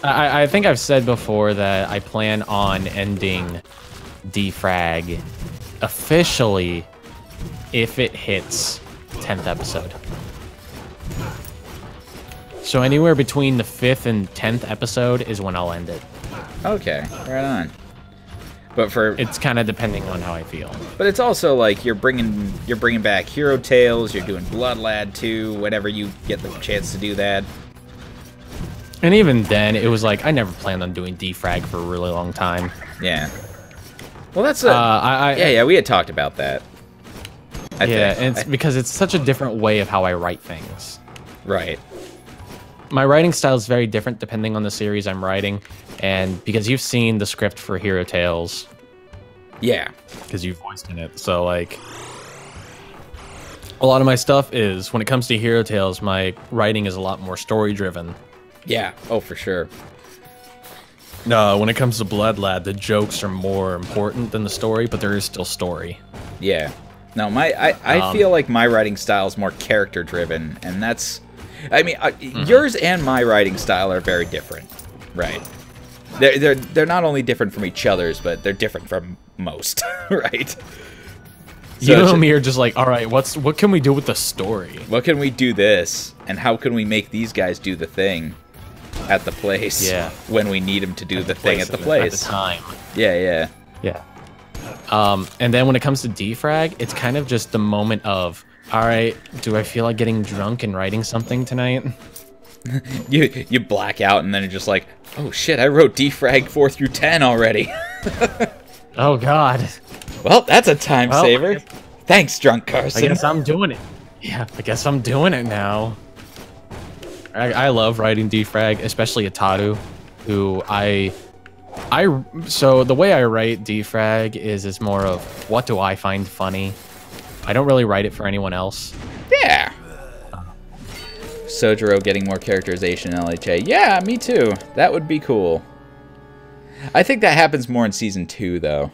I think I've said before that I plan on ending Defrag officially if it hits 10th episode. So anywhere between the 5th and 10th episode is when I'll end it. Okay, right on. But it's kind of depending on how I feel. But it's also like you're bringing back Hero Tales. You're doing Blood Lad 2 whenever you get the chance to do that. And even then, it was like I never planned on doing Defrag for a really long time. Yeah. Well, that's yeah. We had talked about that. I think. And it's because it's such a different way of how I write things. Right. My writing style is very different depending on the series I'm writing, and because you've seen the script for Hero Tales. Yeah. Because you voiced in it, so like a lot of my stuff is, when it comes to Hero Tales, my writing is a lot more story driven. Yeah. Oh, for sure. No, when it comes to Blood Lad, the jokes are more important than the story, but there is still story. Yeah. No, I feel like my writing style is more character driven, and that's, I mean, yours and my writing style are very different, right? They're not only different from each other's, but they're different from most, right? So you and me are just like, all right, what can we do with the story? What can we do this, and how can we make these guys do the thing at the place? Yeah. When we need them to do the thing at the place. At the time. Yeah. And then when it comes to Defrag, it's kind of just the moment of, all right, do I feel like getting drunk and writing something tonight? you black out, and then you're just like, oh shit, I wrote Defrag 4 through 10 already. Oh god. Well, that's a time saver. Thanks, Drunk Carson. I guess I'm doing it. Yeah, I guess I'm doing it now. I love writing Defrag, especially Ataru, who I So the way I write defrag is more of what do I find funny. I don't really write it for anyone else. Yeah. Sojiro getting more characterization in LHA. Yeah, me too. That would be cool. I think that happens more in season 2 though.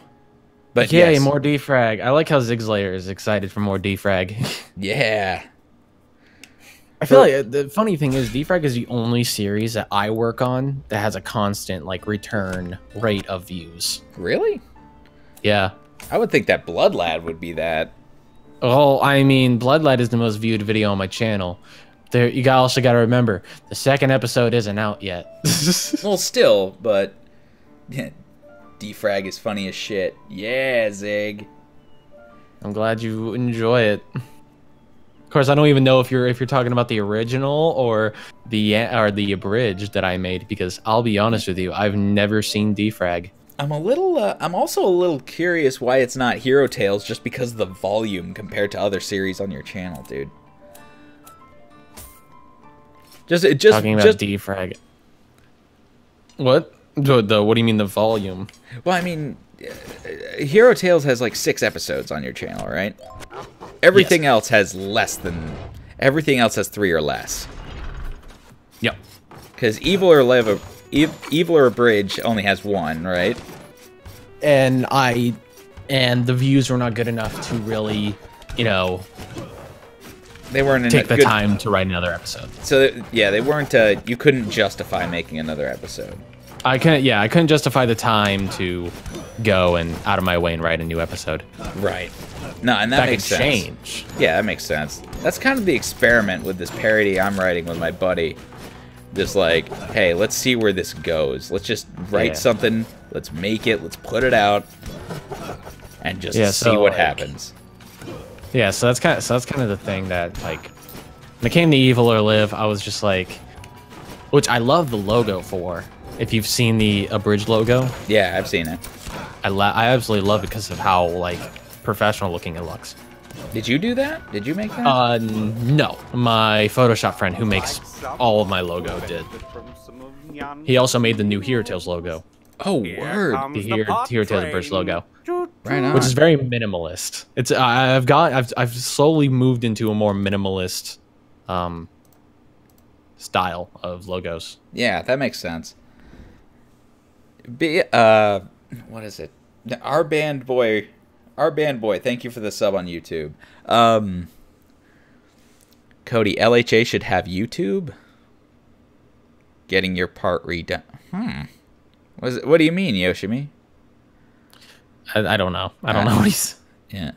But yay, yes. more defrag. I like how Zigslayer is excited for more defrag. Yeah. I feel like the funny thing is defrag is the only series that I work on that has a constant like return rate of views. Really? Yeah. I would think that Blood Lad would be that. Oh, I mean, Blood Lad is the most viewed video on my channel. There, you also got to remember, the second episode isn't out yet. Well, still, but yeah, defrag is funny as shit. Yeah, Zig. I'm glad you enjoy it. Of course, I don't even know if you're talking about the original or the abridged that I made, because I'll be honest with you, I've never seen defrag. I'm also a little curious why it's not Hero Tales, just because of the volume compared to other series on your channel, dude. Talking about defrag. What? What do you mean the volume? Well, I mean, Hero Tales has like 6 episodes on your channel, right? Everything else has less than. Everything else has 3 or less. Yep. Because Evil or Abridged only has 1, right? And the views were not good enough to really, you know, they weren't take the time to write another episode. So yeah, they weren't. You couldn't justify making another episode. I couldn't justify the time to go and out of my way and write a new episode. Right. No, and that makes sense. Change. Yeah, that makes sense. That's kind of the experiment with this parody I'm writing with my buddy. Just like, hey, let's see where this goes. Let's just write something. Let's make it. Let's put it out, and just see what happens. Yeah, so that's kind of the thing that, like, when it came to Evil or Live, I was just like, which I love the logo for. If you've seen the abridged logo, yeah, I've seen it. I absolutely love it because of how like professional looking it looks. Did you do that? Did you make that? No. My Photoshop friend who makes all of my logo did. He also made the new Hero Tales logo. Oh, word! The Hero Tales abridged logo. Right on. Which is very minimalist. It's I've slowly moved into a more minimalist style of logos. Yeah, that makes sense. What is it? Our band boy, thank you for the sub on YouTube. Cody, LHA should have YouTube. Getting your part redone. What do you mean, Yoshimi? I don't know. I don't know what he's. Yeah.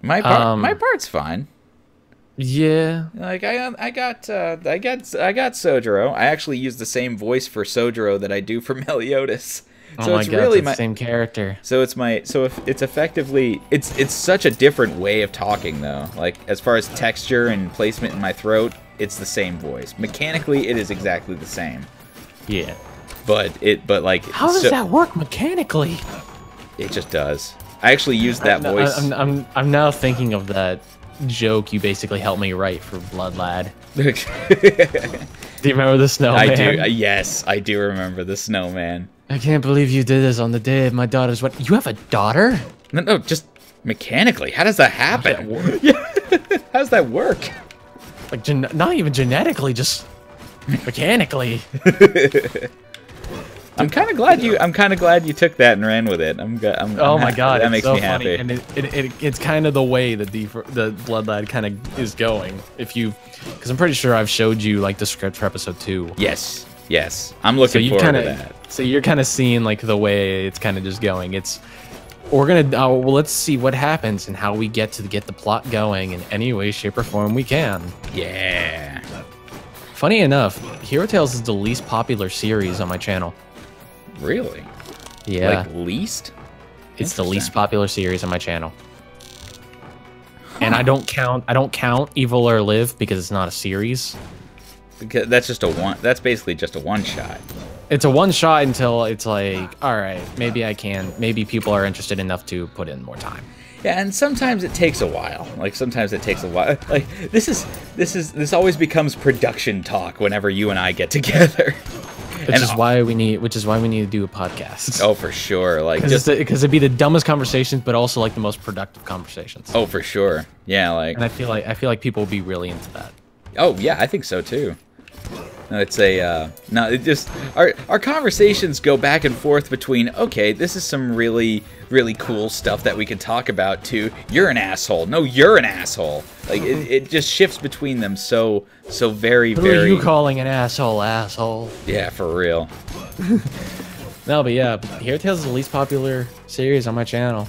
My part's fine. Yeah. Like I got Sojiro. I actually use the same voice for Sojiro that I do for Meliodas. So oh my it's god, really it's the same character. So it's it's effectively it's such a different way of talking though. Like as far as texture and placement in my throat, it's the same voice. Mechanically, it is exactly the same. Yeah. But like how does that work mechanically? It just does. I actually used that voice. I'm now thinking of that joke you basically helped me write for Blood Lad. Do you remember the snowman? I do. Yes, I do remember the snowman. I can't believe you did this on the day of my daughter's wedding. You have a daughter? No, just mechanically. How does that happen? How does that work? Like, not even genetically, just mechanically. I'm kind of glad you took that and ran with it. Oh my god, that makes so me funny. happy. And it's kind of the way that the Blood Lad kind of is going. Because I'm pretty sure I've showed you like the script for episode 2. Yes. I'm looking forward to that. So you're kind of seeing like the way it's kind of just going. We're gonna well, let's see what happens and how we get the plot going in any way, shape, or form we can. Yeah. Funny enough, Hero Tales is the least popular series on my channel. Really? Yeah. Like least? It's the least popular series on my channel. And I don't count Evil or Live because it's not a series. Because that's basically just a one shot. It's a one shot until it's like, all right, maybe people are interested enough to put in more time. Yeah, and sometimes it takes a while. Like this always becomes production talk whenever you and I get together. Which is why we need to do a podcast. Oh, for sure. Like because it'd be the dumbest conversations, but also like the most productive conversations. Oh, for sure. Yeah, like. And I feel like people will be really into that. Oh yeah, I think so too. No, it's a no. It just our conversations go back and forth between okay, this is some really cool stuff that we can talk about. To you're an asshole. No, you're an asshole. Like it just shifts between them so very. Who are you calling an asshole? Asshole. Yeah, for real. No, but yeah, Hero Tales is the least popular series on my channel.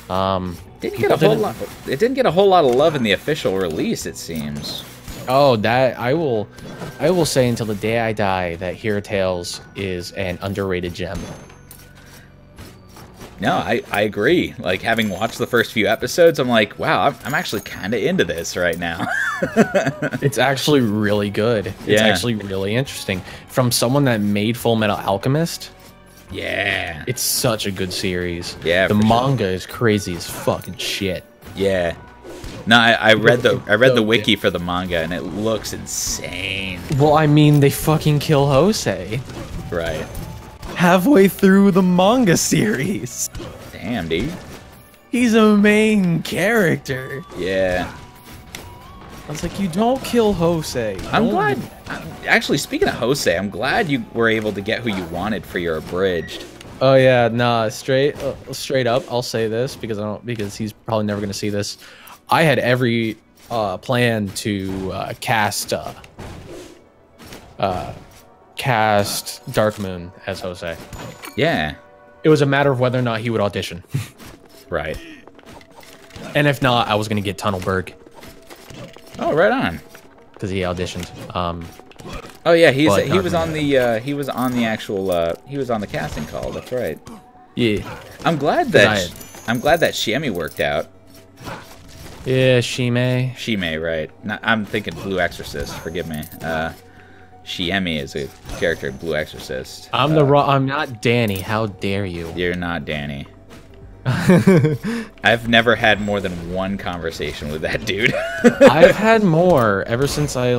Didn't get a whole lot. It didn't get a whole lot of love in the official release. It seems. Oh, that I will say until the day I die that Hero Tales is an underrated gem. No, I agree. Like having watched the first few episodes, I'm like, wow, I'm actually kind of into this right now. It's actually really good. It's Yeah. actually really interesting. From someone that made Full Metal Alchemist. Yeah. It's such a good series. Yeah. The manga is crazy as fucking shit. Yeah. No, I read the wiki for the manga and it looks insane. Well, I mean, they fucking kill Jose Right. halfway through the manga series. Damn, dude. He's a main character. Yeah. I was like, you don't kill Jose. I'm glad. Actually, speaking of Jose, I'm glad you were able to get who you wanted for your abridged. Oh yeah, nah, straight up, I'll say this because he's probably never gonna see this. I had every plan to cast Dark Moon as Jose. Yeah. It was a matter of whether or not he would audition. Right. And if not, I was gonna get Tunnelberg Oh, right on. because he auditioned. Oh yeah, he was Dark on the he was on the casting call. That's right. Yeah. I'm glad that Shiemi worked out. Yeah, Shime. Shime, right? I'm thinking Blue Exorcist. Forgive me. Shiemi is a character in Blue Exorcist. I'm not Danny. How dare you? You're not Danny. I've never had more than one conversation with that dude. I've had more ever since I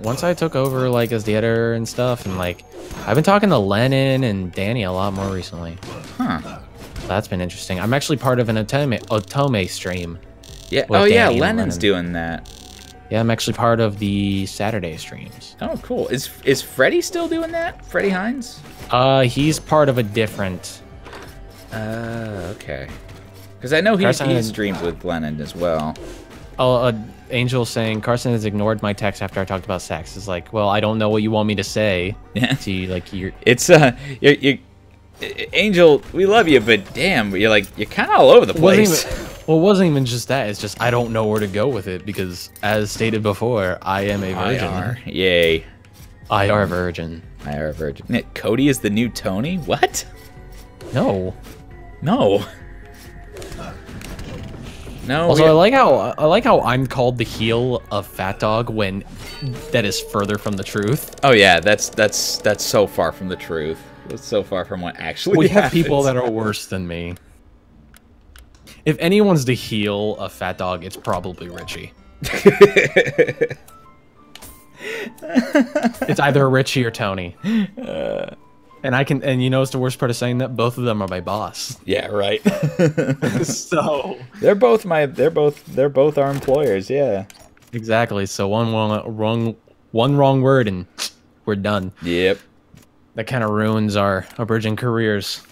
once I took over like as the editor and stuff, and like I've been talking to Lennon and Danny a lot more recently. Huh. That's been interesting. I'm actually part of an Otome stream. Yeah. with Oh yeah, Danny and Lennon's Lennon. doing that. Yeah, I'm actually part of the Saturday streams. Oh, cool. Is Freddie still doing that? Freddie Hines? He's part of a different. Okay. Because I know he streams with Lennon as well. Oh, Angel saying Carson has ignored my text after I talked about sex. It's like, well, I don't know what you want me to say. Yeah. See, like you're. It's Angel, we love you, but damn, you're kind of all over the place. Well, it wasn't even just that. It's just I don't know where to go with it because, as stated before, I am a virgin. IR. Yay. IR virgin. IR virgin. Cody is the new Tony? What? No. No. No. Also, I like how I'm called the heel of Fat Dog when that is further from the truth. Oh yeah, that's so far from the truth. It's so far from what actually We have happens. people that are worse than me. If anyone's the heel of Fat Dog, it's probably Richie. It's either Richie or Tony. And you know what's the worst part of saying that? Both of them are my boss. Yeah, right. So they're both our employers, yeah. exactly. So one wrong word and we're done. Yep. That kind of ruins our bridging careers.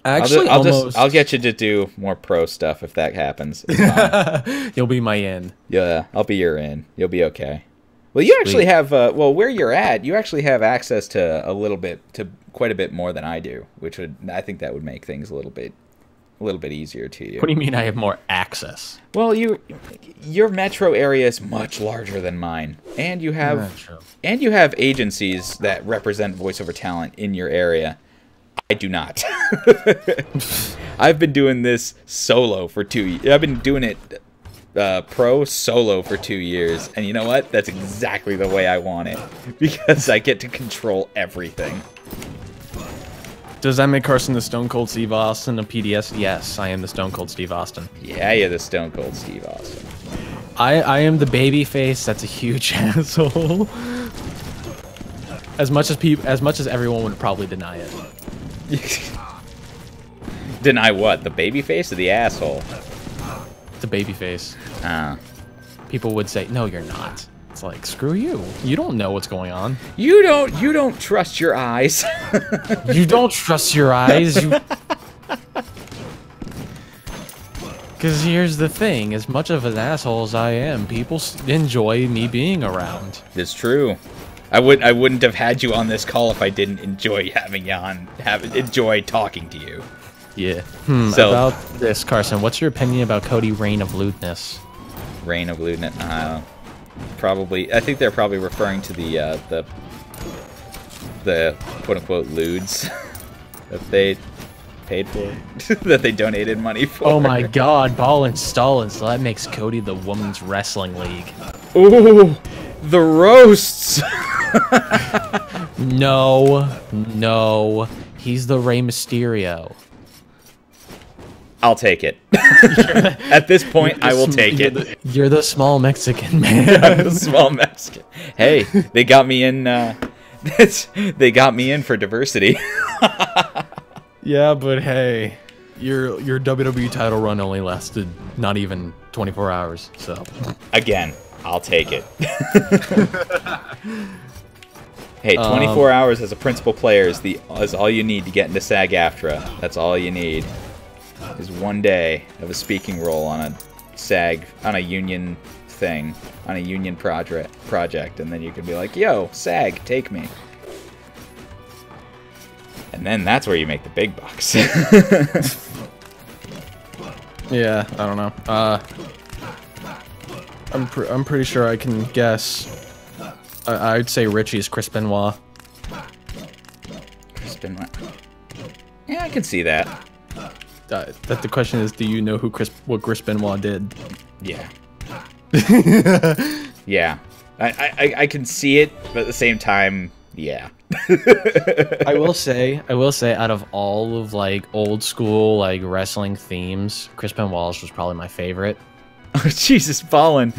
Actually, almost. I'll get you to do more pro stuff if that happens. It's fine. You'll be my in. Yeah, I'll be your in. You'll be okay. Well, you actually have where you're at, you actually have access to quite a bit more than I do, which I think that would make things a little bit easier to you. What do you mean I have more access? Well, your metro area is much larger than mine, and you have agencies that represent voiceover talent in your area. I do not. I've been doing this solo for 2 years. I've been doing it pro solo for 2 years, and you know what? That's exactly the way I want it because I get to control everything. Does that make Carson the Stone Cold Steve Austin of PDS? Yes, I am the Stone Cold Steve Austin. Yeah, you're the Stone Cold Steve Austin. I am the baby face that's a huge asshole. As much as everyone would probably deny it. Deny what? The baby face or the asshole? The baby face. Ah. People would say, "No, you're not." It's like, screw you. You don't know what's going on. You don't trust your eyes. You don't trust your eyes. Because here's the thing: as much of an asshole as I am, people enjoy me being around. It's true. I wouldn't have had you on this call if I didn't enjoy having you on. Enjoy talking to you. Yeah. So, about this, Carson, what's your opinion about Cody Reign of Lewdness? Reign of Lewdness. Probably. I think they're probably referring to the quote unquote lewds that they paid for, that they donated money for. Oh my God, Ball and Stalin. So that makes Cody the Women's Wrestling League. Ooh, the roasts. No, he's the Rey Mysterio. I'll take it. At this point, I will take it. You're the small Mexican man. I'm the small Mexican. Hey, they got me in. They got me in for diversity. Yeah, but hey, your WWE title run only lasted not even 24 hours. So again, I'll take it. Hey, 24 hours as a principal player is all you need to get into SAG-AFTRA. That's all you need. Is one day of a speaking role on a union thing, on a union project, and then you can be like, yo, SAG, take me. And then that's where you make the big bucks. yeah, I don't know. I'm pretty sure I can guess. I'd say Richie's Chris Benoit. Chris Benoit. Yeah, I can see that. That the question is, do you know what Chris Benoit did? Yeah. Yeah. I can see it, but at the same time, yeah. I will say, out of all of like old school like wrestling themes, Chris Benoit's was probably my favorite. Oh, Jesus, Stalin.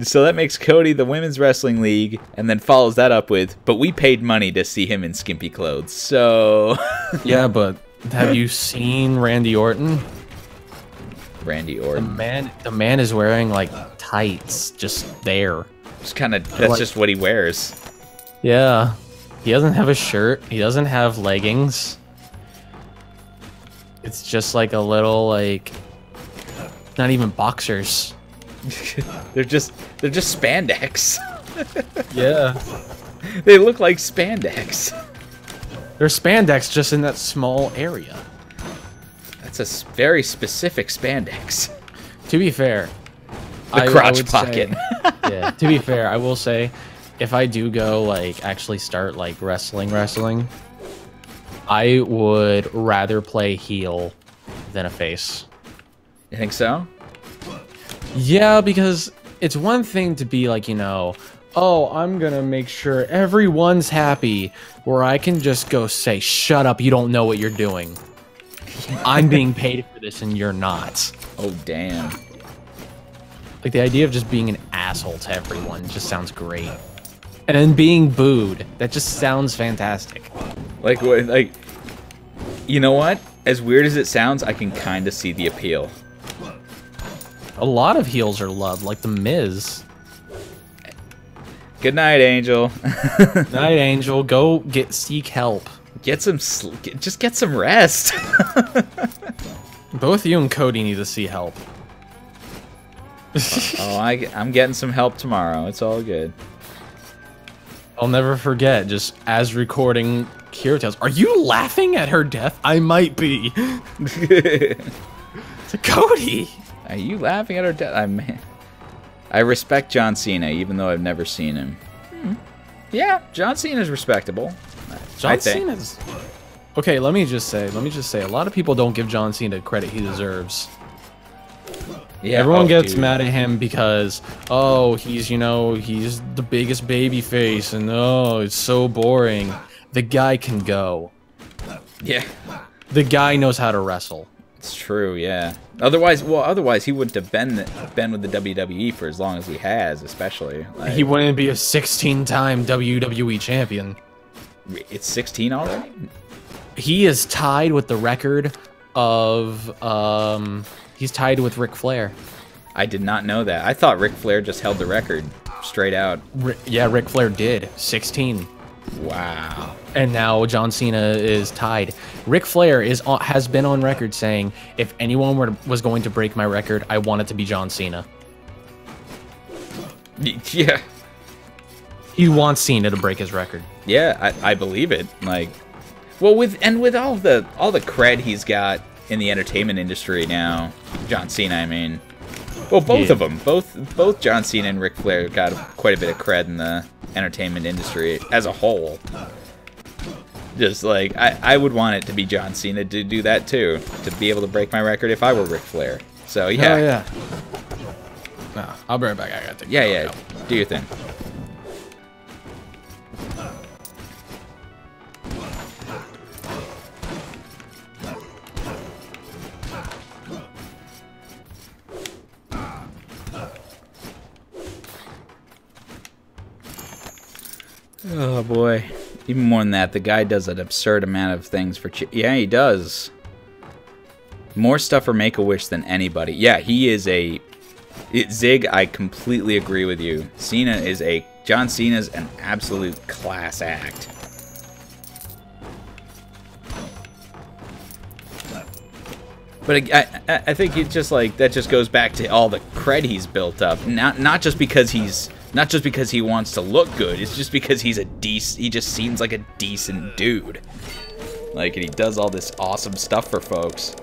So that makes Cody the Women's Wrestling League, and then follows that up with, but we paid money to see him in skimpy clothes, so... Yeah, but have you seen Randy Orton? Randy Orton? The man is wearing, like, tights, just there. Just kind of, that's like, just what he wears. Yeah. He doesn't have a shirt. He doesn't have leggings. It's just, like, a little, like... Not even boxers. They're just spandex. Yeah. They look like spandex. They're spandex just in that small area. That's a very specific spandex. To be fair, the crotch pocket. Say, yeah. To be fair, I will say, if I do go like actually start like wrestling, I would rather play heel than a face. You think so? Yeah, because it's one thing to be like, you know, oh, I'm gonna make sure everyone's happy, where I can just go say, shut up, you don't know what you're doing. I'm being paid for this and you're not. Oh, damn. Like, the idea of just being an asshole to everyone just sounds great. And then being booed, that just sounds fantastic. Like, you know what? As weird as it sounds, I can kind of see the appeal. A lot of heels are loved, like The Miz. Good night, Angel. Night, Angel. Go seek help. Just get some rest. Both you and Cody need to see help. Oh, I'm getting some help tomorrow. It's all good. I'll never forget, just as recording Kirito's. Are you laughing at her death? I might be. To Cody. Are you laughing at her death? I respect John Cena, even though I've never seen him. Yeah, John Cena's respectable. John Cena's... Okay, let me just say, a lot of people don't give John Cena the credit he deserves. Yeah, everyone gets mad at him because, oh, he's the biggest baby face, and oh, it's so boring. The guy can go. Yeah. The guy knows how to wrestle. It's true, yeah. Otherwise he wouldn't have been with the WWE for as long as he has, especially. Like, He wouldn't be a 16-time WWE champion. it's 16 already? He is tied with the record of he's tied with Ric Flair. I did not know that. I thought Ric Flair just held the record straight out. Yeah, Ric Flair did 16. Wow. And now John Cena is tied. Ric Flair has been on record saying, if anyone was going to break my record, I want it to be John Cena. Yeah. He wants Cena to break his record. Yeah, I believe it. Like, well, with all the cred he's got in the entertainment industry now, John Cena, I mean. Well, both of them. Both John Cena and Ric Flair got quite a bit of cred in the entertainment industry as a whole. Just like, I would want it to be John Cena to do that too, to be able to break my record if I were Ric Flair. So yeah. Oh yeah. No, I'll be right back. I gotta take Yeah. Do your thing. Oh boy. Even more than that, the guy does an absurd amount of things for yeah, he does. More stuff for Make-A-Wish than anybody. Yeah, he is a... Zig, I completely agree with you. John Cena's an absolute class act. But I think it just like that just goes back to all the cred he's built up. Not just because he wants to look good. It's just because he just seems like a decent dude. Like, and he does all this awesome stuff for folks.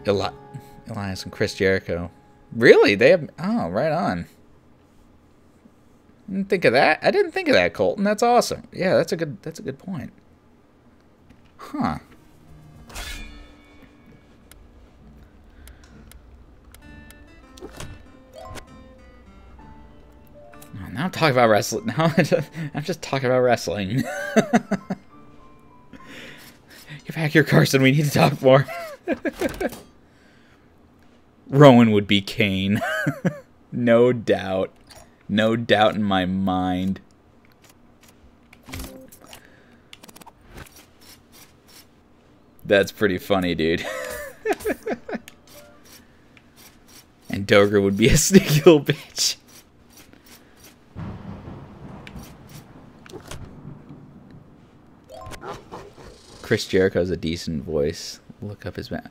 Elias and Chris Jericho. Really? They have... Oh, right on. Didn't think of that. I didn't think of that, Colton. That's awesome. Yeah, that's a good point. Huh. Now I'm talking about wrestling. Now I'm just talking about wrestling. Get back here, Carson. We need to talk more. Rowan would be Kane. No doubt. No doubt in my mind. That's pretty funny, dude. And Doger would be a sneaky little bitch. Chris Jericho has a decent voice. Look up his man.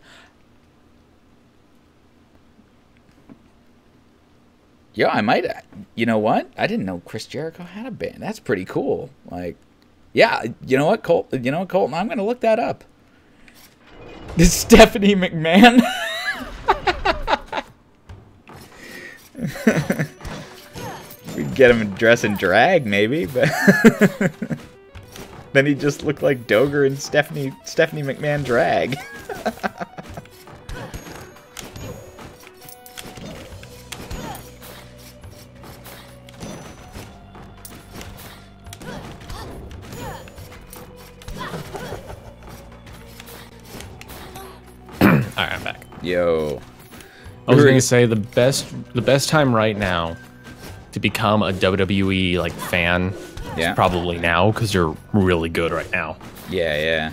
Yo, I might. You know what? I didn't know Chris Jericho had a band. That's pretty cool. Like, yeah. You know what, Colton? I'm gonna look that up. This Stephanie McMahon. We'd get him dressed in drag, maybe, but. Then he just looked like Doger and Stephanie McMahon drag. Alright, I'm back. Yo. I was gonna say the best time right now to become a WWE like fan. Yeah. It's probably now, because you're really good right now. Yeah.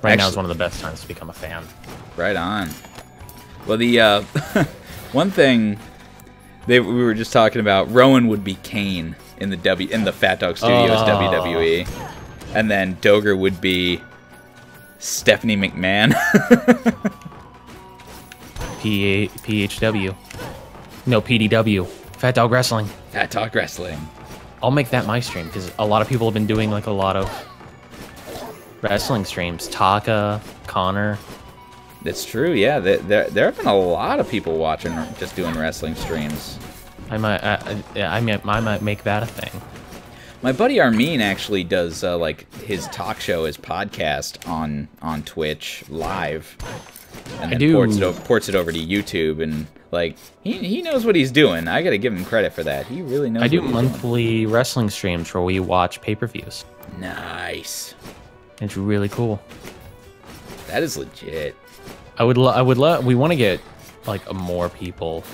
Right now is one of the best times to become a fan. Right on. Well, the one thing we were just talking about, Rowan would be Kane in the Fat Dog Studios WWE, and then Doger would be Stephanie McMahon. PHW. No, PDW. Fat Dog Wrestling. Fat Dog Wrestling. I'll make that my stream, because a lot of people have been doing like a lot of wrestling streams. Taka, Connor. That's true, yeah. There have been a lot of people watching, just doing wrestling streams. I might make that a thing. My buddy Armin actually does like his talk show, his podcast on Twitch live, and then ports it over to YouTube, and like he knows what he's doing. I gotta give him credit for that. He really knows. I do monthly wrestling streams where we watch pay-per-views. Nice. It's really cool. That is legit. I would love. We want to get like more people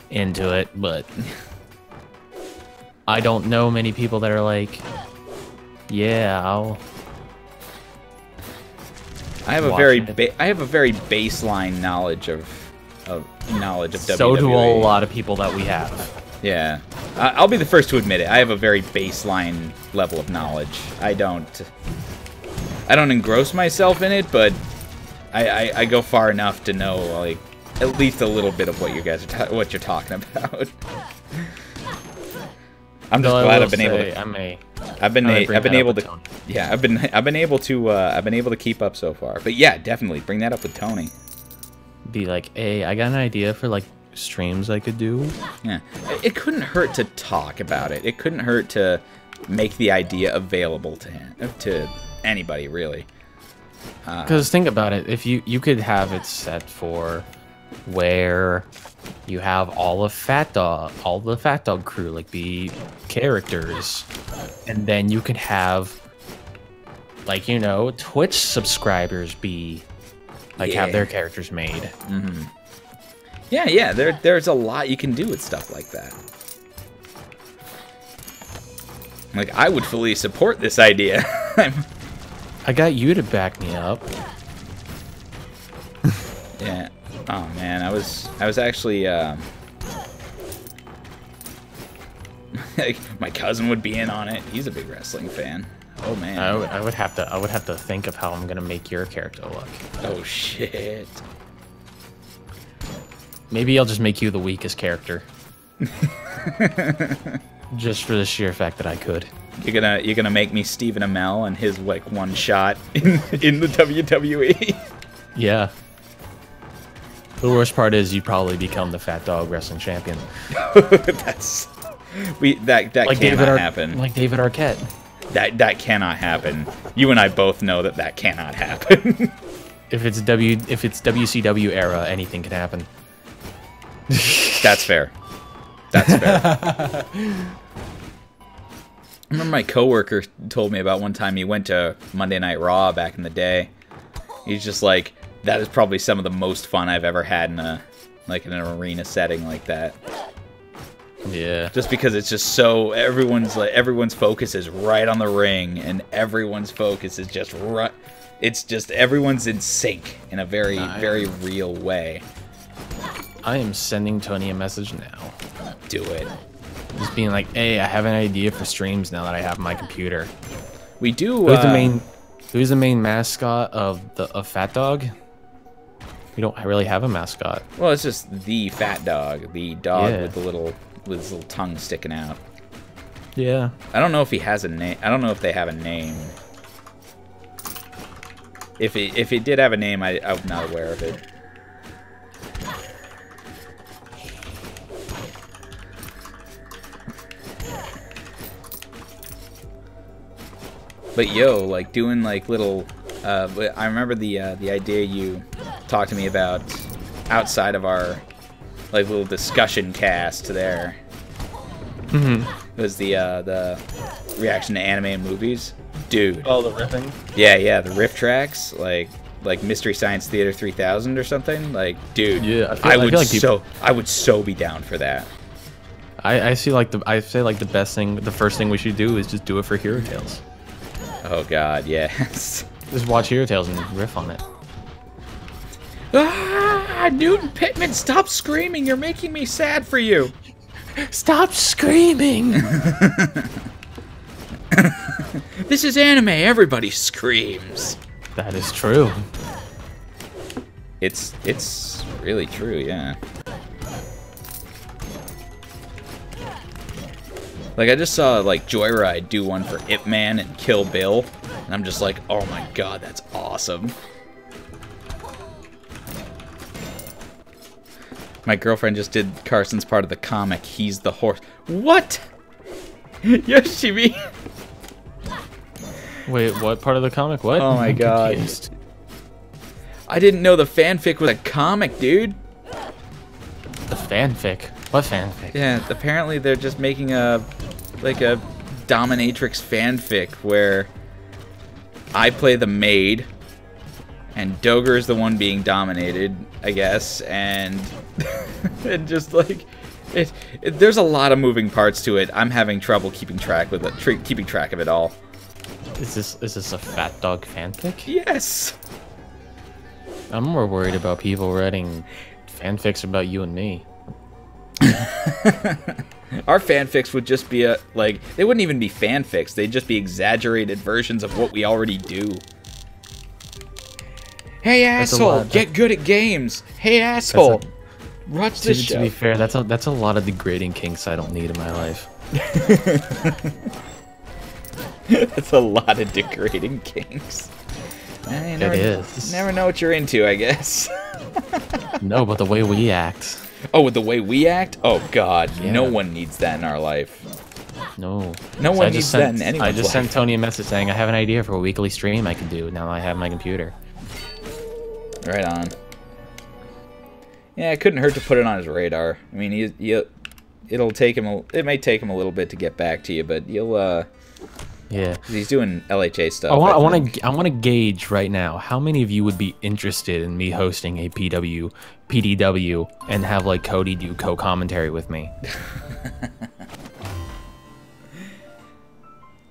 into it, but I don't know many people that are like, yeah, I'll. I have a very baseline knowledge of WWE. So do a lot of people that we have. Yeah, I'll be the first to admit it. I have a very baseline level of knowledge. I don't engross myself in it, but I go far enough to know like at least a little bit of what you guys are what you're talking about. I'm just glad I've been able to. I've been able to. Yeah, I've been able to keep up so far. But yeah, definitely bring that up with Tony. Be like, hey, I got an idea for like streams I could do. Yeah, it couldn't hurt to talk about it. It couldn't hurt to make the idea available to him, to anybody really. Because think about it, if you could have it set for where you have all the fat dog crew like be characters, and then you could have like, you know, Twitch subscribers be like have their characters made. Mm-hmm. Yeah, there's a lot you can do with stuff like that. Like, I would fully support this idea. I got you to back me up. Yeah. Oh man, I was actually my cousin would be in on it. He's a big wrestling fan. Oh man. I would have to think of how I'm gonna make your character look. Oh shit. Maybe I'll just make you the weakest character. Just for the sheer fact that I could. You're gonna make me Stephen Amell and his like one shot in the WWE. Yeah. The worst part is you probably become the Fat Dog Wrestling Champion. that like cannot happen. Like David Arquette. That cannot happen. You and I both know that cannot happen. If it's WCW era, anything can happen. That's fair. That's fair. I remember my coworker told me about one time he went to Monday Night Raw back in the day. He's just like, that is probably some of the most fun I've ever had in an arena setting like that. Yeah. Just because it's just so everyone's focus is right on the ring, and everyone's focus is just right. It's just everyone's in sync in a very real way. I am sending Tony a message now. Do it. Just being like, hey, I have an idea for streams now that I have my computer. We do. Who's the main mascot of Fat Dog? We don't really have a mascot. Well, it's just the Fat Dog, the dog with his little tongue sticking out. Yeah. I don't know if he has a name. I don't know if they have a name. If it did have a name, I'm not aware of it. But yo, like doing like little, I remember the idea you talked to me about outside of our like little discussion cast there. Mm-hmm. It was the reaction to anime and movies, dude. Oh, the riffing. Yeah, the riff tracks, like Mystery Science Theater 3000 or something. Like, dude, yeah, I would so be down for that. I say like the best thing, the first thing we should do is just do it for Hero Tales. Oh God, yes. Just watch Hero Tales and riff on it. Ah, Newton Pittman, stop screaming! You're making me sad for you. Stop screaming! This is anime. Everybody screams. That is true. It's really true, yeah. Like, I just saw, like, Joyride do one for Ip Man and Kill Bill, and I'm just like, oh my God, that's awesome. My girlfriend just did Carson's part of the comic, He's the Horse. What? Yoshimi? Wait, what part of the comic? What? Oh my God. Confused. I didn't know the fanfic was a comic, dude. The fanfic? What fanfic? Yeah, apparently they're just making a dominatrix fanfic where I play the maid, and Doger is the one being dominated, I guess, and and just like there's a lot of moving parts to it. I'm having trouble keeping track with it, keeping track of it all. Is this a Fat Dog fanfic? Yes. I'm more worried about people writing fanfics about you and me. Our fanfics would just be they wouldn't even be fanfics. They'd just be exaggerated versions of what we already do. Hey asshole, get good at games. Hey asshole, watch this show. To be fair, that's a lot of degrading kinks I don't need in my life. That's a lot of degrading kinks. It is. Never know what you're into, I guess. No, but the way we act. Oh, with the way we act? Oh, God. Yeah. No one needs that in our life. No. No one needs that in anyone's life. I just sent Tony a message saying I have an idea for a weekly stream I can do now that I have my computer. Right on. Yeah, it couldn't hurt to put it on his radar. I mean, it'll take him. It may take him a little bit to get back to you, but you'll. Yeah. He's doing LHA stuff. I want to gauge right now how many of you would be interested in me hosting a PDW and have like Cody do co-commentary with me.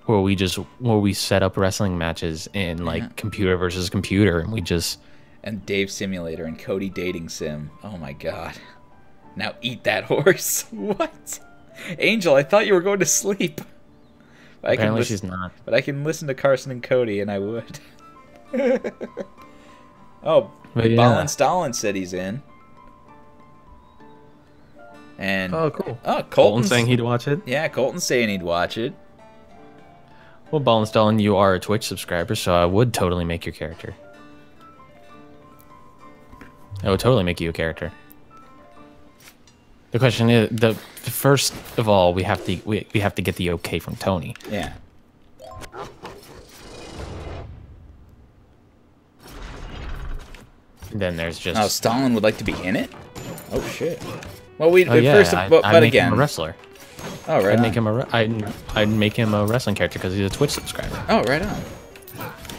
where we set up wrestling matches in like computer versus computer, and we just Dave Simulator and Cody Dating Sim. Oh my God. Now eat that horse. What? Angel, I thought you were going to sleep. Apparently she's not. But I can listen to Carson and Cody, and I would. Oh, yeah. Ballin Stalin said he's in. And oh, cool. Oh, Colton's saying he'd watch it. Yeah, Colton's saying he'd watch it. Well, Ballin Stalin, you are a Twitch subscriber, so I would totally make your character. I would totally make you a character. The question is, the first of all, we have to get the okay from Tony. Yeah. And then there's just. Oh, Stalin would like to be in it. Oh shit. Well, I'd make him a wrestler. Oh, right. I'd make him a wrestling character because he's a Twitch subscriber. Oh, right on.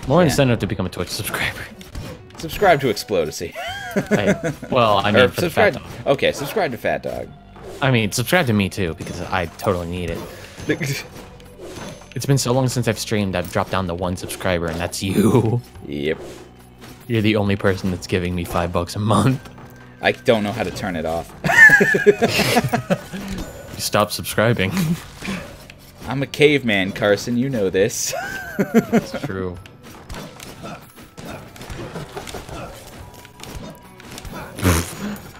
More incentive to become a Twitch subscriber. Subscribe to Explodacy. I mean, for the Fat Dog. Okay, subscribe to Fat Dog. I mean, subscribe to me too, because I totally need it. It's been so long since I've streamed, I've dropped down to 1 subscriber, and that's you. Yep. You're the only person that's giving me $5 a month. I don't know how to turn it off. Stop subscribing. I'm a caveman, Carson. You know this. It's true.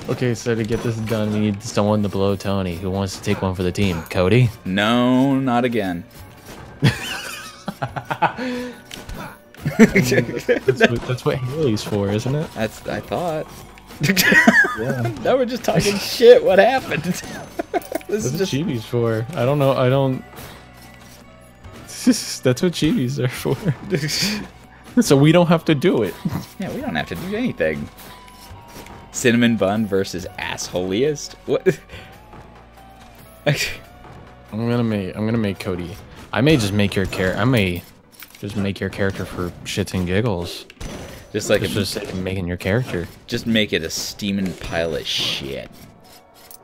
Okay, so to get this done, we need someone to blow Tony. Who wants to take one for the team? Cody? No, not again. That's what Haley's for, isn't it? I thought. Yeah. Now we're just talking shit. What happened? That's what Chibi's for. I don't know. I don't. That's what Chibis are for. So we don't have to do it. Yeah, we don't have to do anything. Cinnamon Bun versus Assholiest? What? I'm gonna make Cody. I may just make your character. I may just make your character for shits and giggles. Just like just making your character. Just make it a steaming pile of shit.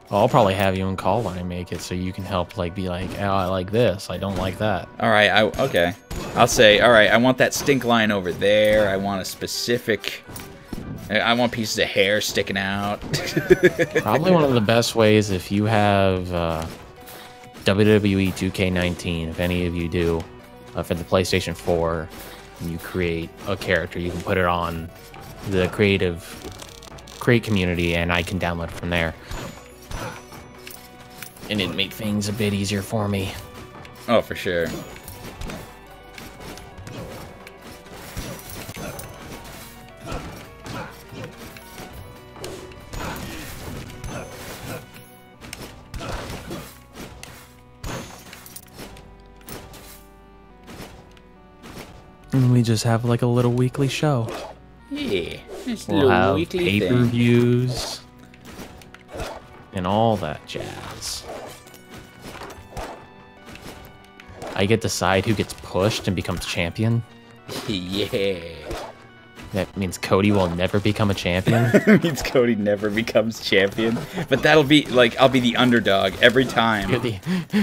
Well, I'll probably have you in call when I make it, so you can help. Like, be like, oh, I like this. I don't like that. All right. Okay. I'll say, all right. I want that stink line over there. I want a specific. I want pieces of hair sticking out. Probably one of the best ways if you have WWE 2K19, if any of you do, for the PlayStation 4, and you create a character, you can put it on the create community, and I can download it from there. And it'd make things a bit easier for me. Oh, for sure. And we just have like a little weekly show. Yeah, we'll have pay-per-views and all that jazz. I get to decide who gets pushed and becomes champion. Yeah. That means Cody will never become a champion. It means Cody never becomes champion. But that'll be like I'll be the underdog every time.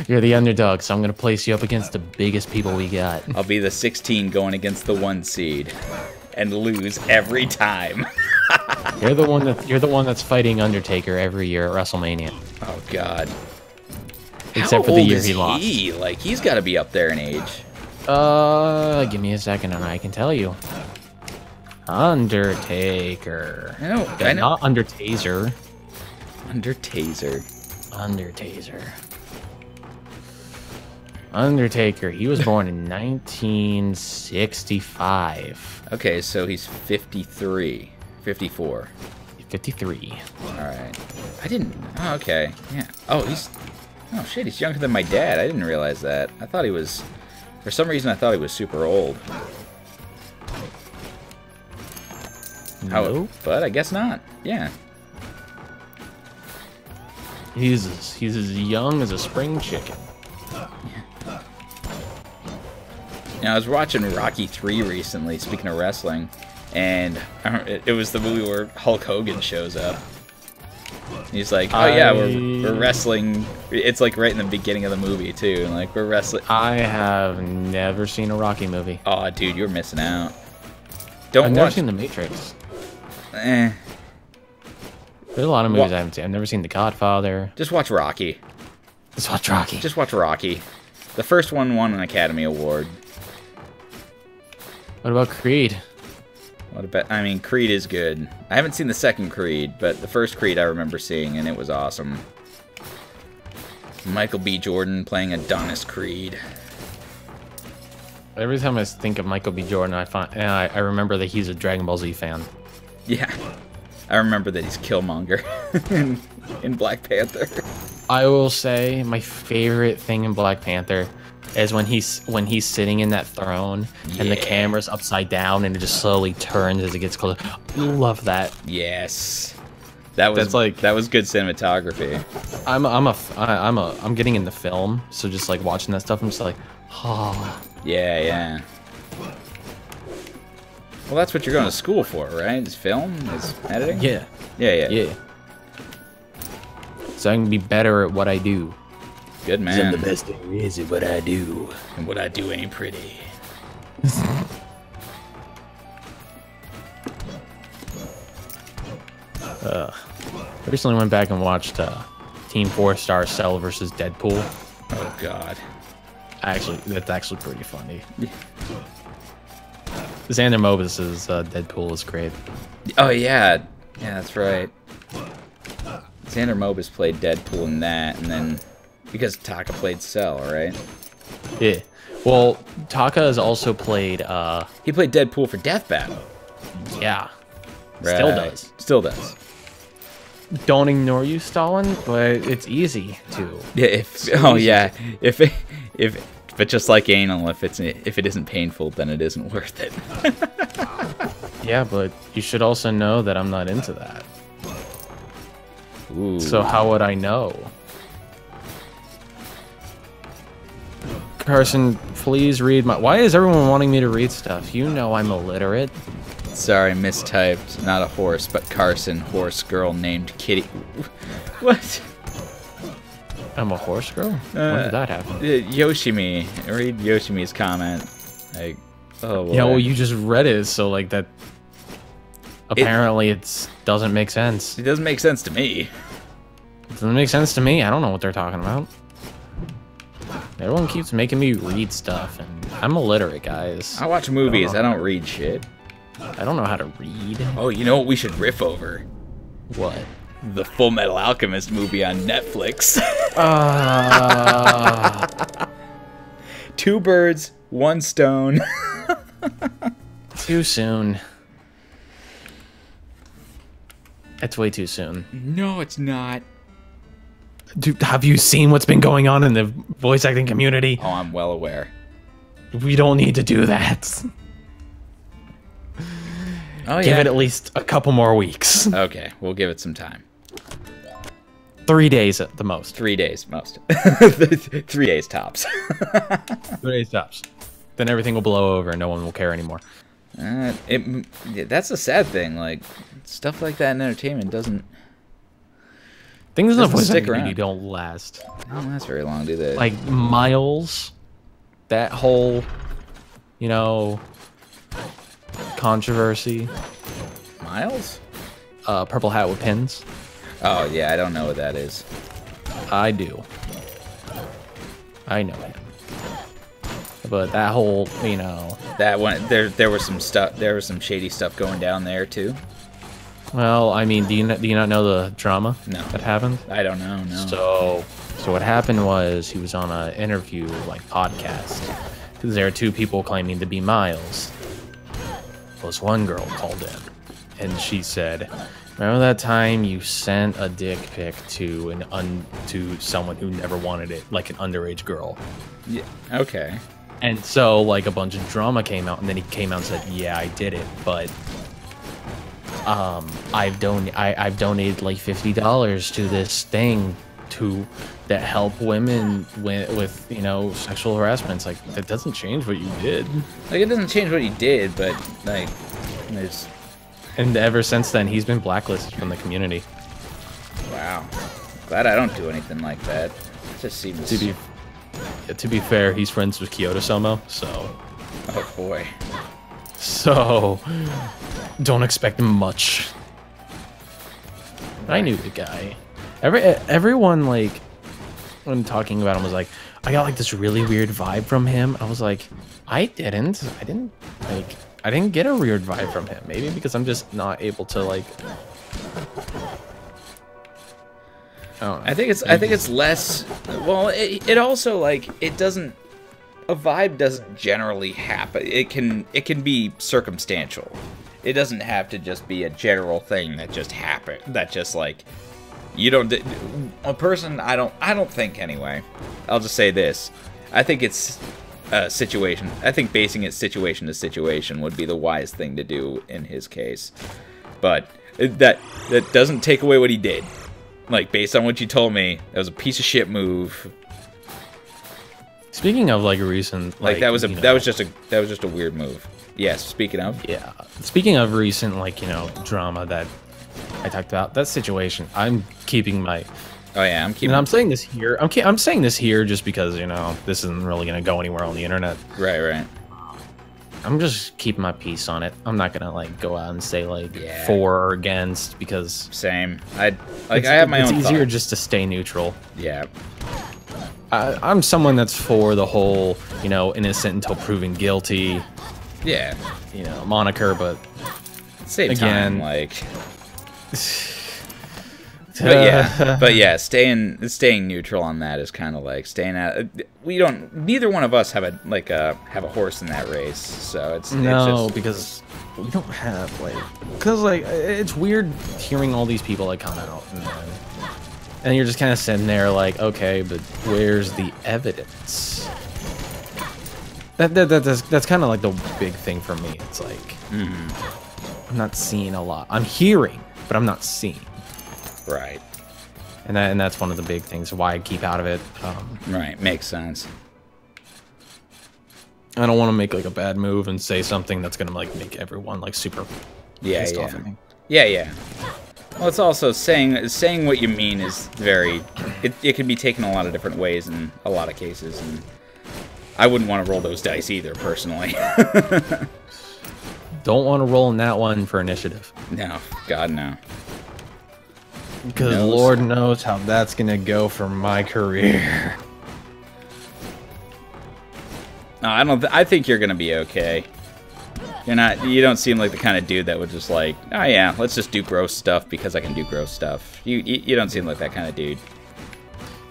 You're the underdog, so I'm gonna place you up against the biggest people we got. I'll be the 16 going against the 1 seed, and lose every time. You're the one that's fighting Undertaker every year at WrestleMania. Oh God. Except for the year he lost. Like he's got to be up there in age. Give me a second and I can tell you. Undertaker. I know. Not Undertaser. Undertaker. He was born in 1965. Okay, so he's 53. 54. 53. Alright. I didn't... Oh, okay. Yeah. Oh, Oh, shit, he's younger than my dad. I didn't realize that. I thought he was... For some reason, I thought he was super old. No. But I guess not. Yeah. He's as young as a spring chicken. Now, I was watching Rocky 3 recently, speaking of wrestling, and it was the movie where Hulk Hogan shows up. He's like, oh yeah, we're wrestling. It's like right in the beginning of the movie too, and like we're wrestling. I have never seen a Rocky movie. Oh, dude, you're missing out. I've never seen The Matrix. Eh. There's a lot of movies I haven't seen. I've never seen The Godfather. Just watch Rocky. Just watch Rocky. Just watch Rocky. The first one won an Academy Award. What about Creed? I mean, Creed is good. I haven't seen the second Creed, but the first Creed I remember seeing, and it was awesome. Michael B. Jordan playing Adonis Creed. Every time I think of Michael B. Jordan, I remember that he's a Dragon Ball Z fan. Yeah. I remember that he's Killmonger in Black Panther. I will say my favorite thing in Black Panther is when he's sitting in that throne and the camera's upside down and it just slowly turns as it gets closer. Love that. Yes. That was good cinematography. I'm getting into film, so just like watching that stuff, I'm just like, oh. Yeah. Well, that's what you're going to school for, right? Is film? Is editing? Yeah. Yeah. So I can be better at what I do. Good man. I'm the best there is at what I do. And what I do ain't pretty. Recently went back and watched Team 4-Star Cell versus Deadpool. Oh God. That's actually pretty funny. Xander Mobus' Deadpool is great. Oh yeah, that's right. Xander Mobus played Deadpool in that, and then because Taka played Cell, right? Yeah. Well, Taka has also played. He played Deadpool for Death Battle. Yeah. Right. Still does. Don't ignore you, Stalin, but it's easy to. Yeah. But just like anal, if it isn't painful, then it isn't worth it. Yeah, but you should also know that I'm not into that. Ooh. So how would I know? Carson, please read my... Why is everyone wanting me to read stuff? You know I'm illiterate. Sorry, mistyped. Not a horse, but Carson, horse girl named Kitty. What? I'm a horse girl? When did that happen? Yoshimi. Read Yoshimi's comment. Like, oh boy. Yeah, well, you just read it, so like that... Apparently it doesn't make sense. It doesn't make sense to me. It doesn't make sense to me. I don't know what they're talking about. Everyone keeps making me read stuff, and I'm illiterate, guys. I watch movies. I don't read shit. I don't know how to read. Oh, you know what we should riff over? What? The Full Metal Alchemist movie on Netflix. 2 birds, 1 stone. Too soon. It's way too soon. No, it's not. Dude, have you seen what's been going on in the voice acting community? Oh, I'm well aware. We don't need to do that. Oh, yeah. Give it at least a couple more weeks. Okay, we'll give it some time. 3 days at the most. 3 days, most. 3 days tops. 3 days tops. then everything will blow over and no one will care anymore. That's the sad thing. Like, stuff like that in entertainment doesn't Things in the voice stick community around. don't last. They don't last very long, do they? Like Miles, that whole, you know, controversy. Miles? Purple hat with pins. Oh yeah, I don't know what that is. I do. I know him. But that whole, you know, That one, there was some stuff. There was some shady stuff going down there too. well, I mean, do you not know the drama No. that happened? I don't know. No. So what happened was he was on an interview, like podcast, because there are two people claiming to be Miles. Well, this one girl called in, and she said, "Remember that time you sent a dick pic to to someone who never wanted it, like an underage girl?" Yeah. Okay. And so, like, a bunch of drama came out, and then he came out and said, "Yeah, I did it, but I've donated like $50 to this thing that help women with you know, sexual harassment." It's like, that doesn't change what you did. Like, it doesn't change what you did, but like, there's. And ever since then, he's been blacklisted from the community. Wow. Glad I don't do anything like that. It just seems. To be fair, he's friends with Kyoto Somo, so Oh boy. don't expect much. I knew the guy. Everyone, like, when talking about him, was like, I got like this really weird vibe from him. I was like, I didn't get a weird vibe from him. Maybe because I'm just not able to, like, I don't know. I think it's less. Well, it also, like, it doesn't. A vibe doesn't generally happen. It can be circumstantial. It doesn't have to just be a general thing that just happened. That just, like, you don't. A person. I don't think anyway. I'll just say this. I think it's a situation. I think basing it situation to situation would be the wise thing to do in his case. But that doesn't take away what he did. Like, based on what you told me, that was a piece of shit move. Speaking of, like, recent, Like, that was just a weird move. Yes, speaking of. Yeah. Speaking of recent, like, you know, drama that I talked about, that situation, I'm keeping my. Oh yeah, I'm keeping. And I'm saying this here. I'm saying this here just because, you know, this isn't really gonna go anywhere on the internet. Right. I'm just keeping my peace on it. I'm not gonna, like, go out and say, like, Yeah. for or against, because Same. I have my own. It's easier thought. just to stay neutral. Yeah. I'm someone that's for the whole, you know, innocent until proven guilty, Yeah. you know, moniker, but Same again, time, like. But yeah, staying neutral on that is kind of like staying at. Neither one of us have a horse in that race, so it's just, because we don't have, like, because, like, it's weird hearing all these people, like, come out and you're just kind of sitting there like, okay, but where's the evidence? That's kind of like the big thing for me. It's like, I'm not seeing a lot. I'm hearing, but I'm not seeing. right. And that's one of the big things why I keep out of it. Right, makes sense. I don't want to make, like, a bad move and say something that's gonna, like, make everyone, like, super pissed off at me. Yeah. Well, it's also saying what you mean is very. It can be taken a lot of different ways in a lot of cases, and I wouldn't want to roll those dice either, personally. Don't want to roll in that one for initiative. No, God no. Because Lord knows how that's gonna go for my career. No, I think you're gonna be okay. You don't seem like the kind of dude that would just like, oh yeah, let's just do gross stuff because I can do gross stuff. You don't seem like that kind of dude.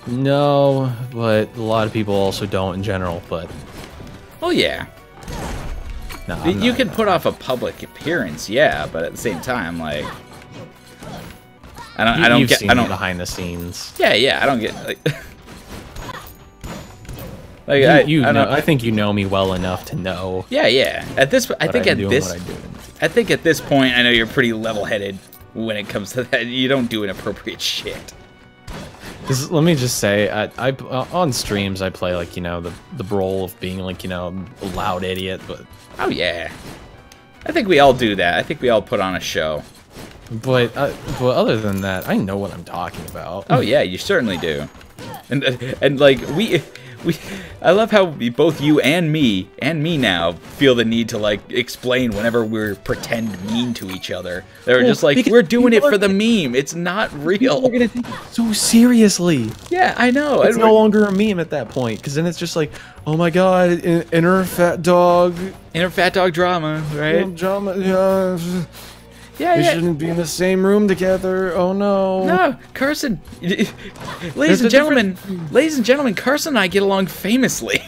No, but a lot of people also don't in general, but... Well, yeah. No, You can put off a public appearance, yeah, but at the same time, like... I don't get behind the scenes. Yeah, I don't get, like... Like, I think you know me well enough to know. Yeah. At this, I think at this point, I know you're pretty level-headed when it comes to that. You don't do inappropriate shit. Let me just say, I on streams I play like, you know, the role of being like, you know, a loud idiot, but Oh yeah, I think we all do that. I think we all put on a show. but other than that, I know what I'm talking about. Oh yeah, you certainly do. And like we I love how both you and me now feel the need to like explain whenever we're pretend mean to each other. They're just like, we're doing it for the meme. It's not real. We're gonna take it so seriously. Yeah, I know. It's no longer a meme at that point, because then it's just like, oh my god, inner fat dog drama, right? Drama, yeah. Yeah, We shouldn't be in the same room together. Oh no. No, Carson. Ladies and gentlemen, Carson and I get along famously.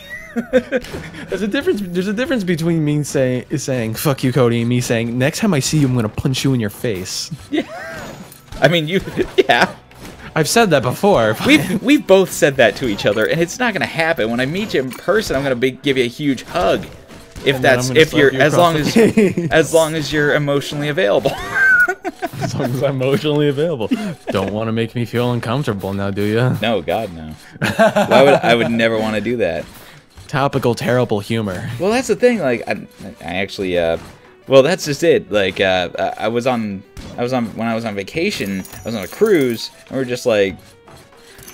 There's a difference between me saying fuck you, Cody, and me saying next time I see you, I'm gonna punch you in your face. Yeah. I mean, yeah. I've said that before. We've both said that to each other, and it's not gonna happen. When I meet you in person, I'm gonna give you a huge hug. As long as you're emotionally available. As long as I'm emotionally available. Don't want to make me feel uncomfortable now, do you? No, God, no. I would never want to do that. Topical, terrible humor. Well, that's the thing. Like, I actually, well, that's just it. Like, when I was on vacation, I was on a cruise, and we were just like,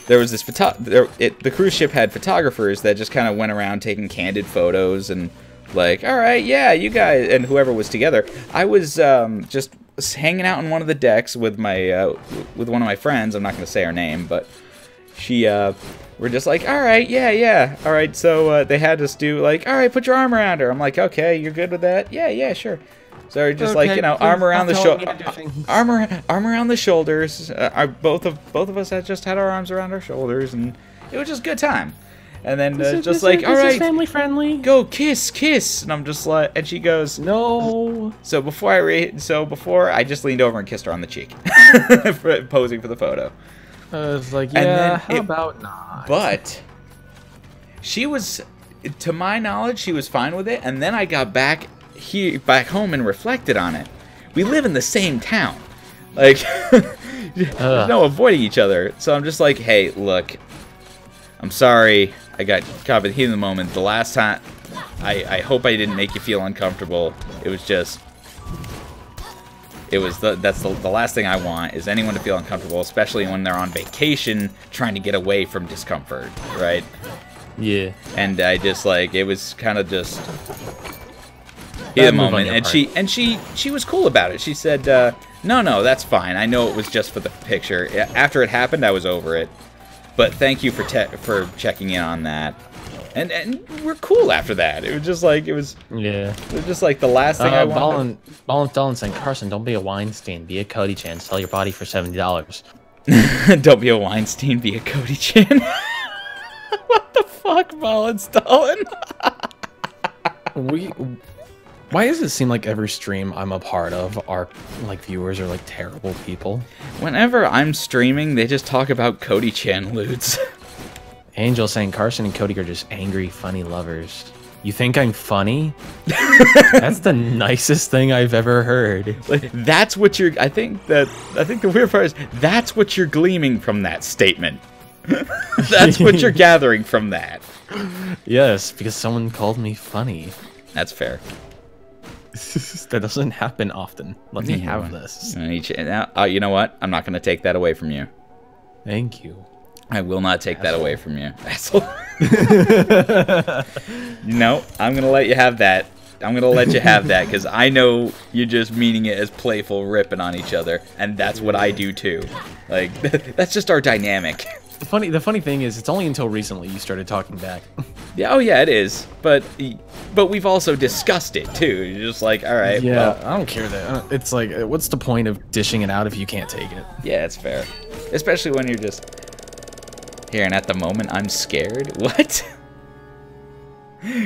there was this the cruise ship had photographers that just kind of went around taking candid photos and. Like, all right, yeah, you guys, and whoever was together. I was just hanging out on one of the decks with with one of my friends. I'm not going to say her name, but we're just like, all right, yeah, all right. So they had us do like, all right, put your arm around her. I'm like, okay, you're good with that? Yeah, sure. So we're just like, you know, arm around the arm around the shoulders. Both of us had just had our arms around our shoulders, and it was just a good time. And then all right, family friendly. Go kiss, and I'm just like, and she goes, no. So before I just leaned over and kissed her on the cheek, posing for the photo. I was like, yeah, how about not? But she was, to my knowledge, she was fine with it. And then I got back home and reflected on it. We live in the same town, like there's no avoiding each other. So I'm just like, hey, look, I'm sorry. I got caught in the heat of the moment. The last time, I hope I didn't make you feel uncomfortable. It was just, that's the last thing I want is anyone to feel uncomfortable, especially when they're on vacation trying to get away from discomfort, right? Yeah. And I just like, it was kind of just heat of the moment, and she was cool about it. She said, no, that's fine. I know it was just for the picture. After it happened, I was over it. But thank you for checking in on that, and we're cool after that. It was just like it was just like the last thing I wanted. Ballin saying, Carson, don't be a Weinstein, be a Cody-chan. Sell your body for $70. Don't be a Weinstein, be a Cody-chan. What the fuck, Ballin? Why does it seem like every stream I'm a part of, our like viewers are like terrible people? Whenever I'm streaming, they just talk about Cody-chan lewds. Angel saying Carson and Cody are just angry, funny lovers. You think I'm funny? That's the nicest thing I've ever heard. Like, that's what you're. I think the weird part is that's what you're gleaming from that statement. That's what you're gathering from that. Yes, because someone called me funny. That's fair. That doesn't happen often. Let me have this. You know what? I'm not going to take that away from you. Thank you. I will not take that away from you, asshole. No, I'm going to let you have that. I'm going to let you have that because I know you're just meaning it as playful ripping on each other, and that's what I do too. Like, that's just our dynamic. The funny thing is, it's only until recently you started talking back. Yeah, oh yeah, it is. But we've also discussed it too. You're just like, all right. Yeah, well, I don't care that. It's like, what's the point of dishing it out if you can't take it? Yeah, it's fair. Especially when you're just here and at the moment I'm scared. What?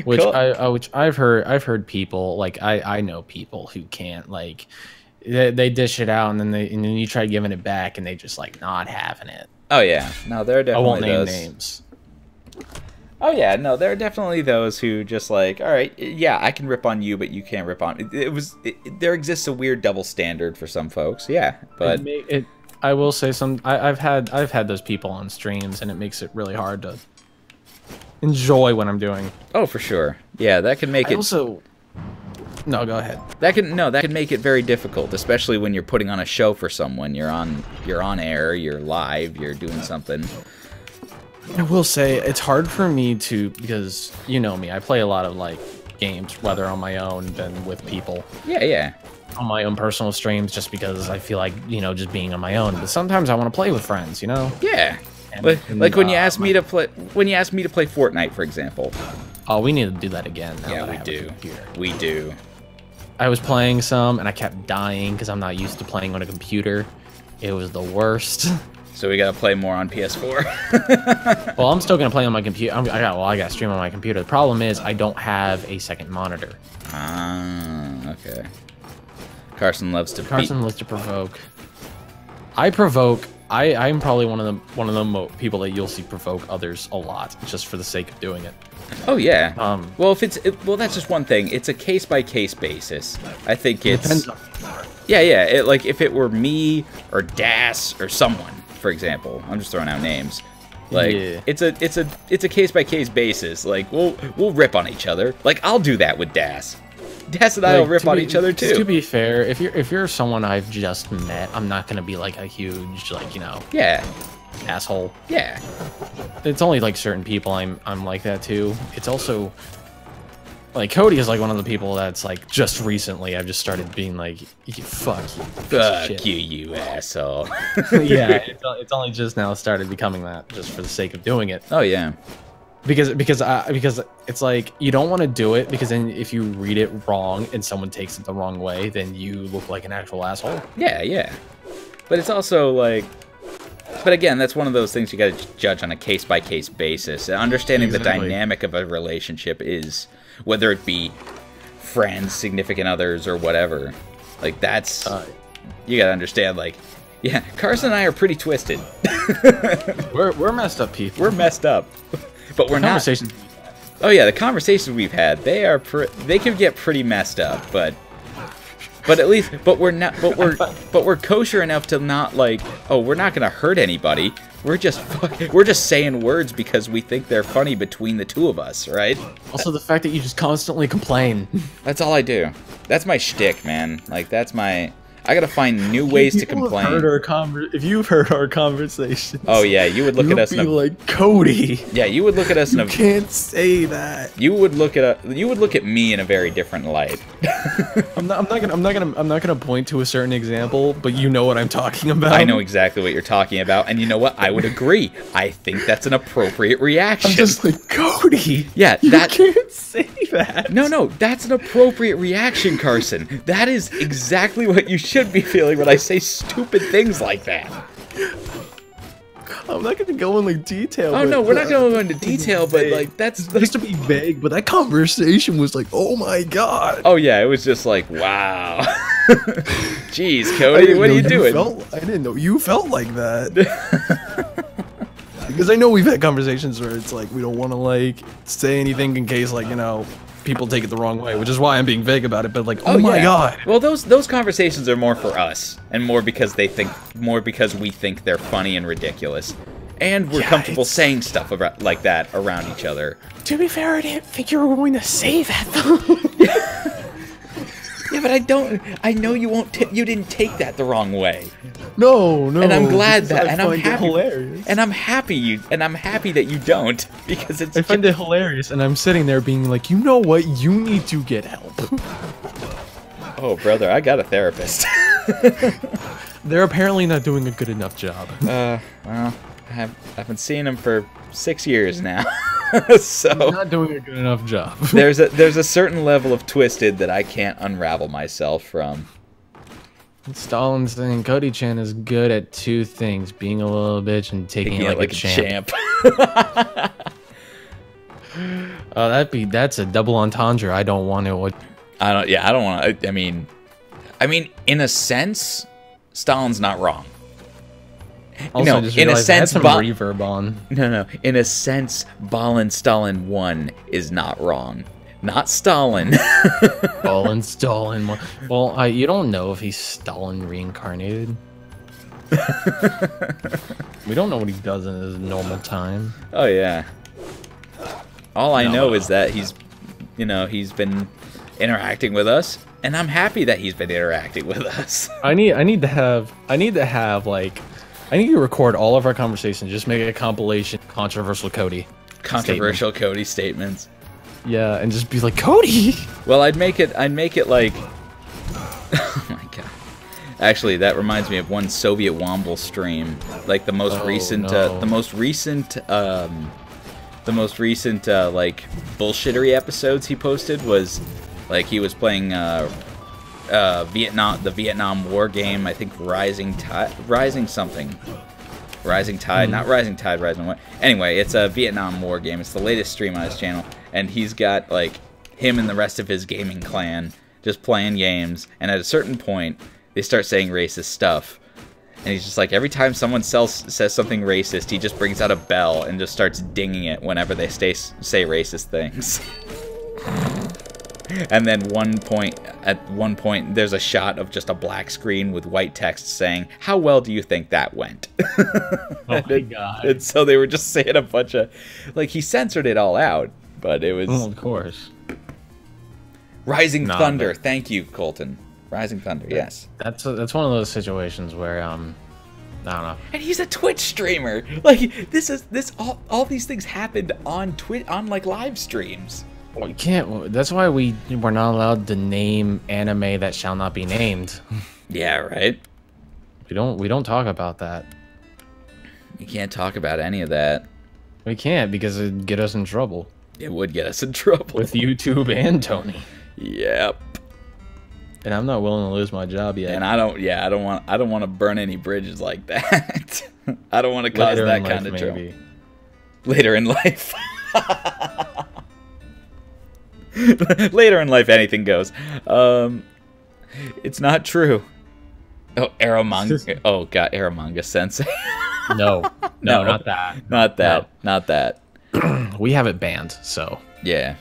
Which cool. Which I've heard people like I know people who can't like they dish it out and then you try giving it back and they just like not having it. Oh yeah, no, there are definitely I won't name those. Names. Oh yeah, no, there are definitely those who just like, all right, yeah, I can rip on you, but you can't rip on. There exists a weird double standard for some folks, yeah, but I will say I've had those people on streams, and it makes it really hard to enjoy what I'm doing. Oh, for sure. Yeah, that can make it. Also, no, go ahead. That can make it very difficult, especially when you're putting on a show for someone. You're on air, you're live, you're doing something. I will say it's hard for me to, because you know me, I play a lot of like games, whether on my own than with people. Yeah, yeah. On my own personal streams, just because I feel like, you know, just being on my own. But sometimes I want to play with friends, you know. Yeah. Like when you asked me to play Fortnite, for example. Oh, we need to do that again. Yeah, we do. We do. I was playing some, and I kept dying because I'm not used to playing on a computer. It was the worst. So we gotta play more on PS4. Well, I'm still gonna play on my computer. I gotta stream on my computer. The problem is I don't have a second monitor. Ah, okay. Carson loves to provoke. I provoke. I'm probably one of the people that you'll see provoke others a lot, just for the sake of doing it. Oh yeah. Well, that's just one thing. It's a case by case basis. I think it's. Depends on yeah. Like if it were me or Das or someone, for example, I'm just throwing out names. Like it's a case by case basis. Like we'll rip on each other. Like I'll do that with Das. Das and I will rip on each other too. To be fair, if you're someone I've just met, I'm not gonna be like a huge asshole. Yeah. It's only like certain people I'm like that too. It's also like Cody is like one of the people that's like just recently I've just started being like fuck you, you asshole. Yeah, it's only just now started becoming that just for the sake of doing it. Oh yeah. Because it's like you don't want to do it because then if you read it wrong and someone takes it the wrong way, then you look like an actual asshole. Yeah, yeah. But it's also like, but again, that's one of those things you got to judge on a case by case basis. Understanding the dynamic of a relationship is whether it be friends, significant others, or whatever. Like that's you got to understand. Like, yeah, Carson and I are pretty twisted. we're messed up people. We're messed up. But we're not. Oh yeah, the conversations we've had, they can get pretty messed up, but at least we're not we're kosher enough to not like, oh, we're not going to hurt anybody. We're just saying words because we think they're funny between the two of us, right? Also the fact that you just constantly complain. That's all I do. That's my shtick, man. Like that's my I gotta find new ways to complain. If you've heard our conversation, oh yeah, you would look at us and be like, Cody. Yeah, you would look at us. You can't say that. You would look at me in a very different light. I'm not gonna point to a certain example, but you know what I'm talking about. I know exactly what you're talking about, and you know what? I would agree. I think that's an appropriate reaction. I'm just like, Cody. Yeah, you can't say that. No, that's an appropriate reaction, Carson. That is exactly what you should be feeling when I say stupid things like that. I'm not gonna go into detail. Oh no, we're not gonna go into detail, but like that's just to be vague. But that conversation was like, oh my god. Oh yeah, it was just like, wow. Jeez, Cody, what are you doing? I didn't know you felt like that. Because I know we've had conversations where it's like we don't want to like say anything in case like people take it the wrong way, which is why I'm being vague about it. But like, oh my god. Well, those conversations are more for us, and more because we think they're funny and ridiculous, and we're comfortable saying stuff like that around each other. To be fair, I didn't think you were going to say that though. Yeah, but I know you won't. You didn't take that the wrong way. No. And I'm glad that, and I'm happy. Hilarious. And I'm happy that you don't, because it's. I find it hilarious, and I'm sitting there being like, you know what? You need to get help. Oh, brother, I got a therapist. They're apparently not doing a good enough job. Well, I've been seeing them for 6 years now. So not doing a good enough job. there's a certain level of twisted that I can't unravel myself from. Stalin's saying Cody-chan is good at two things: being a little bitch and taking it like a champ. Oh, that's a double entendre. I don't want to. I don't want to. I mean, in a sense, Stalin's not wrong. Also, in a sense, some reverb on. No. In a sense, Stalin 1 is not wrong. Not Stalin. Stalin 1. Well, you don't know if he's Stalin reincarnated. We don't know what he does in his normal time. Oh yeah. All I know is that he's been interacting with us, and I'm happy that he's been interacting with us. I need to record all of our conversations. Just make a compilation. Controversial Cody. Controversial Cody statements. Yeah, and just be like, Cody. Well, I'd make it like. Oh my god. Actually, that reminds me of one Soviet Womble stream, like the most recent, like bullshittery episodes he posted was, like he was playing the Vietnam War game. I think Rising Tide, not Rising Tide, Rising War. Anyway, it's a Vietnam War game. It's the latest stream on his channel, and he's got like him and the rest of his gaming clan just playing games, and at a certain point, they start saying racist stuff. And he's just like, every time someone says something racist, he just brings out a bell and just starts dinging it whenever they say racist things. And then at one point, there's a shot of just a black screen with white text saying, "How well do you think that went?" Oh my god. And so they were just saying a bunch of, like, he censored it all out, but it was... Oh, of course. Rising Thunder. Thank you, Colton. Rising Thunder, yes. That's one of those situations where I don't know. And he's a Twitch streamer. Like all these things happened on like live streams. Well, you can't. That's why we're not allowed to name anime that shall not be named. Yeah, right. We don't talk about that. You can't talk about any of that. We can't because it'd get us in trouble. It would get us in trouble with YouTube and Tony. Yep. And I'm not willing to lose my job yet. And I don't want to burn any bridges like that. I don't want to cause that kind of trouble. Later in life. Later in life, anything goes. It's not true. Oh, Aramanga. Oh god, Aramanga Sensei. No, not that. Not that. We have it banned, so. Yeah.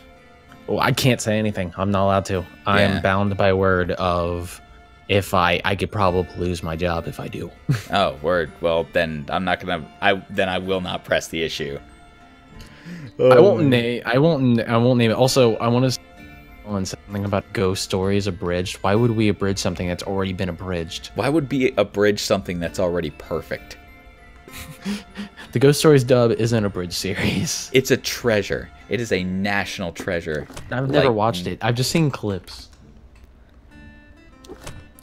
Well, I can't say anything. I'm not allowed to. I'm bound by word of if I could probably lose my job if I do. Oh, word. Well, then I'm not gonna. I will not press the issue. I won't name it. Also, I want to say something about ghost stories abridged. Why would we abridge something that's already been abridged? Why would we abridge something that's already perfect? The Ghost Stories dub isn't a bridge series. It's a treasure. It is a national treasure. I've never watched it. I've just seen clips.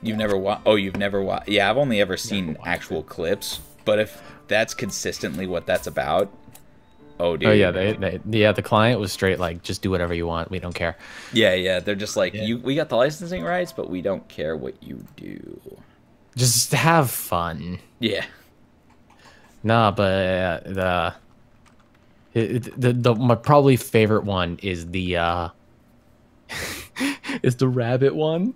You've never watched? Oh, you've never watched? Yeah, I've only ever seen actual clips. But if that's consistently what that's about, oh, dude. Oh yeah, the client was straight like, just do whatever you want. We don't care. Yeah. They're just like, we got the licensing rights, but we don't care what you do. Just have fun. Yeah. Nah, but my probably favorite one is the is the rabbit one.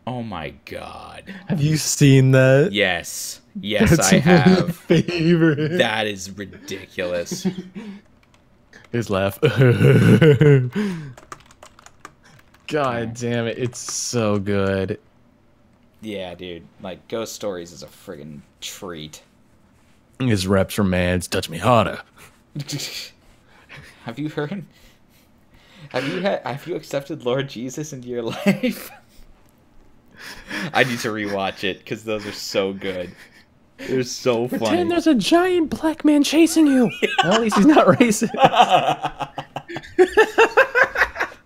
Oh my god! Have you seen that? Yes, I have. My favorite. That is ridiculous. His laugh. God damn it! It's so good. Yeah, dude. Like, Ghost Stories is a friggin' treat. His reps from Man's Touch Me Harder. Have you heard? Have you accepted Lord Jesus into your life? I need to rewatch it because those are so good. They're so funny. Pretend there's a giant black man chasing you. Well, at least he's not racist.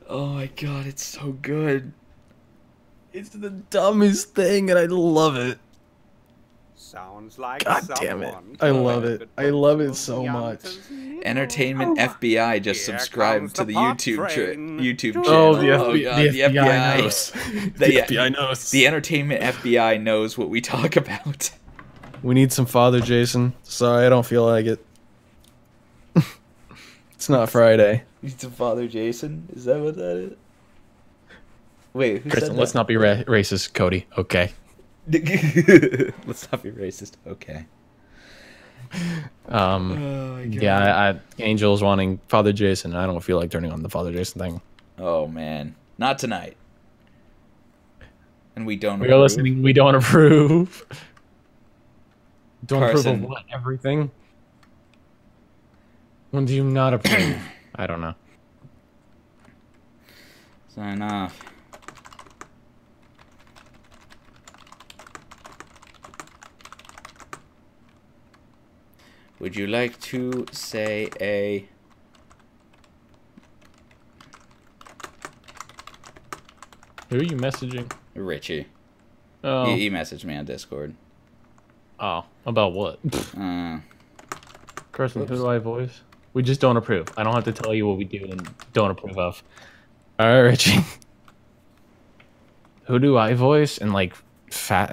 Oh my god, it's so good. It's the dumbest thing, and I love it. Sounds like God damn it. I love it. I love it so much. Entertainment FBI just subscribed to the YouTube channel. Oh, the FBI knows. The FBI knows. The Entertainment FBI knows what we talk about. We need some Father Jason. Sorry, I don't feel like it. It's not Friday. Need some Father Jason? Is that what that is? Wait, who said that? Let's not be racist, Cody. Okay. Let's not be racist. Okay. Yeah, Angel's wanting Father Jason, and I don't feel like turning on the Father Jason thing. Oh man, not tonight. And we don't. We are listening. We don't approve. Don't approve Carson. of what? Everything? When do you not approve? I don't know. Sign off. Would you like to say a... Who are you messaging? Richie. Oh. He messaged me on Discord. Oh, about what? Carson, Oops. who do I voice? We just don't approve. I don't have to tell you what we do and don't approve of. Alright, Richie. Who do I voice? And like fat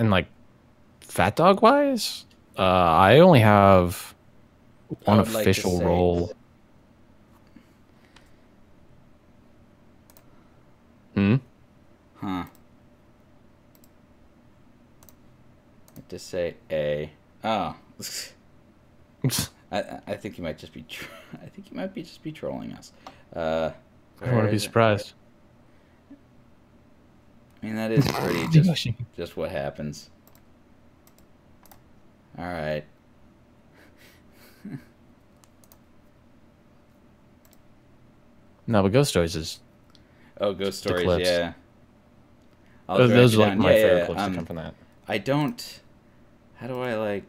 dog wise? I only have one I would like to official say- role. Hmm? Huh. To say a... Oh. I think he might just be... I think he might be just be trolling us. I don't want to be surprised. I mean, that is pretty just what happens. Alright. No, but Ghost Stories is... Oh, Ghost The Stories, clips. yeah. I'll Those track are it like down. my Yeah, favorite yeah, clips that come from that. I don't... How do I, like...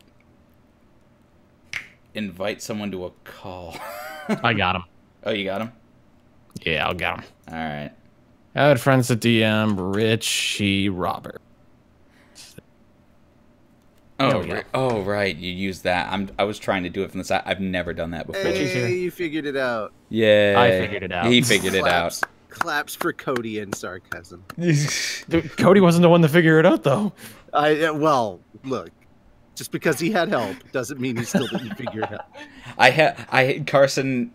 invite someone to a call? I got him. Oh, you got him? Yeah, I'll get him. Alright. Add friends to DM, Richie Robert. There we go. Oh, right. You used that. I was trying to do it from the side. I've never done that before. Richie's here. Hey, you figured it out. Yeah. I figured it out. He figured it out. Claps for Cody and sarcasm. Dude, Cody wasn't the one to figure it out, though. Well, look, just because he had help doesn't mean he still didn't figure it out. Carson,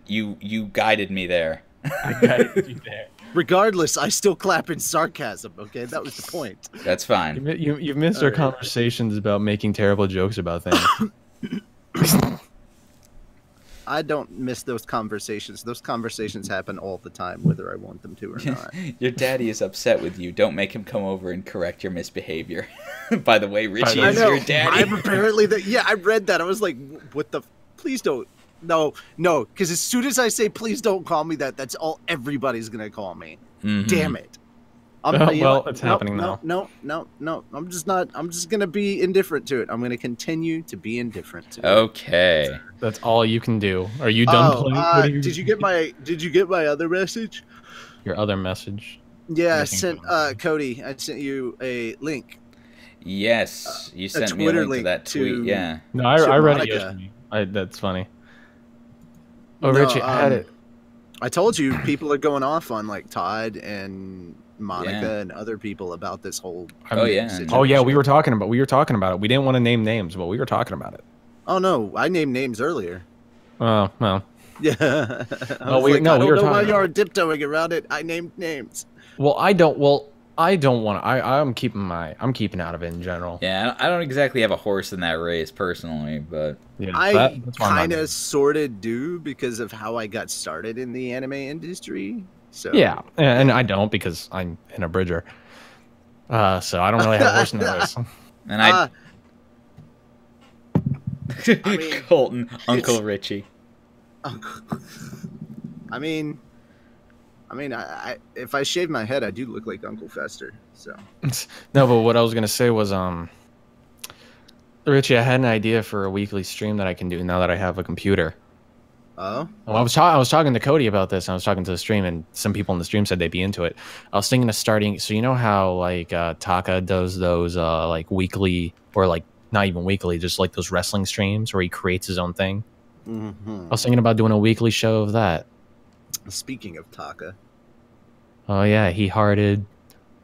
you guided me there. I got you there. Regardless, I still clap in sarcasm. Okay, that was the point. That's fine. You've missed our conversations about making terrible jokes about things. I don't miss those conversations. Those conversations happen all the time, whether I want them to or not. Your daddy is upset with you. Don't make him come over and correct your misbehavior. By the way, Richie I is know. your daddy. I'm apparently that. Yeah, I read that. I was like, what the? Please don't. No, because as soon as I say please don't call me that, that's all everybody's gonna call me. Mhm. Damn it. It's happening now. No. I'm just gonna be indifferent to it. I'm gonna continue to be indifferent to it. Okay. That's all you can do. Are you done playing? Did you get my other message? Your other message? Yeah, I Anything sent going Cody. I sent you a link. Yes, you sent me a Twitter link to link that tweet. to- Yeah. No, I read it Monica. yesterday. That's funny. Oh, No, Richie, I had it. I told you people are going off on like Todd and Monica Yeah. and other people about this whole. Oh, yeah. Oh yeah, we were talking about it. We didn't want to name names, but we were talking about it. Oh no, I named names earlier. Oh well. Yeah. No, I we don't were know why talking you're tiptoeing around it. I named names. Well, I don't want to. I'm keeping out of it in general. Yeah, I don't exactly have a horse in that race personally, but Yeah, I that's why I'm not kind doing of it. sort of do because of how I got started in the anime industry. So Yeah, and I don't because I'm an abridger. So I don't really have a horse in the race. and I I mean, Colton, Uncle Richie. I mean, I if I shave my head, I do look like Uncle Fester. So No, but what I was gonna say was, Richie, I had an idea for a weekly stream that I can do now that I have a computer. oh, Well, I was talking to Cody about this. And I was talking to the stream, and some people in the stream said they'd be into it. I was thinking of starting. So you know how like Taka does those like weekly or like not even weekly, just like those wrestling streams where he creates his own thing. mm-hmm. I was thinking about doing a weekly show of that. Speaking of Taka, Oh yeah, He Hearted,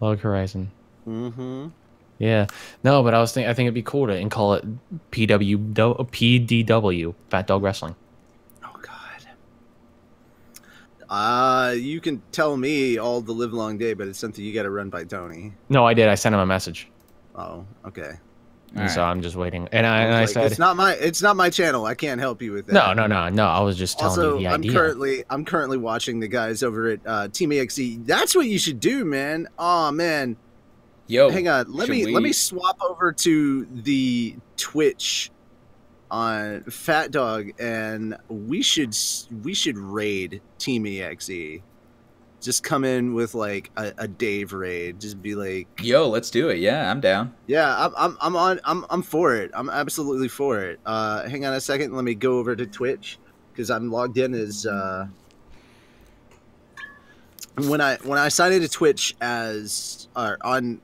Log Horizon. mm-hmm. Yeah, no, but I think it'd be cool to and call it PDW, Fat Dog Wrestling. Oh God. You can tell me all the live long day, but it's something you got to run by Tony. No, I did. I sent him a message, Oh, okay. and so Alright. I'm just waiting. And I Like, said, it's not my channel. I can't help you with that. no. I was just telling Also, you the idea. I'm currently watching the guys over at Team EXE. That's what you should do, man. Oh man, Yo, hang on. Let me swap over to the Twitch on Fat Dog, and we should raid Team EXE. Just come in with like a Dave raid. Just be like, yo, let's do it. Yeah, I'm down. yeah, I'm for it. I'm absolutely for it. Hang on a second. Let me go over to Twitch because I'm logged in as when I sign into Twitch as on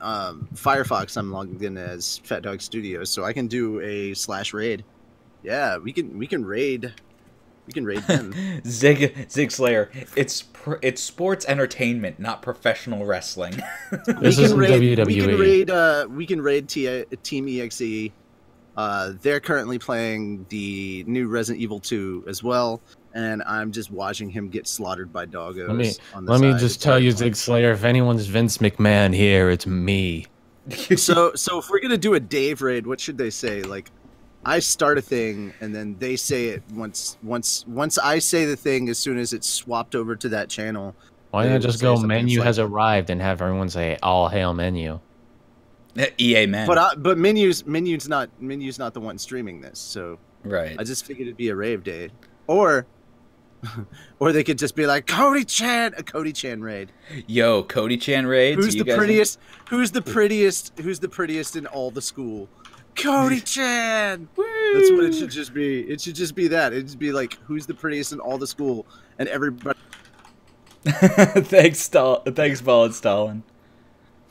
Firefox, I'm logged in as Fat Dog Studios, so I can do a /raid. Yeah, we can raid. We can raid them. Zig Slayer. It's sports entertainment, not professional wrestling. This is WWE. We can raid Team EXE. They're currently playing the new Resident Evil 2 as well, and I'm just watching him get slaughtered by doggos. Let me just tell you, Zig Slayer, if anyone's Vince McMahon here, it's me. So if we're gonna do a Dave raid, what should they say? Like, I start a thing and then they say it once I say the thing, as soon as it's swapped over to that channel. Why not just go menu has arrived and have everyone say all hail menu? EA man. But menu's not the one streaming this, so right. I just figured it'd be a rave day. Or they could just be like Cody-chan, a Cody-chan raid. Yo, Cody-chan raids. Who's the prettiest? Who's the prettiest in all the school? Cody-chan. That's what it should just be. It should just be that. It'd just be like, who's the prettiest in all the school, and everybody. Thanks, Ball and Stalin.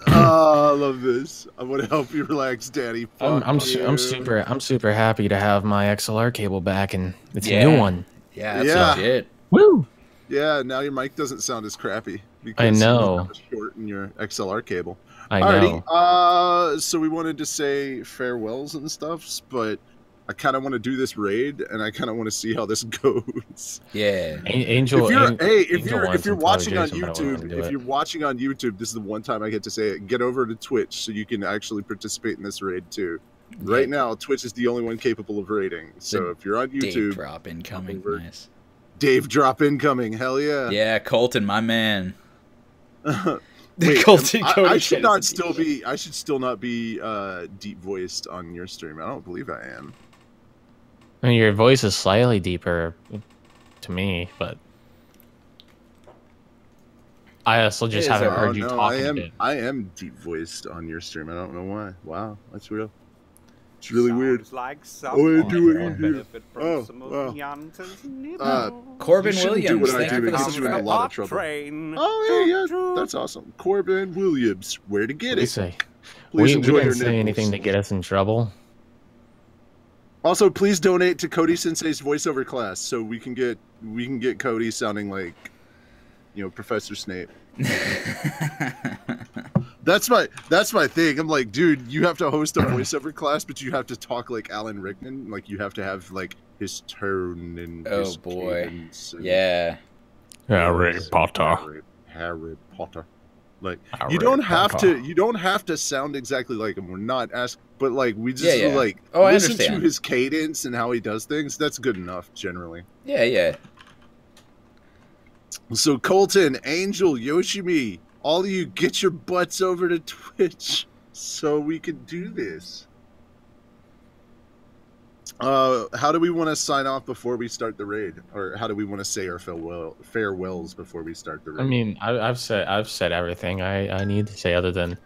Oh, I love this. I want to help you relax, Daddy. I'm super happy to have my XLR cable back, and it's a new one. Yeah, that's legit. Woo! Yeah, now your mic doesn't sound as crappy. I know. Short in your XLR cable. I know. Alrighty, so we wanted to say farewells and stuff, but I kind of want to do this raid, and I kind of want to see how this goes. Yeah. Angel. If you're watching on YouTube, this is the one time I get to say it. Get over to Twitch so you can actually participate in this raid too. Yeah. Right now, Twitch is the only one capable of raiding. So if you're on YouTube, Dave drop incoming. Nice. Dave drop incoming. Hell yeah. Yeah, Colton, my man. Wait, I should still not be deep voiced on your stream. I don't believe I am. I mean, your voice is slightly deeper to me, but I also just haven't heard you talking. I am deep voiced on your stream. I don't know why. Wow, that's real. It's really weird. Like oh, Corbin Williams. Do what I Thank do. you It for gets you in a lot of trouble. Train. Oh yeah, that's awesome. Corbin Williams, where to get it? Say? Please we enjoy didn't your say nipples. anything to get us in trouble. Also, please donate to Cody Sensei's voiceover class so we can get Cody sounding like, Professor Snape. That's my thing. I'm like, dude, you have to host a voiceover class, but you have to talk like Alan Rickman. Like, you have to have like his tone and his cadence and Harry Potter. Harry Potter. Like, Harry you don't Potter. have to sound exactly like him. We're not asking, but like we just like I listen understand. to his cadence and how he does things. That's good enough generally. Yeah. So Colton, Angel, Yoshimi, all of you get your butts over to Twitch so we can do this. How do we want to sign off before we start the raid, or how do we want to say our farewells before we start the raid? I mean, I've said everything I need to say, other than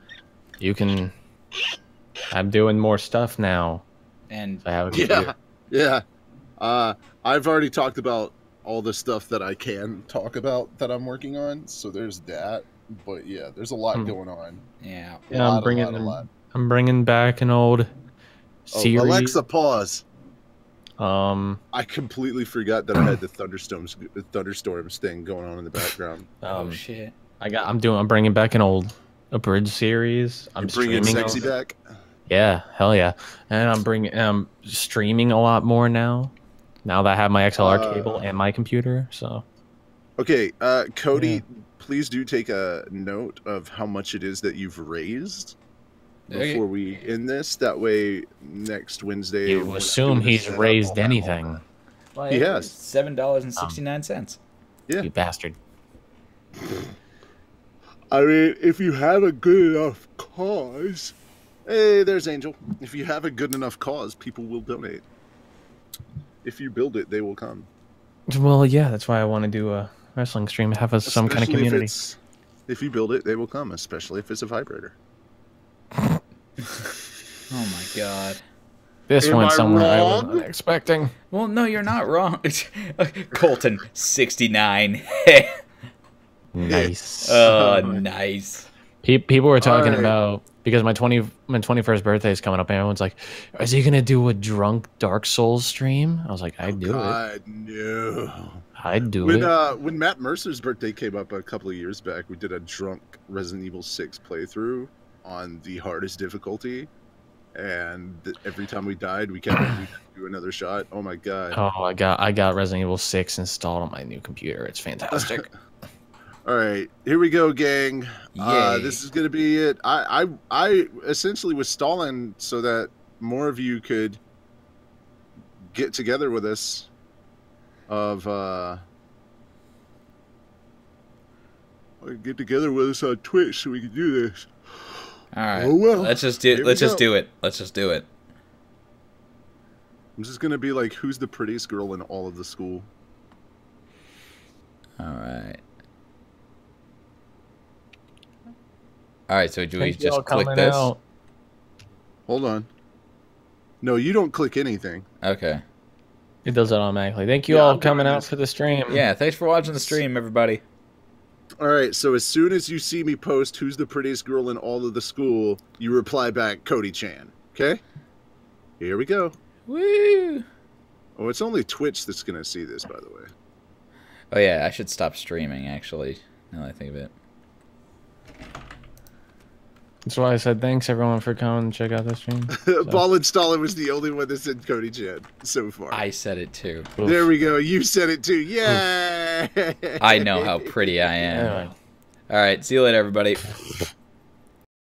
you can. I'm doing more stuff now, and I have a computer. Yeah. I've already talked about all the stuff that I can talk about that I'm working on, so there's that. But yeah, there's a lot going on. Yeah. I'm bringing back an old series. Alexa, pause. I completely forgot that I had the thunderstorms thing going on in the background. Oh shit! I'm bringing back a bridge series. I'm bringing sexy back. Yeah, hell yeah! And I'm streaming a lot more now. Now that I have my XLR cable and my computer, so. Okay, Cody, please do take a note of how much it is that you've raised before we end this. That way, next Wednesday. You assume he's raised anything. Well, he has $7.69. Yeah, you bastard. I mean, if you have a good enough cause. Hey, there's Angel. If you have a good enough cause, people will donate. If you build it, they will come. Well, yeah, that's why I want to do a wrestling stream. Have some kind of community. If you build it, they will come, especially if it's a vibrator. Oh my god. This went somewhere I wasn't expecting. Well, no, you're not wrong. Colton, 69. Nice. Oh, nice. People were talking about, because my 21st birthday is coming up, and everyone's like, is he going to do a drunk Dark Souls stream? I was like, I'd do it. No. I'd do it. When Matt Mercer's birthday came up a couple of years back, we did a drunk Resident Evil 6 playthrough on the hardest difficulty. And every time we died, we kept do another shot. Oh my god! Oh, I got Resident Evil 6 installed on my new computer. It's fantastic. All right, here we go, gang. This is gonna be it. I essentially was stalling so that more of you could get together with us. Get together with us on Twitch so we can do this. All right. Oh, well. Let's just do it. I'm just gonna be like, who's the prettiest girl in all of the school? All right. All right. So do we just click this? Hold on. No, you don't click anything. Okay. It does it automatically. Thank you all coming out for the stream. Yeah. Thanks for watching the stream, everybody. All right, so as soon as you see me post who's the prettiest girl in all of the school, you reply back, Cody-chan. Okay? Here we go. Woo! Oh, it's only Twitch that's going to see this, by the way. Oh, yeah, I should stop streaming, actually, now that I think of it. That's why I said thanks, everyone, for coming and check out the stream. So. Ball and Stalin was the only one that said Cody-chan so far. I said it, too. Oof. There we go. You said it, too. Yeah! I know how pretty I am. Anyway. All right, see you later, everybody.